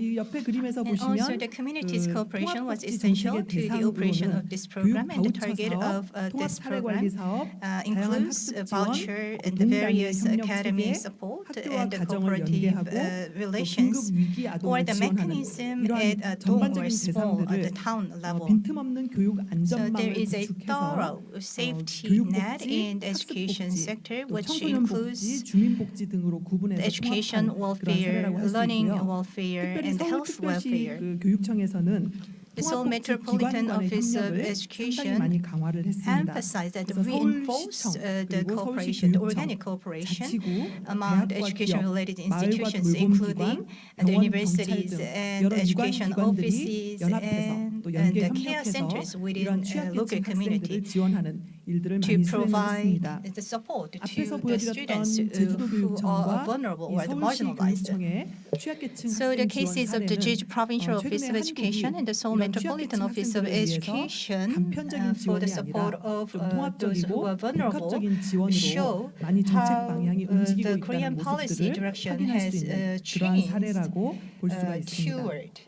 이 옆에 그림에서
And also
보시면
the community's cooperation was
통합복지
essential
정책의
to the operation
대상으로는
of this program, and the
교육
target
바우처
of
사업, 통합
this
사례
program
관리 사업, 다양한
includes
학습 지원,
voucher and the
동단위의
various
협력
academy
체계,
support
학교와
and the
가정을
cooperative
연계하고 또
relations
긴급 위기
or
아동을
the
지원하는
mechanism
이러한
at dome or
전반적인
small at the
대상들을
town level.
빈틈없는 교육
So there
안전망을
is a
구축해서
thorough safety net
교육복지,
in the education
학습복지,
sector,
또
which
청소년 복지,
includes
주민복지 등으로
the
구분해서
education
통합한 그런
welfare,
사례라고 할 수
learning
있고요.
welfare,
특별히
and
서울
health
특별시
welfare.
그 교육청에서는
The Seoul
통합복지
Metropolitan
기관 간의
Office of
협력을 상당히
Education
많이 강화를 했습니다.
emphasized that
그래서
reinforce
서울시청
the
그리고
cooperation, the
서울시교육청,
organic cooperation
자치구,
among the
대학과
education-related
기업, 마을과
institutions,
돌봄기관,
including the
병원, 경찰
universities
등
and
여러 유관
education
기관들이
offices
연합해서 또
and
연계
the care
협력해서
centers within
이런
local community
취약계층 학생들을 지원하는 일들을
to
많이 수행을
provide
했습니다.
the support to
앞에서
the students
보여드렸던 제주도
who are
교육청과
vulnerable
이
or the
서울시
marginalized.
교육청의 취약계층
So the
학생 지원
cases of the Jeju
사례는
Provincial Office
최근에
of Education and the Seoul
이런
Metropolitan
취약계층
Office of
학생들을 위해서
Education
단편적인
for the
지원이
support
아니라
of
좀
those who
통합적이고
are vulnerable
복합적인 지원으로
show
많이 정책
how
방향이 움직이고
the
있다는
Korean policy
모습들을
direction
확인할 수
has
있는 그러한
changed
사례라고 볼 수가 있습니다.
toward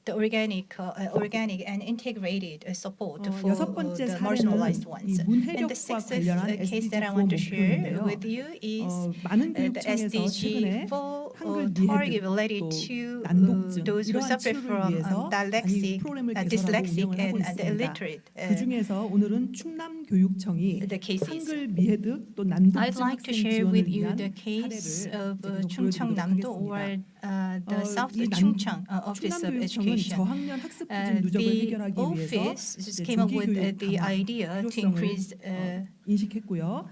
the organic and integrated support for
여섯 번째
the
사례는
marginalized
이
ones. And the
문해력과
sixth
관련한
case that I
SDG4
want to share
목표인데요.
with you is
많은
the
교육청에서 최근에
SDG4
한글
target
미해득
related
또
to
난독증
those who
이러한
suffer
치료를
from
위해서 많이
dyslexic
프로그램을 개설하고
dyslexic
운영을 하고
and the
있습니다.
illiterate
그 중에서 오늘은 충남 교육청이
the cases.
한글 미해득 또
I'd
난독증
like to
학생
share
지원을
with you
위한
the case
사례를
of
계속
Chungcheongnam-do
보여드리도록
or
하겠습니다.
the South
이
Chungcheong Office
충남
of
교육청은
Education.
저학년 학습 부진 누적을
The
해결하기 위해서
office just
이제
came up
조기
with
교육
the
강화
idea to
필요성을
increase
인식했고요.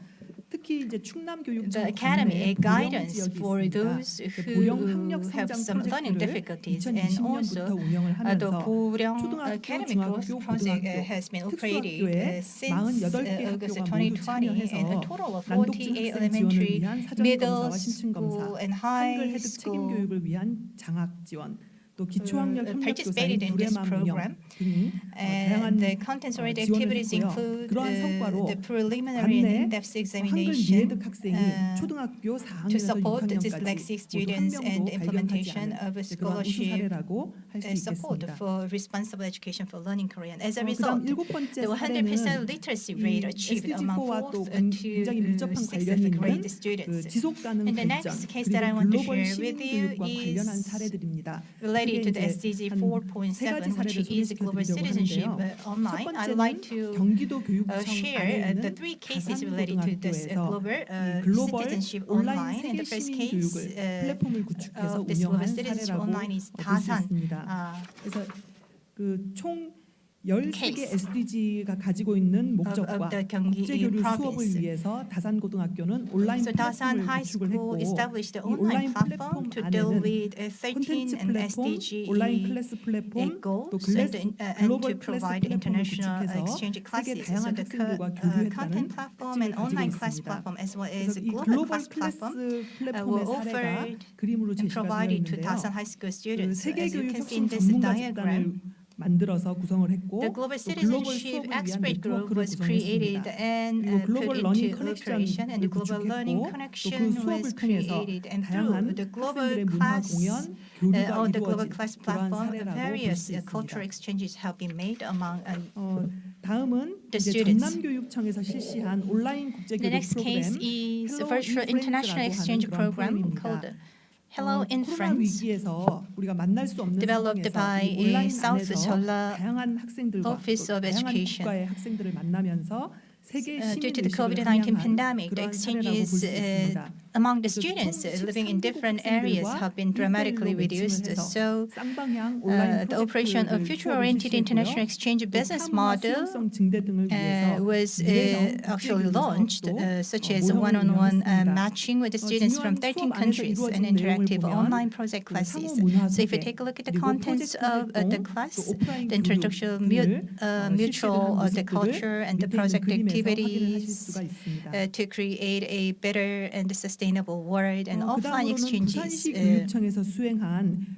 특히 이제 충남 교육청
the academy, a
관내 보령
guidance
지역이
for
있습니다.
those
보령
who
학력
have
성장
some learning
프로젝트를
difficulties, and
2020년부터
also
운영을
the
하면서
Boryong
초등학교,
Academy
중학교,
Growth Project
고등학교,
has been
특수학교에
operated since
48개
August
학교가 모두
2020,
참여해서
and a total of
난독증
48
학생 지원을
elementary,
위한 사전
middle
검사와 신층 검사,
school, and
한글
high
해득 책임
school
교육을 위한 장학 지원, 또 기초학력 협력
participated
교사인
in this
두레맘 운영
program.
등이
And the
다양한
contents-related
지원을
activities
했고요.
include
그러한 성과로
the preliminary and
관내
in-depth
한글
examination
미해득 학생이 초등학교
to
4학년에서
support
6학년까지
dyslexic
모두 한
students and
명도 발견하지
implementation
않은
of a
이제 그러한 우수
scholarship
사례라고 할 수
support
있겠습니다.
for responsible education for learning Korean. As a
그다음
result,
일곱 번째
the 100%
사례는
literacy
이
rate achieved among
SDG4와 또
4th
굉장히 밀접한
to
관련이
6th
있는
grade
그
students.
지속 가능
And the
발전
next case that I
그리고
want to
글로벌
share
시민
with you
교육과 관련한
is
사례들입니다.
related to the
크게
SDG
이제 한 세
4.7,
가지
which
사례를
is global
소개시켜드리려고
citizenship
하는데요. 첫
online. I'd like
번째는
to
경기도 교육청 안에
share the
있는
three cases related to this
가산고등학교에서
global
이 글로벌
citizenship
온라인
online. And
세계
the first
시민
case
교육을 플랫폼을 구축해서
of this global
운영한
citizenship
사례라고
online is
볼 수
Dasan.
있습니다. 그래서 그 총 13개 SDG가 가지고 있는 목적과
the Gyeonggi
국제교류 수업을
province.
위해서 다산고등학교는 온라인
So Dasan
플랫폼을
High
구축을
School
했고
established the
이
online
온라인
platform
플랫폼
to deal
안에는
with 13
콘텐츠
and
플랫폼,
SDG
온라인 클래스 플랫폼, 또
goals and to
글로벌 클래스
provide
플랫폼을
international
구축해서
exchange
세계
classes. So
다양한
the
학생들과
content
교류했다는
platform
특징을
and
가지고
online class
있습니다.
platform as well
그래서
as
이
global
글로벌
class
클래스
platform
플랫폼의
were
사례가
offered
그림으로
and
제시가 되어
provided to
있는데요.
Dasan High School
그
students. So as you
세계교육
can see in
협동
this
전문가
diagram,
집단을 만들어서 구성을 했고
the global
또 글로벌
citizenship
수업을 위한
expert group
네트워크를
was created
구성했습니다.
and
그리고
put
글로벌 러닝
into operation, and the
커넥션을
global learning
구축했고 또 그
connection
수업을
was
통해서
created, and through
다양한
the global
학생들의 문화
class
공연, 교류가
or the global
이루어진
class
그러한
platform,
사례라고 볼
various
수
cultural
있습니다.
exchanges have been made among
다음은
the
이제
students.
전남교육청에서 실시한 온라인
The
국제교육
next case
프로그램
is a
Hello
virtual
in
international
Friends라고
exchange
하는 그런
program
프로그램입니다.
called Hello in
코로나
Friends,
위기에서 우리가 만날 수 없는
developed
상황에서
by
이 온라인
South
안에서
Jeolla
다양한 학생들과
Office
또
of
다양한
Education.
국가의 학생들을 만나면서 세계
Due to the
시민의식을
COVID-19
함양한
pandemic, the
그러한 사례라고 볼
exchanges
수 있습니다.
among the
그래서
students
총
living in
13개국
different areas
학생들과
have been dramatically
1:1로 매칭을
reduced.
해서
So
쌍방향 온라인
the operation of
프로젝트를
future-oriented international
수업을
exchange
실시했고요.
business
또
model
수용성 증대 등을 위해서
was
미래형
actually
국제교류
launched,
사업도
such as
모형을
one-on-one
운영했습니다.
matching with the students from
중요한
13
수업 안에서
countries and
이루어진 내용을
interactive
보면
online project
그
classes.
상호 문화
So if you
소개,
take a look at the
그리고
contents
프로젝트
of the
활동,
class,
또 오프라인
the introduction of
교육을
mutual the
실시하는
culture and the
모습들을
project
밑에 있는 그림에서 확인을 하실
activities
수가 있습니다.
to create a better and sustainable world, and offline
그다음으로는
exchanges.
부산시 교육청에서 수행한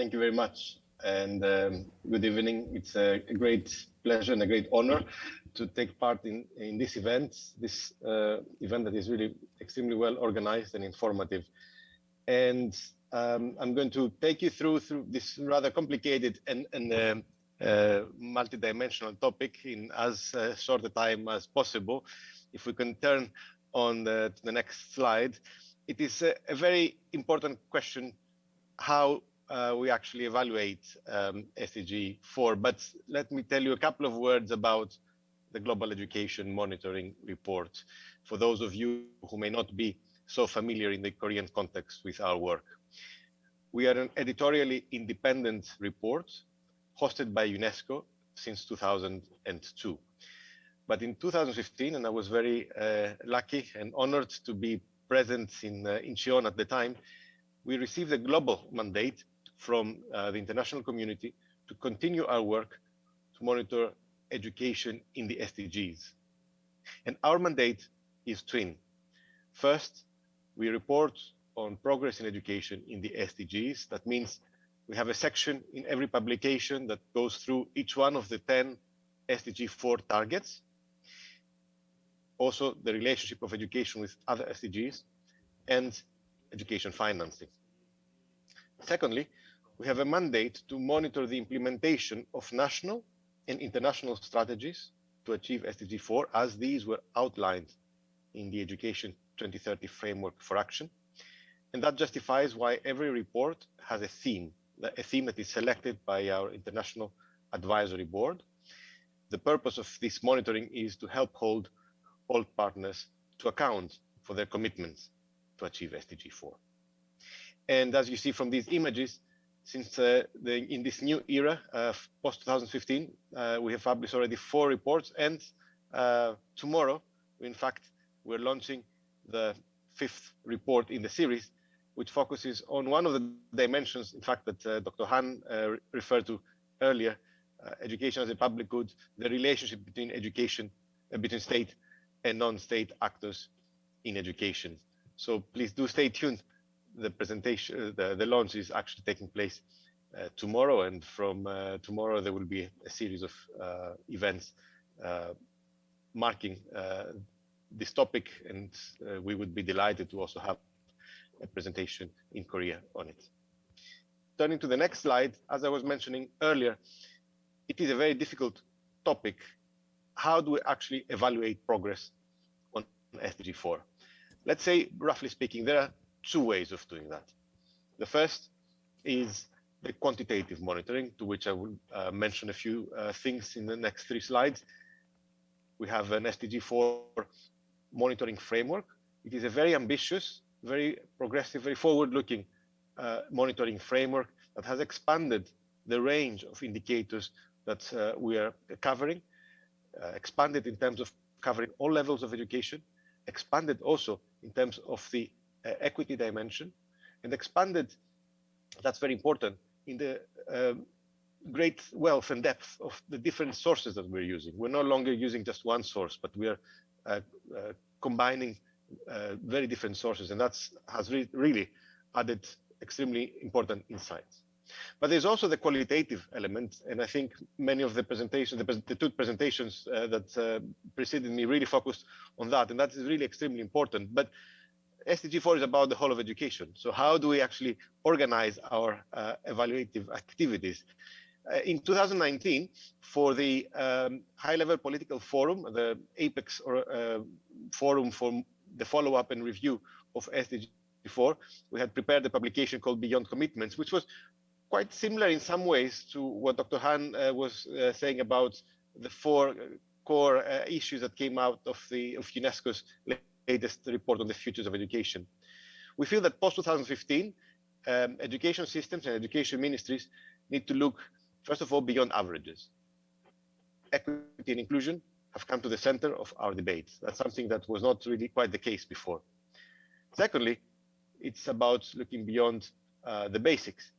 Thank you very much, and good evening. It's a great pleasure and a great honor to take part in this event that is really extremely well organized and informative. And I'm going to take you through this rather complicated and multidimensional topic in as short a time as possible. If we can turn on to the next slide, it is a very important question how we actually evaluate SDG4. But let me tell you a couple of words about the Global Education Monitoring Report for those of you who may not be so familiar in the Korean context with our work. We are an editorially independent report hosted by UNESCO since 2002. But in 2015, and I was very lucky and honored to be present in Incheon at the time, we received a global mandate from the international community to continue our work to monitor education in the SDGs. And our mandate is twin. First, we report on progress in education in the SDGs. That means we have a section in every publication that goes through each one of the 10 SDG4 targets. Also, the relationship of education with other SDGs and education financing. Secondly, we have a mandate to monitor the implementation of national and international strategies to achieve SDG4 as these were outlined in the Education 2030 Framework for Action. And that justifies why every report has a theme that is selected by our International Advisory Board. The purpose of this monitoring is to help hold all partners to account for their commitments to achieve SDG4. And as you see from these images, since in this new era, post-2015, we have published already 4 reports, and tomorrow, in fact, we're launching the 5th report in the series, which focuses on one of the dimensions, in fact, that Dr. Han referred to earlier, education as a public good, the relationship between education, between state and non-state actors in education. So please do stay tuned. The presentation, the launch is actually taking place tomorrow, and from tomorrow there will be a series of events marking this topic, and we would be delighted to also have a presentation in Korea on it. Turning to the next slide, as I was mentioning earlier, it is a very difficult topic. How do we actually evaluate progress on SDG4? Let's say, roughly speaking, there are 2 ways of doing that. The first is the quantitative monitoring, to which I will mention a few things in the next 3 slides. We have an SDG4 monitoring framework. It is a very ambitious, very progressive, very forward-looking monitoring framework that has expanded the range of indicators that we are covering, expanded in terms of covering all levels of education, expanded also in terms of the equity dimension, and expanded, that's very important, in the great wealth and depth of the different sources that we're using. We're no longer using just one source, but we are combining very different sources, and that has really added extremely important insights. But there's also the qualitative element, and I think many of the presentations, the 2 presentations that preceded me really focused on that, and that is really extremely important. But SDG4 is about the whole of education. So how do we actually organize our evaluative activities? In 2019, for the high-level political forum, the APEX forum for the follow-up and review of SDG4, we had prepared a publication called Beyond Commitments, which was quite similar in some ways to what Dr. Han was saying about the 4 core issues that came out of UNESCO's latest report on the futures of education. We feel that post-2015, education systems and education ministries need to look, first of all, beyond averages. Equity and inclusion have come to the center of our debates. That's something that was not really quite the case before. Secondly, it's about looking beyond the basics.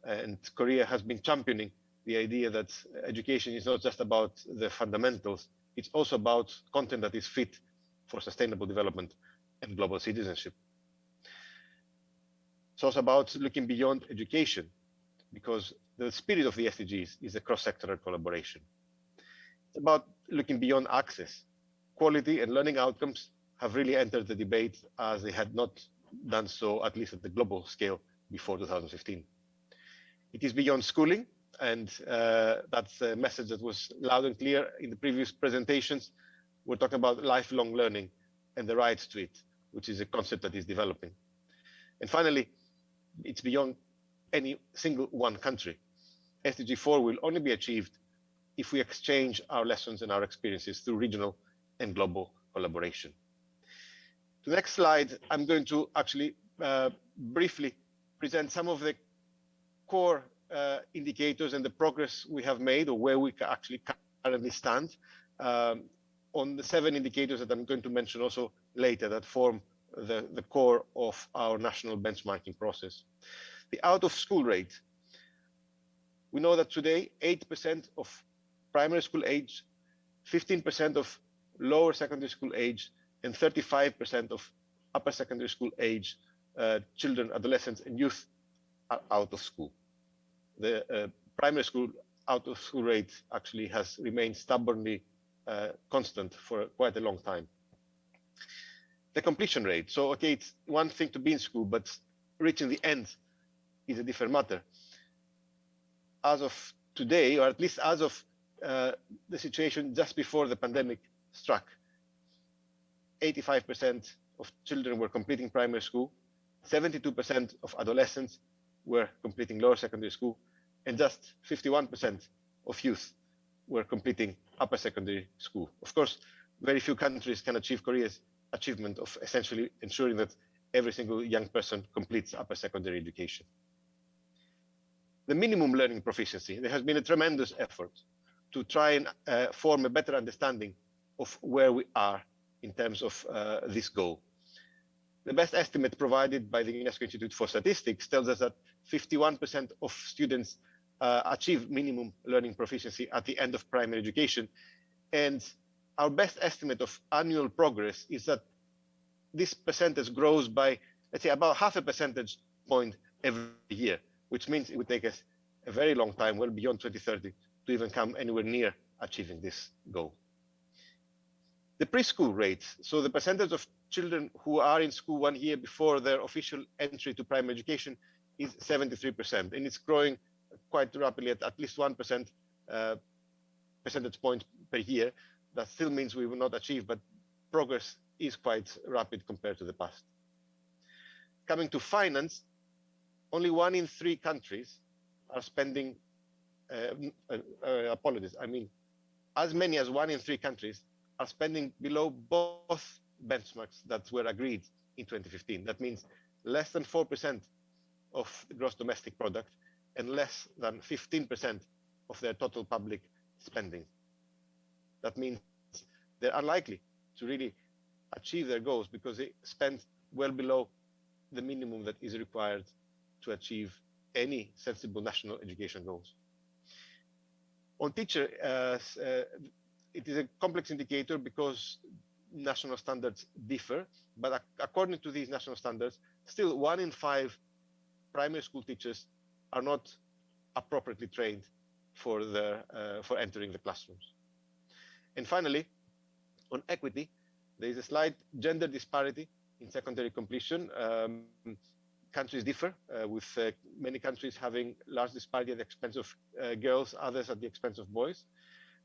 And Korea has been championing the idea that education is not just about the fundamentals, it's also about content that is fit for sustainable development and global citizenship. It's also about looking beyond education, because the spirit of the SDGs is a cross-sectoral collaboration. It's about looking beyond access. Quality and learning outcomes have really entered the debate as they had not done so, at least at the global scale, before 2015. It is beyond schooling, and that's a message that was loud and clear in the previous presentations. We're talking about lifelong learning and the right to it, which is a concept that is developing. And finally, it's beyond any single one country. SDG4 will only be achieved if we exchange our lessons and our experiences through regional and global collaboration. The next slide, I'm going to actually briefly present some of the core indicators and the progress we have made, or where we actually currently stand, on the 7 indicators that I'm going to mention also later that form the core of our national benchmarking process. The out-of-school rate. We know that today 8% of primary school age, 15% of lower secondary school age, and 35% of upper secondary school age children, adolescents, and youth are out of school. The primary school out-of-school rate actually has remained stubbornly constant for quite a long time. The completion rate. So, okay, it's one thing to be in school, but reaching the end is a different matter. As of today, or at least as of the situation just before the pandemic struck, 85% of children were completing primary school, 72% of adolescents were completing lower secondary school, and just 51% of youth were completing upper secondary school. Of course, very few countries can achieve Korea's achievement of essentially ensuring that every single young person completes upper secondary education. The minimum learning proficiency. There has been a tremendous effort to try and form a better understanding of where we are in terms of this goal. The best estimate provided by the UNESCO Institute for Statistics tells us that 51% of students achieve minimum learning proficiency at the end of primary education. And our best estimate of annual progress is that this percentage grows by, let's say, about half a percentage point every year, which means it would take us a very long time, well beyond 2030, to even come anywhere near achieving this goal. The preschool rate, so the percentage of children who are in school 1 year before their official entry to primary education, is 73%, and it's growing quite rapidly at least 1% percentage point per year. That still means we will not achieve, but progress is quite rapid compared to the past. Coming to finance, only 1 in 3 countries are spending, apologies, I mean, as many as 1 in 3 countries are spending below both benchmarks that were agreed in 2015. That means less than 4% of the gross domestic product and less than 15% of their total public spending. That means they're unlikely to really achieve their goals because they spend well below the minimum that is required to achieve any sensible national education goals. On teacher, it is a complex indicator because national standards differ, but according to these national standards, still 1 in 5 primary school teachers are not appropriately trained for entering the classrooms. And finally, on equity, there is a slight gender disparity in secondary completion. Countries differ, with many countries having large disparity at the expense of girls, others at the expense of boys.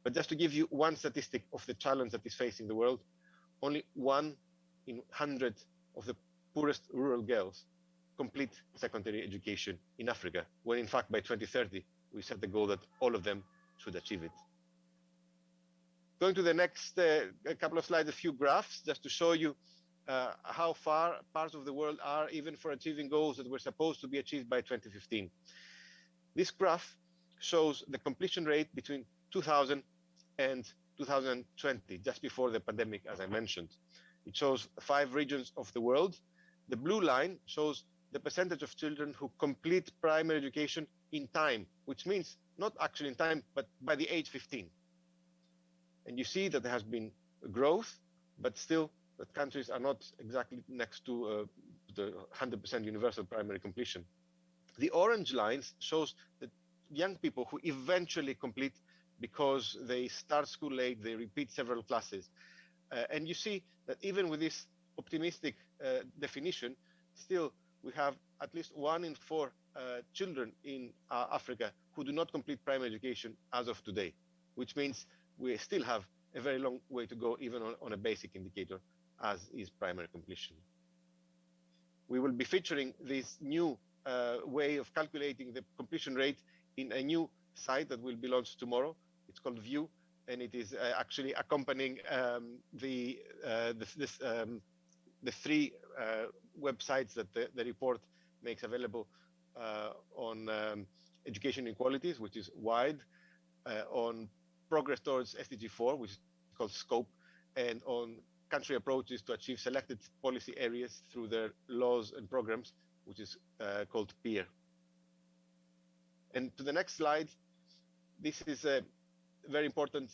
But just to give you one statistic of the challenge that is facing the world, only 1 in 100 of the poorest rural girls complete secondary education in Africa, when in fact by 2030, we set the goal that all of them should achieve it. Going to the next couple of slides, a few graphs, just to show you how far parts of the world are even for achieving goals that were supposed to be achieved by 2015. This graph shows the completion rate between 2000 and 2020, just before the pandemic, as I mentioned. It shows 5 regions of the world. The blue line shows the percentage of children who complete primary education in time, which means not actually in time, but by the age 15. And you see that there has been growth, but still that countries are not exactly next to the 100% universal primary completion. The orange lines shows the young people who eventually complete because they start school late, they repeat several classes. And you see that even with this optimistic definition, still we have at least 1 in 4 children in Africa who do not complete primary education as of today, which means we still have a very long way to go, even on a basic indicator, as is primary completion. We will be featuring this new way of calculating the completion rate in a new site that will be launched tomorrow. It's called View, and it is actually accompanying the 3 websites that the report makes available on education inequalities, which is WIDE, on progress towards SDG4, which is called SCOPE, and on country approaches to achieve selected policy areas through their laws and programs, which is called PEER. And to the next slide, this is very important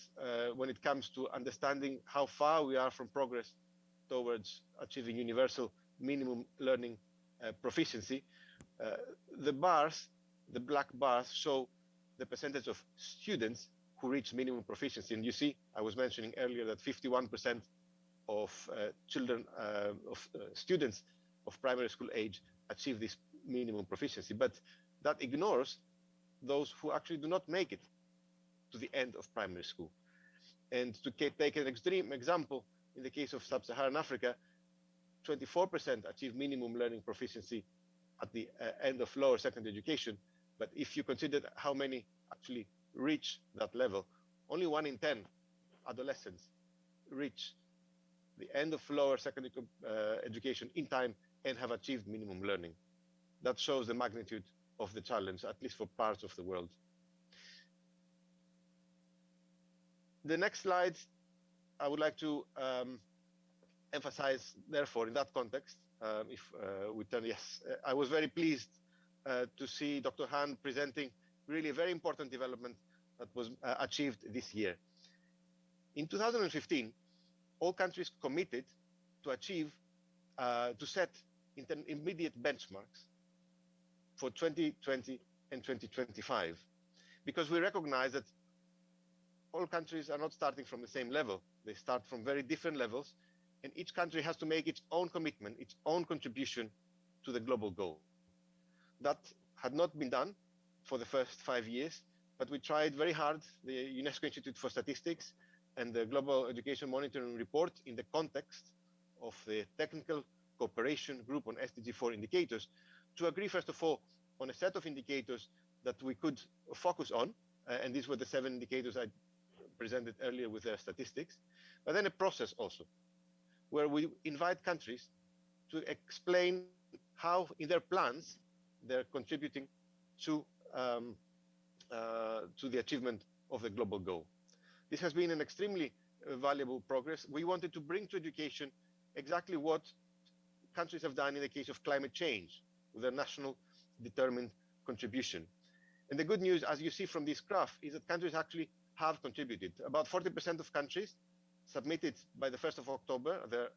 when it comes to understanding how far we are from progress towards achieving universal minimum learning proficiency. The bars, the black bars, show the percentage of students who reach minimum proficiency. And you see, I was mentioning earlier that 51% of students of primary school age achieve this minimum proficiency. But that ignores those who actually do not make it to the end of primary school. And to take an extreme example, in the case of sub-Saharan Africa, 24% achieve minimum learning proficiency at the end of lower secondary education. But if you consider how many actually reach that level, only 1 in 10 adolescents reach the end of lower secondary education in time and have achieved minimum learning. That shows the magnitude of the challenge, at least for parts of the world. The next slide, I would like to emphasize, therefore, in that context, if we turn, yes, I was very pleased to see Dr. Han presenting really a very important development that was achieved this year. In 2015, all countries committed to achieve, to set immediate benchmarks for 2020 and 2025, because we recognize that all countries are not starting from the same level. They start from very different levels, and each country has to make its own commitment, its own contribution to the global goal. That had not been done for the first 5 years, but we tried very hard, the UNESCO Institute for Statistics and the Global Education Monitoring Report, in the context of the Technical Cooperation Group on SDG4 indicators, to agree, first of all, on a set of indicators that we could focus on, and these were the 7 indicators I presented earlier with their statistics, but then a process also, where we invite countries to explain how, in their plans, they're contributing to the achievement of the global goal. This has been an extremely valuable progress. We wanted to bring to education exactly what countries have done in the case of climate change, with their national determined contribution. And the good news, as you see from this graph, is that countries actually have contributed. About 40% of countries submitted by the 1st of October their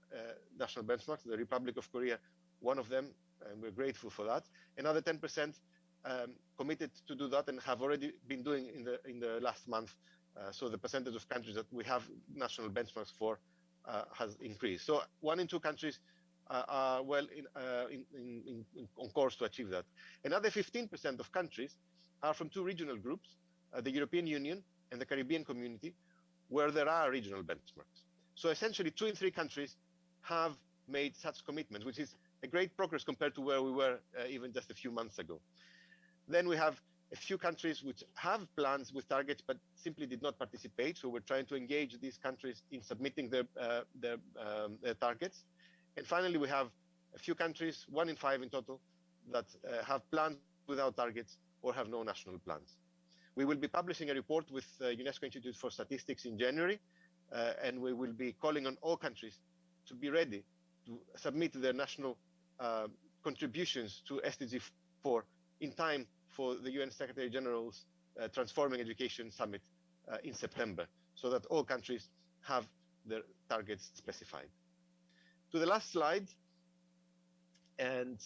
national benchmarks. The Republic of Korea, one of them, and we're grateful for that. Another 10% committed to do that and have already been doing in the last month. So the percentage of countries that we have national benchmarks for has increased. So 1 in 2 countries are well on course to achieve that. Another 15% of countries are from 2 regional groups, the European Union and the Caribbean Community, where there are regional benchmarks. So essentially 2 in 3 countries have made such commitments, which is a great progress compared to where we were even just a few months ago. Then we have a few countries which have plans with targets but simply did not participate. So we're trying to engage these countries in submitting their targets. And finally, we have a few countries, 1 in 5 in total, that have plans without targets or have no national plans. We will be publishing a report with the UNESCO Institute for Statistics in January, and we will be calling on all countries to be ready to submit their national contributions to SDG4 in time for the UN Secretary General's Transforming Education Summit in September, so that all countries have their targets specified. To the last slide, and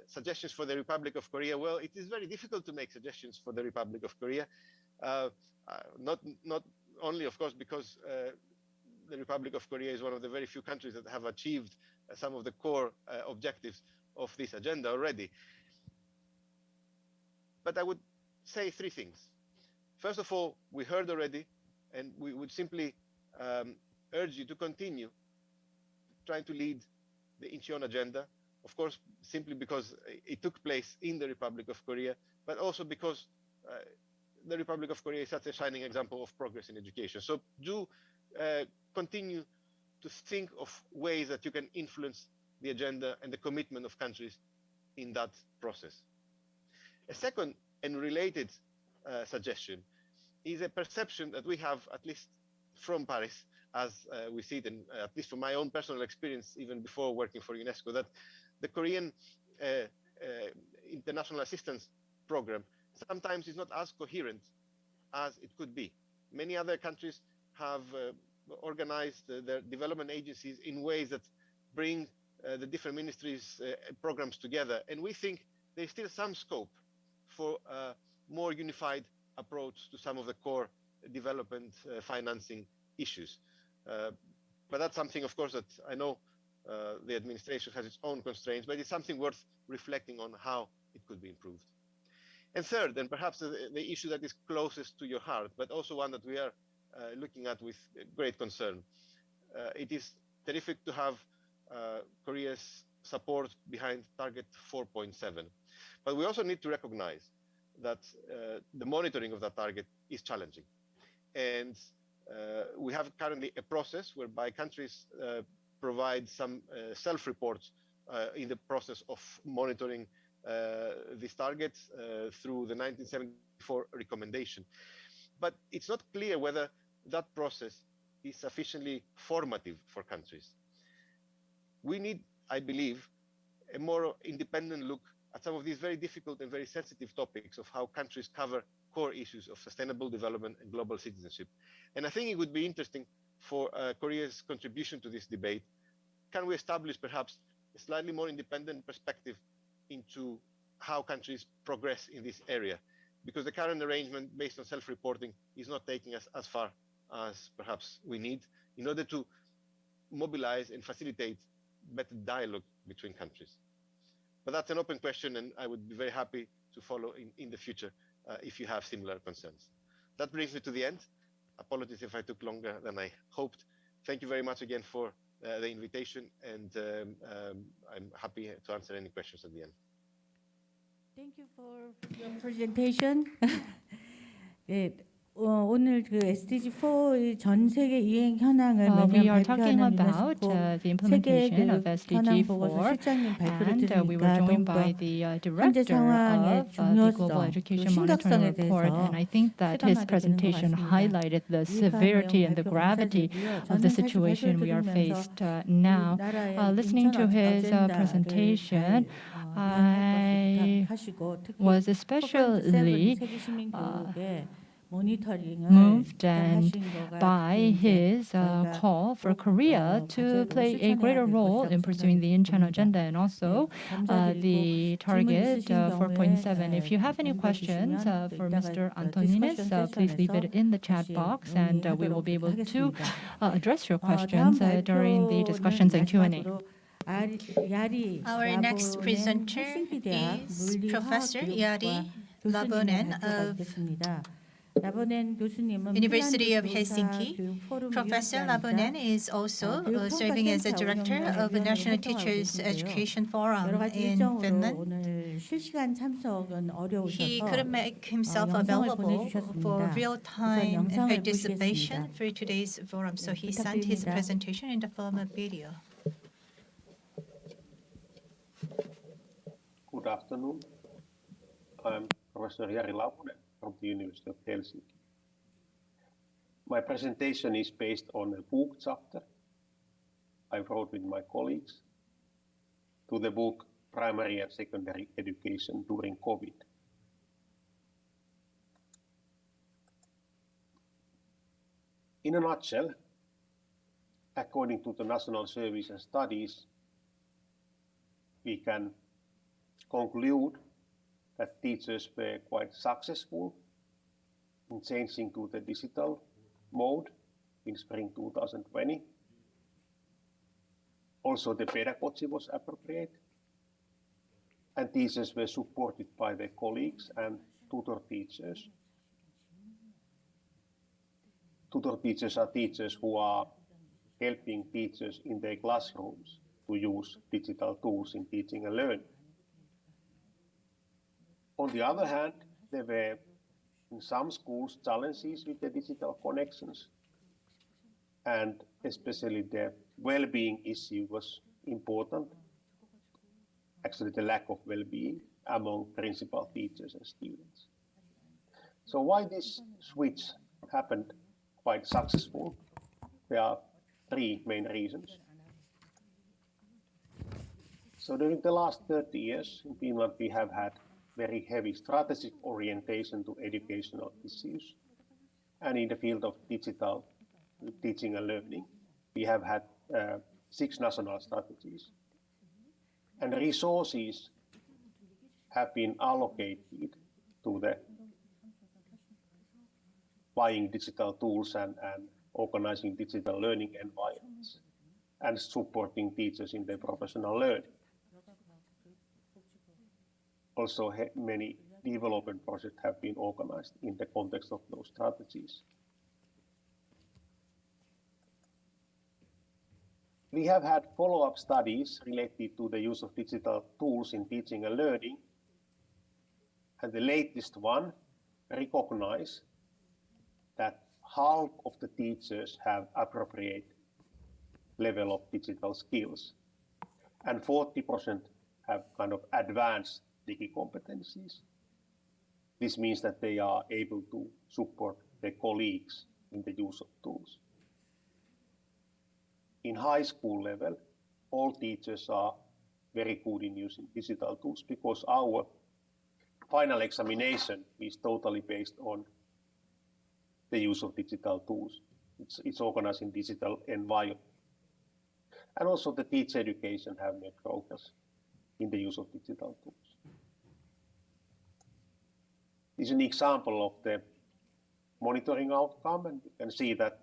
suggestions for the Republic of Korea. Well, it is very difficult to make suggestions for the Republic of Korea, not only, of course, because the Republic of Korea is one of the very few countries that have achieved some of the core objectives of this agenda already. But I would say three things. First of all, we heard already, and we would simply urge you to continue trying to lead the Incheon agenda, of course, simply because it took place in the Republic of Korea, but also because the Republic of Korea is such a shining example of progress in education. So do continue to think of ways that you can influence the agenda and the commitment of countries in that process. A second and related suggestion is a perception that we have, at least from Paris, as we see it, and at least from my own personal experience, even before working for UNESCO, that the Korean international assistance program sometimes is not as coherent as it could be. Many other countries have organized their development agencies in ways that bring the different ministries' programs together. And we think there's still some scope for a more unified approach to some of the core development financing issues. But that's something, of course, that I know the administration has its own constraints, but it's something worth reflecting on how it could be improved. And third, and perhaps the issue that is closest to your heart, but also one that we are looking at with great concern. It is terrific to have Korea's support behind target 4.7. But we also need to recognize that the monitoring of that target is challenging. And we have currently a process whereby countries provide some self-reports in the process of monitoring these targets through the 1974 recommendation. But it's not clear whether that process is sufficiently formative for countries. We need, I believe, a more independent look at some of these very difficult and very sensitive topics of how countries cover core issues of sustainable development and global citizenship. And I think it would be interesting for Korea's contribution to this debate. Can we establish perhaps a slightly more independent perspective into how countries progress in this area? Because the current arrangement based on self-reporting is not taking us as far as perhaps we need in order to mobilize and facilitate better dialogue between countries. But that's an open question, and I would be very happy to follow in the future if you have similar concerns. That brings me to the end. Apologies if I took longer than I hoped. Thank you very much again for the invitation, and I'm happy to answer any questions at the end.
Thank you for your presentation. 네, 오늘 그 SDG4 전 세계 이행 현황을
We
매년
are talking
발표하는
about
유네스코
the implementation of
세계 현황 보고서
SDG4,
실장님 발표를
and we were
들으니까
joined by
더욱더
the
현재
director
상황의
of the Global
중요성, 그
Education Monitoring
심각성에
Report,
대해서
and I think that his
실감하게 되는 것
presentation
같습니다.
highlighted the severity and the gravity of the situation we are faced now. Listening to his presentation, I was especially moved and by his call for Korea to play a greater role in pursuing the Incheon agenda and also the target 4.7. If you have any questions for Mr. Antoninis, please leave it in the chat box, and we will be able to address your questions during the discussions and Q&A.
Our next presenter is Professor Jari Lavonen of University of Helsinki. Professor Lavonen is also serving as a director of the National Teachers Education Forum in Finland. He couldn't make himself available for real-time participation for today's forum, so he sent his presentation in the form of video.
Good afternoon. I'm Professor Jari Lavonen from the University of Helsinki. My presentation is based on a book chapter I wrote with my colleagues to the book Primary and Secondary Education During COVID. In a nutshell, according to the National Surveys and Studies, we can conclude that teachers were quite successful in changing to the digital mode in spring 2020. Also, the pedagogy was appropriate. and teachers were supported by their colleagues and tutor teachers. Tutor teachers are teachers who are helping teachers in their classrooms to use digital tools in teaching and learning. On the other hand, there were in some schools challenges with the digital connections, and especially the well-being issue was important. Actually, the lack of well-being among principal teachers and students. So why this switch happened quite successful? There are three main reasons. So during the last 30 years in Finland, we have had very heavy strategic orientation to educational issues. And in the field of digital teaching and learning, we have had 6 national strategies. And resources have been allocated to the buying digital tools and organizing digital learning environments and supporting teachers in their professional learning. Also, many development projects have been organized in the context of those strategies. We have had follow-up studies related to the use of digital tools in teaching and learning. And the latest one recognizes that half of the teachers have appropriate level of digital skills, and 40% have kind of advanced digi competencies. This means that they are able to support their colleagues in the use of tools. In high school level, all teachers are very good in using digital tools because our final examination is totally based on the use of digital tools. It's organized in digital environment. And also the teacher education have made progress in the use of digital tools. This is an example of the monitoring outcome, and you can see that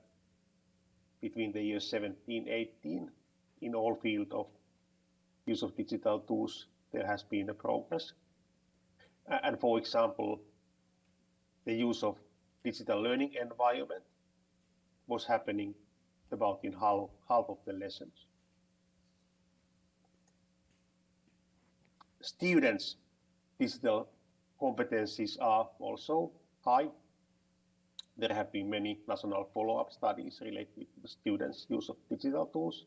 between the years 17-18, in all fields of use of digital tools, there has been a progress. And for example, the use of digital learning environment was happening about in half of the lessons. Students' digital competencies are also high. There have been many national follow-up studies related to the students' use of digital tools,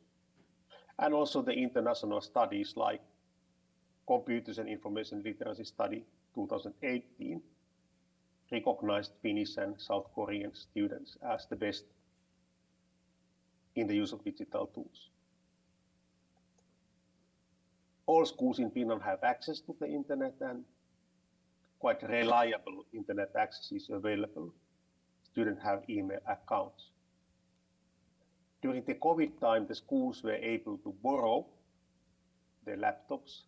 and also the international studies like Computers and Information Literacy Study 2018 recognized Finnish and South Korean students as the best in the use of digital tools. All schools in Finland have access to the internet, and quite reliable internet access is available. Students have email accounts. During the COVID time, the schools were able to borrow their laptops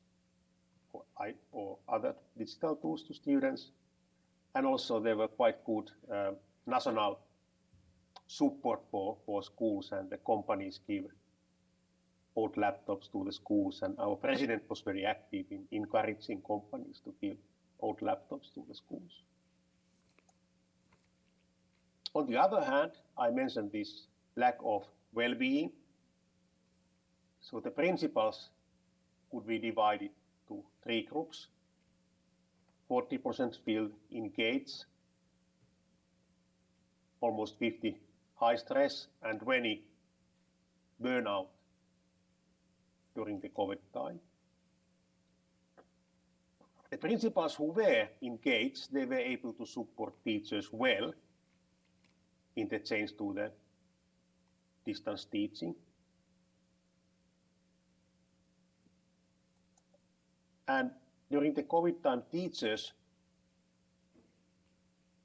or other digital tools to students. And also there were quite good national support for schools, and the companies give old laptops to the schools. And our president was very active in encouraging companies to give old laptops to the schools. On the other hand, I mentioned this lack of well-being. So the principals could be divided to 3 groups. 40% feel engaged, almost 50 high stress, and 20 burnout during the COVID time. The principals who were engaged, they were able to support teachers well in the change to the distance teaching. And during the COVID time, teachers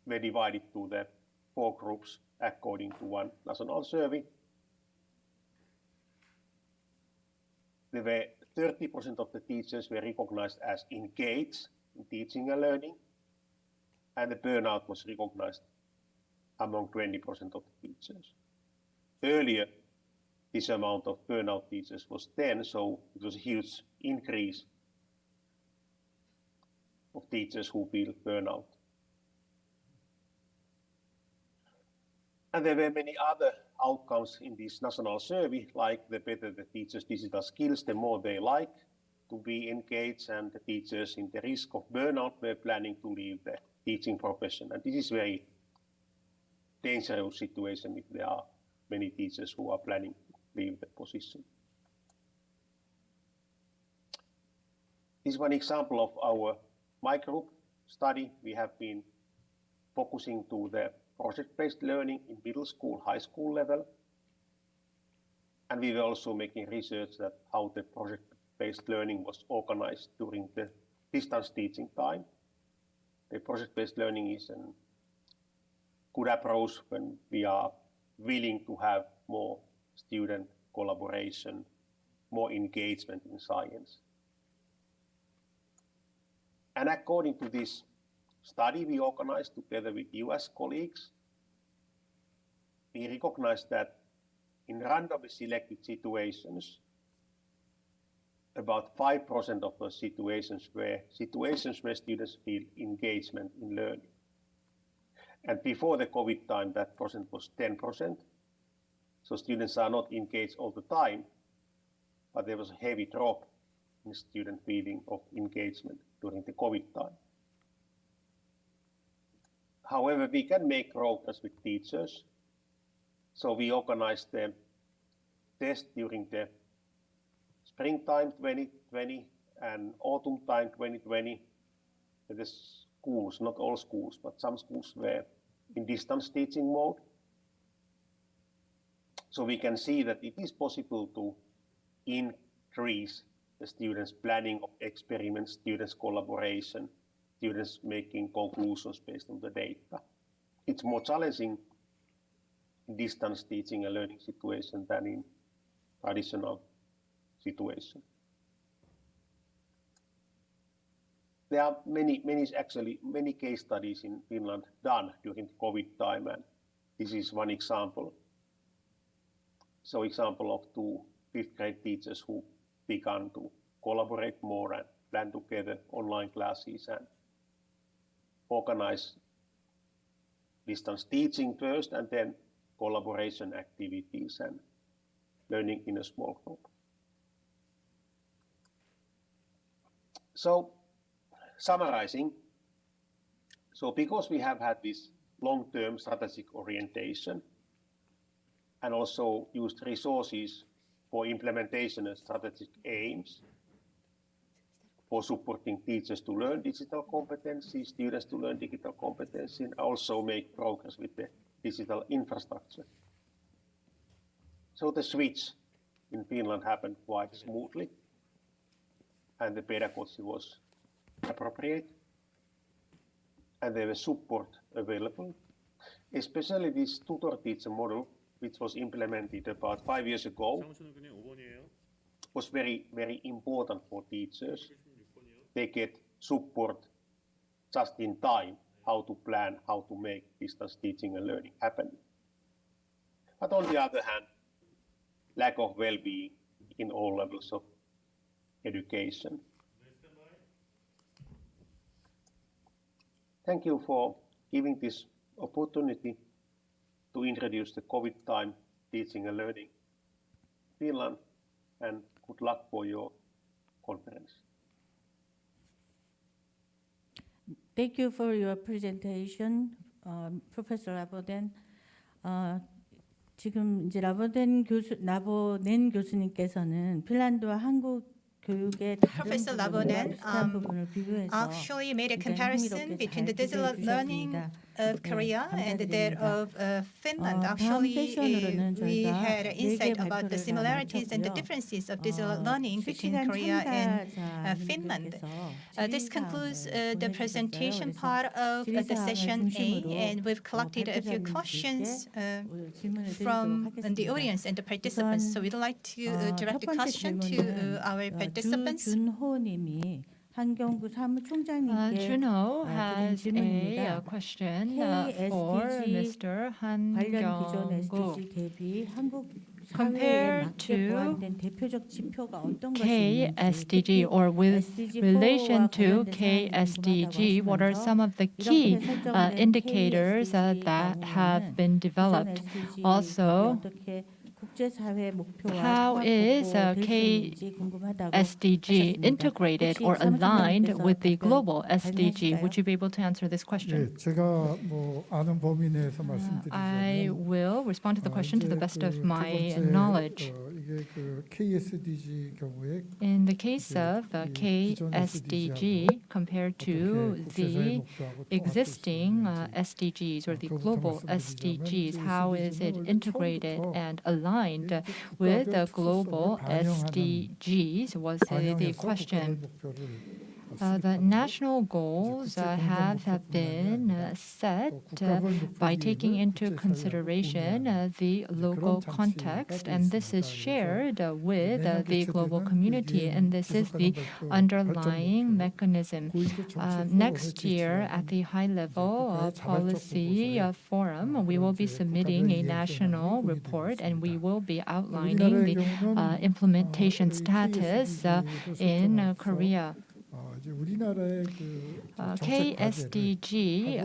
were divided to the 4 groups according to one national survey. There were 30% of the teachers were recognized as engaged in teaching and learning, and the burnout was recognized among 20% of the teachers. Earlier, this amount of burnout teachers was 10, so it was a huge increase of teachers who feel burnout. And there were many other outcomes in this national survey, like the better the teachers' digital skills, the more they like to be engaged, and the teachers in the risk of burnout were planning to leave the teaching profession. And this is very dangerous situation if there are many teachers who are planning to leave the position. This is one example of our microgroup study. We have been focusing to the project-based learning in middle school, high school level. And we were also making research that how the project-based learning was organized during the distance teaching time. The project-based learning is a good approach when we are willing to have more student collaboration, more engagement in science. And according to this study we organized together with US colleagues, we recognized that in randomly selected situations, about 5% of those situations were situations where students feel engagement in learning. And before the COVID time, that percent was 10%. So students are not engaged all the time, but there was a heavy drop in student feeling of engagement during the COVID time. However, we can make progress with teachers. So we organized the test during the springtime 2020 and autumn time 2020. The schools, not all schools, but some schools were in distance teaching mode. So we can see that it is possible to increase the students' planning of experiments, students' collaboration, students making conclusions based on the data. It's more challenging in distance teaching and learning situation than in traditional situation. There are many case studies in Finland done during the COVID time, and this is one example. So example of 2 fifth grade teachers who began to collaborate more and plan together online classes and organize distance teaching first and then collaboration activities and learning in a small group. So summarizing, so because we have had this long-term strategic orientation and also used resources for implementation of strategic aims, for supporting teachers to learn digital competencies, students to learn digital competencies, and also make progress with the digital infrastructure. So the switch in Finland happened quite smoothly, and the pedagogy was appropriate, and there was support available, especially this tutor teacher model, which was implemented about 5 years ago, was very, very important for teachers. They get support just in time, how to plan, how to make distance teaching and learning happen. But on the other hand, lack of well-being in all levels of education. Thank you for giving this opportunity to introduce the COVID time teaching and learning in Finland, and good luck for your conference.
Thank you for your presentation, Professor Lavonen. 지금 이제 라보넨 교수님께서는 핀란드와 한국 교육의 다른
Professor
부분과
Lavonen
비슷한 부분을 비교해서
actually made a comparison
흥미롭게
between the
잘
digital
비교해
learning
주셨습니다.
of Korea and that of Finland.
다음
Actually,
세션으로는
we
저희가
had insight
4개
about the
발표를 다
similarities and the
마쳤고요.
differences of digital learning between
실시간
Korea and Finland.
참가자님들께서
This concludes the
질의사항을
presentation
보내주셨어요.
part of the
질의사항을
session A,
중심으로
and we've collected a few questions from the audience and the participants. So we'd like to direct the question to our participants.
주준호님이 한경구 사무총장님께
Juno
드린
has
질문입니다.
a question for
KSDG
Mr.
관련 기존
Han-kyung-gu.
SDG 대비 한국
compared to
보완된 대표적 지표가 어떤 것이
KSDG, or with relation to KSDG, what are some of the key indicators that have been developed? Also, how is KSDG integrated or aligned with the global SDG? Would you be able to answer this question?
제가 아는 범위 내에서
I
말씀드리자면
will respond to the question to the best of my knowledge.
이게 KSDG 경우에
In the case of KSDG compared to the existing SDGs or the global SDGs, how is it integrated and aligned with the global SDGs was the question. The national goals have been set by taking into consideration the local context, and this is shared with the global community, and this is the underlying mechanism. Next year, at the high-level policy forum, we will be submitting a national report, and we will be outlining the implementation status in Korea. KSDG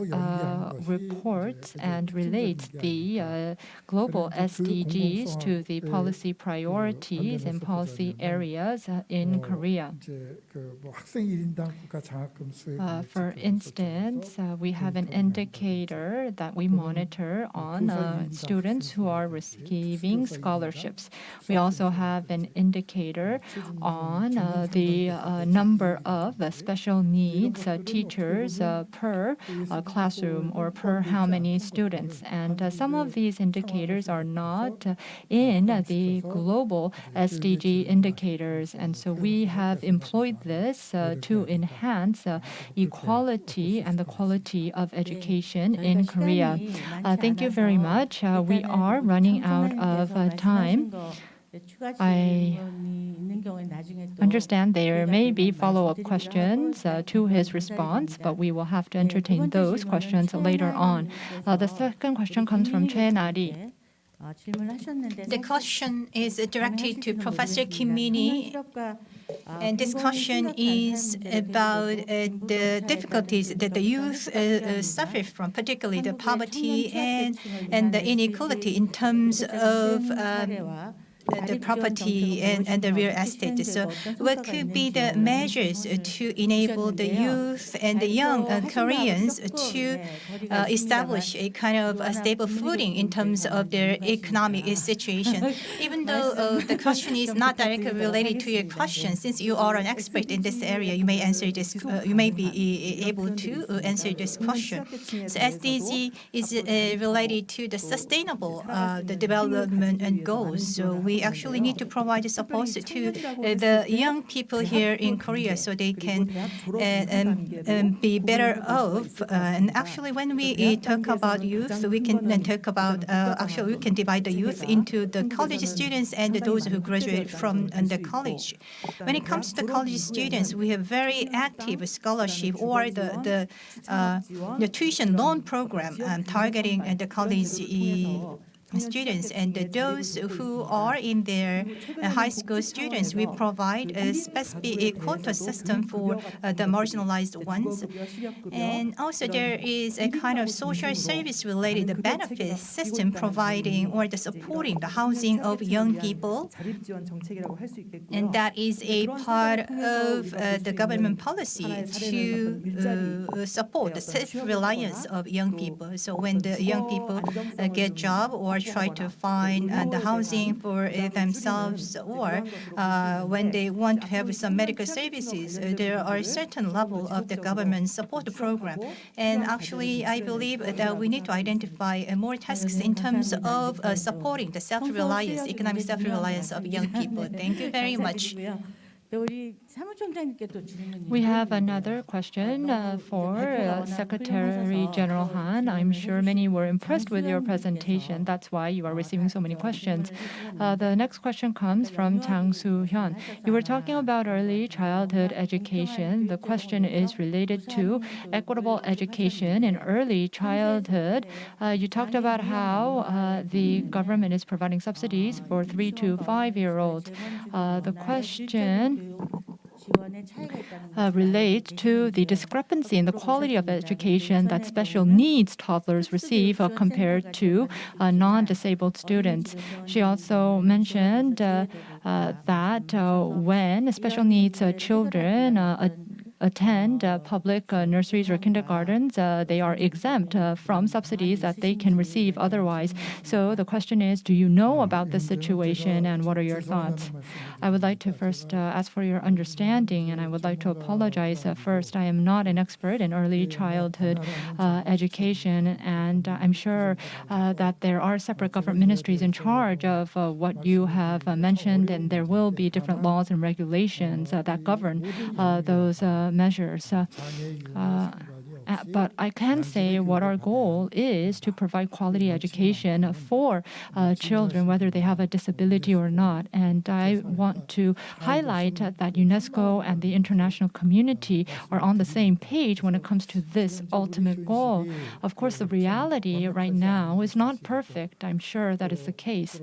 reports and relates the global SDGs to the policy priorities and policy areas in Korea. For instance, we have an indicator that we monitor on students who are receiving scholarships. We also have an indicator on the number of special needs teachers per classroom or per how many students. And some of these indicators are not in the global SDG indicators. And so we have employed this to enhance equality and the quality of education in Korea. Thank you very much. We are running out of time. I understand there may be follow-up questions to his response, but we will have to entertain those questions later on. The second question comes from Jari.
The question is directed to Professor Giannini, and this question is about the difficulties that the youth suffer from, particularly the poverty and the inequality in terms of the property and the real estate. So what could be the measures to enable the youth and the young Koreans to establish a kind of a stable footing in terms of their economic situation? Even though the question is not directly related to your question, since you are an expert in this area, you may answer this. You may be able to answer this question. So SDG is related to the sustainable the development and goals. So we actually need to provide support to the young people here in Korea so they can be better off. And actually, when we talk about youth, we can then talk about actually we can divide the youth into the college students and those who graduate from the college. When it comes to college students, we have very active scholarship or the tuition loan program targeting the college students, and those who are in their high school students, we provide a specific quota system for the marginalized ones. And also there is a kind of social service related benefit system providing or the supporting the housing of young people. And that is a part of the government policy to support the self-reliance of young people. So when the young people get job or try to find the housing for themselves, or when they want to have some medical services, there are a certain level of the government support program. And actually, I believe that we need to identify more tasks in terms of supporting the self-reliance, economic self-reliance of young people. Thank you very much.
We have another question for Secretary General Han. I'm sure many were impressed with your presentation. That's why you are receiving so many questions. The next question comes from Chang Soo-hyun. You were talking about early childhood education. The question is related to equitable education in early childhood. You talked about how the government is providing subsidies for 3 to 5-year-olds. The question relates to the discrepancy in the quality of education that special needs toddlers receive compared to non-disabled students. She also mentioned that when special needs children attend public nurseries or kindergartens, they are exempt from subsidies that they can receive otherwise. So the question is, do you know about this situation and what are your thoughts? I would like to first ask for your understanding, and I would like to apologize first. I am not an expert in early childhood education, and I'm sure that there are separate government ministries in charge of what you have mentioned, and there will be different laws and regulations that govern those measures. But I can say what our goal is to provide quality education for children, whether they have a disability or not. And I want to highlight that UNESCO and the international community are on the same page when it comes to this ultimate goal. Of course, the reality right now is not perfect. I'm sure that is the case.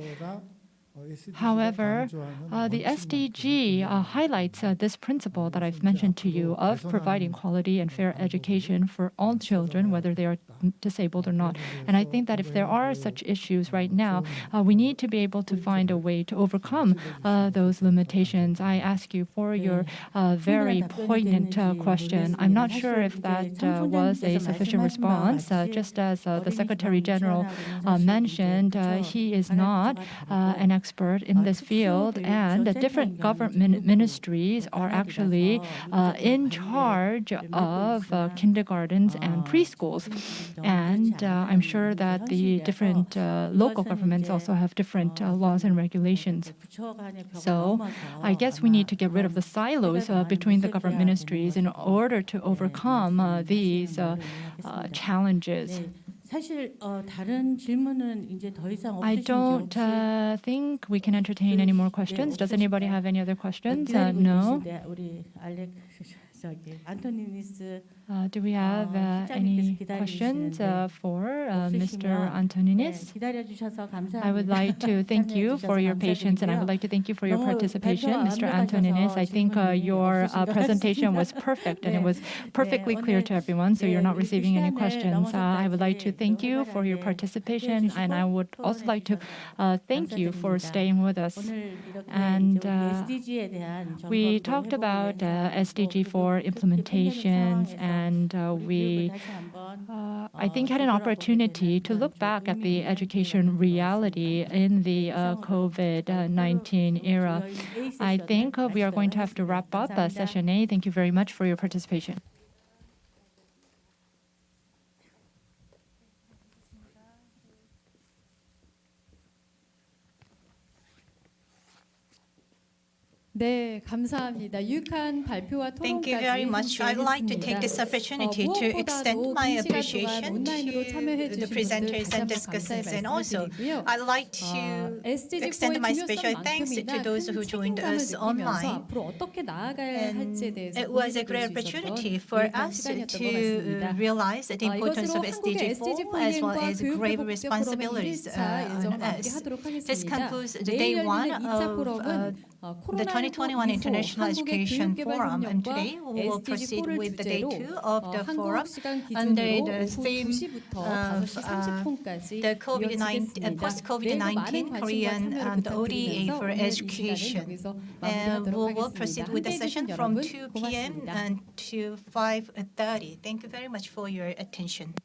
However, the SDG highlights this principle that I've mentioned to you of providing quality and fair education for all children, whether they are disabled or not. And I think that if there are such issues right now, we need to be able to find a way to overcome those limitations. I ask you for your very poignant question. I'm not sure if that was a sufficient response. Just as the Secretary General mentioned, he is not an expert in this field, and different government ministries are actually in charge of kindergartens and preschools. And I'm sure that the different local governments also have different laws and regulations. So I guess we need to get rid of the silos between the government ministries in order to overcome these challenges. I don't think we can entertain any more questions. Does anybody have any other questions? No. Do we have any questions for Mr. Antoninis? I would like to thank you for your patience, and I would like to thank you for your participation, Mr. Antoninis. I think your presentation was perfect, and it was perfectly clear to everyone, so you're not receiving any questions. I would like to thank you for your participation, and I would also like to thank you for staying with us. And we talked about SDG4 implementations, and we, I think, had an opportunity to look back at the education reality in the COVID-19 era. I think we are going to have to wrap up session A. Thank you very much for your participation.
네, 감사합니다. 유익한 발표와
Thank you very much. I'd like to take this opportunity to extend my appreciation to the presenters and discussers, and also I'd like to extend my special thanks to those who joined us online. And it was a great opportunity for us to realize the importance of SDG4 as well as grave responsibilities on us. This concludes the day one of the 2021 International Education Forum, and today we will proceed with the day two of the forum under the theme of the post-COVID-19 Korean and ODA for education. And we will proceed with the session from 2 p.m. and to 5:30. Thank you very much for your attention.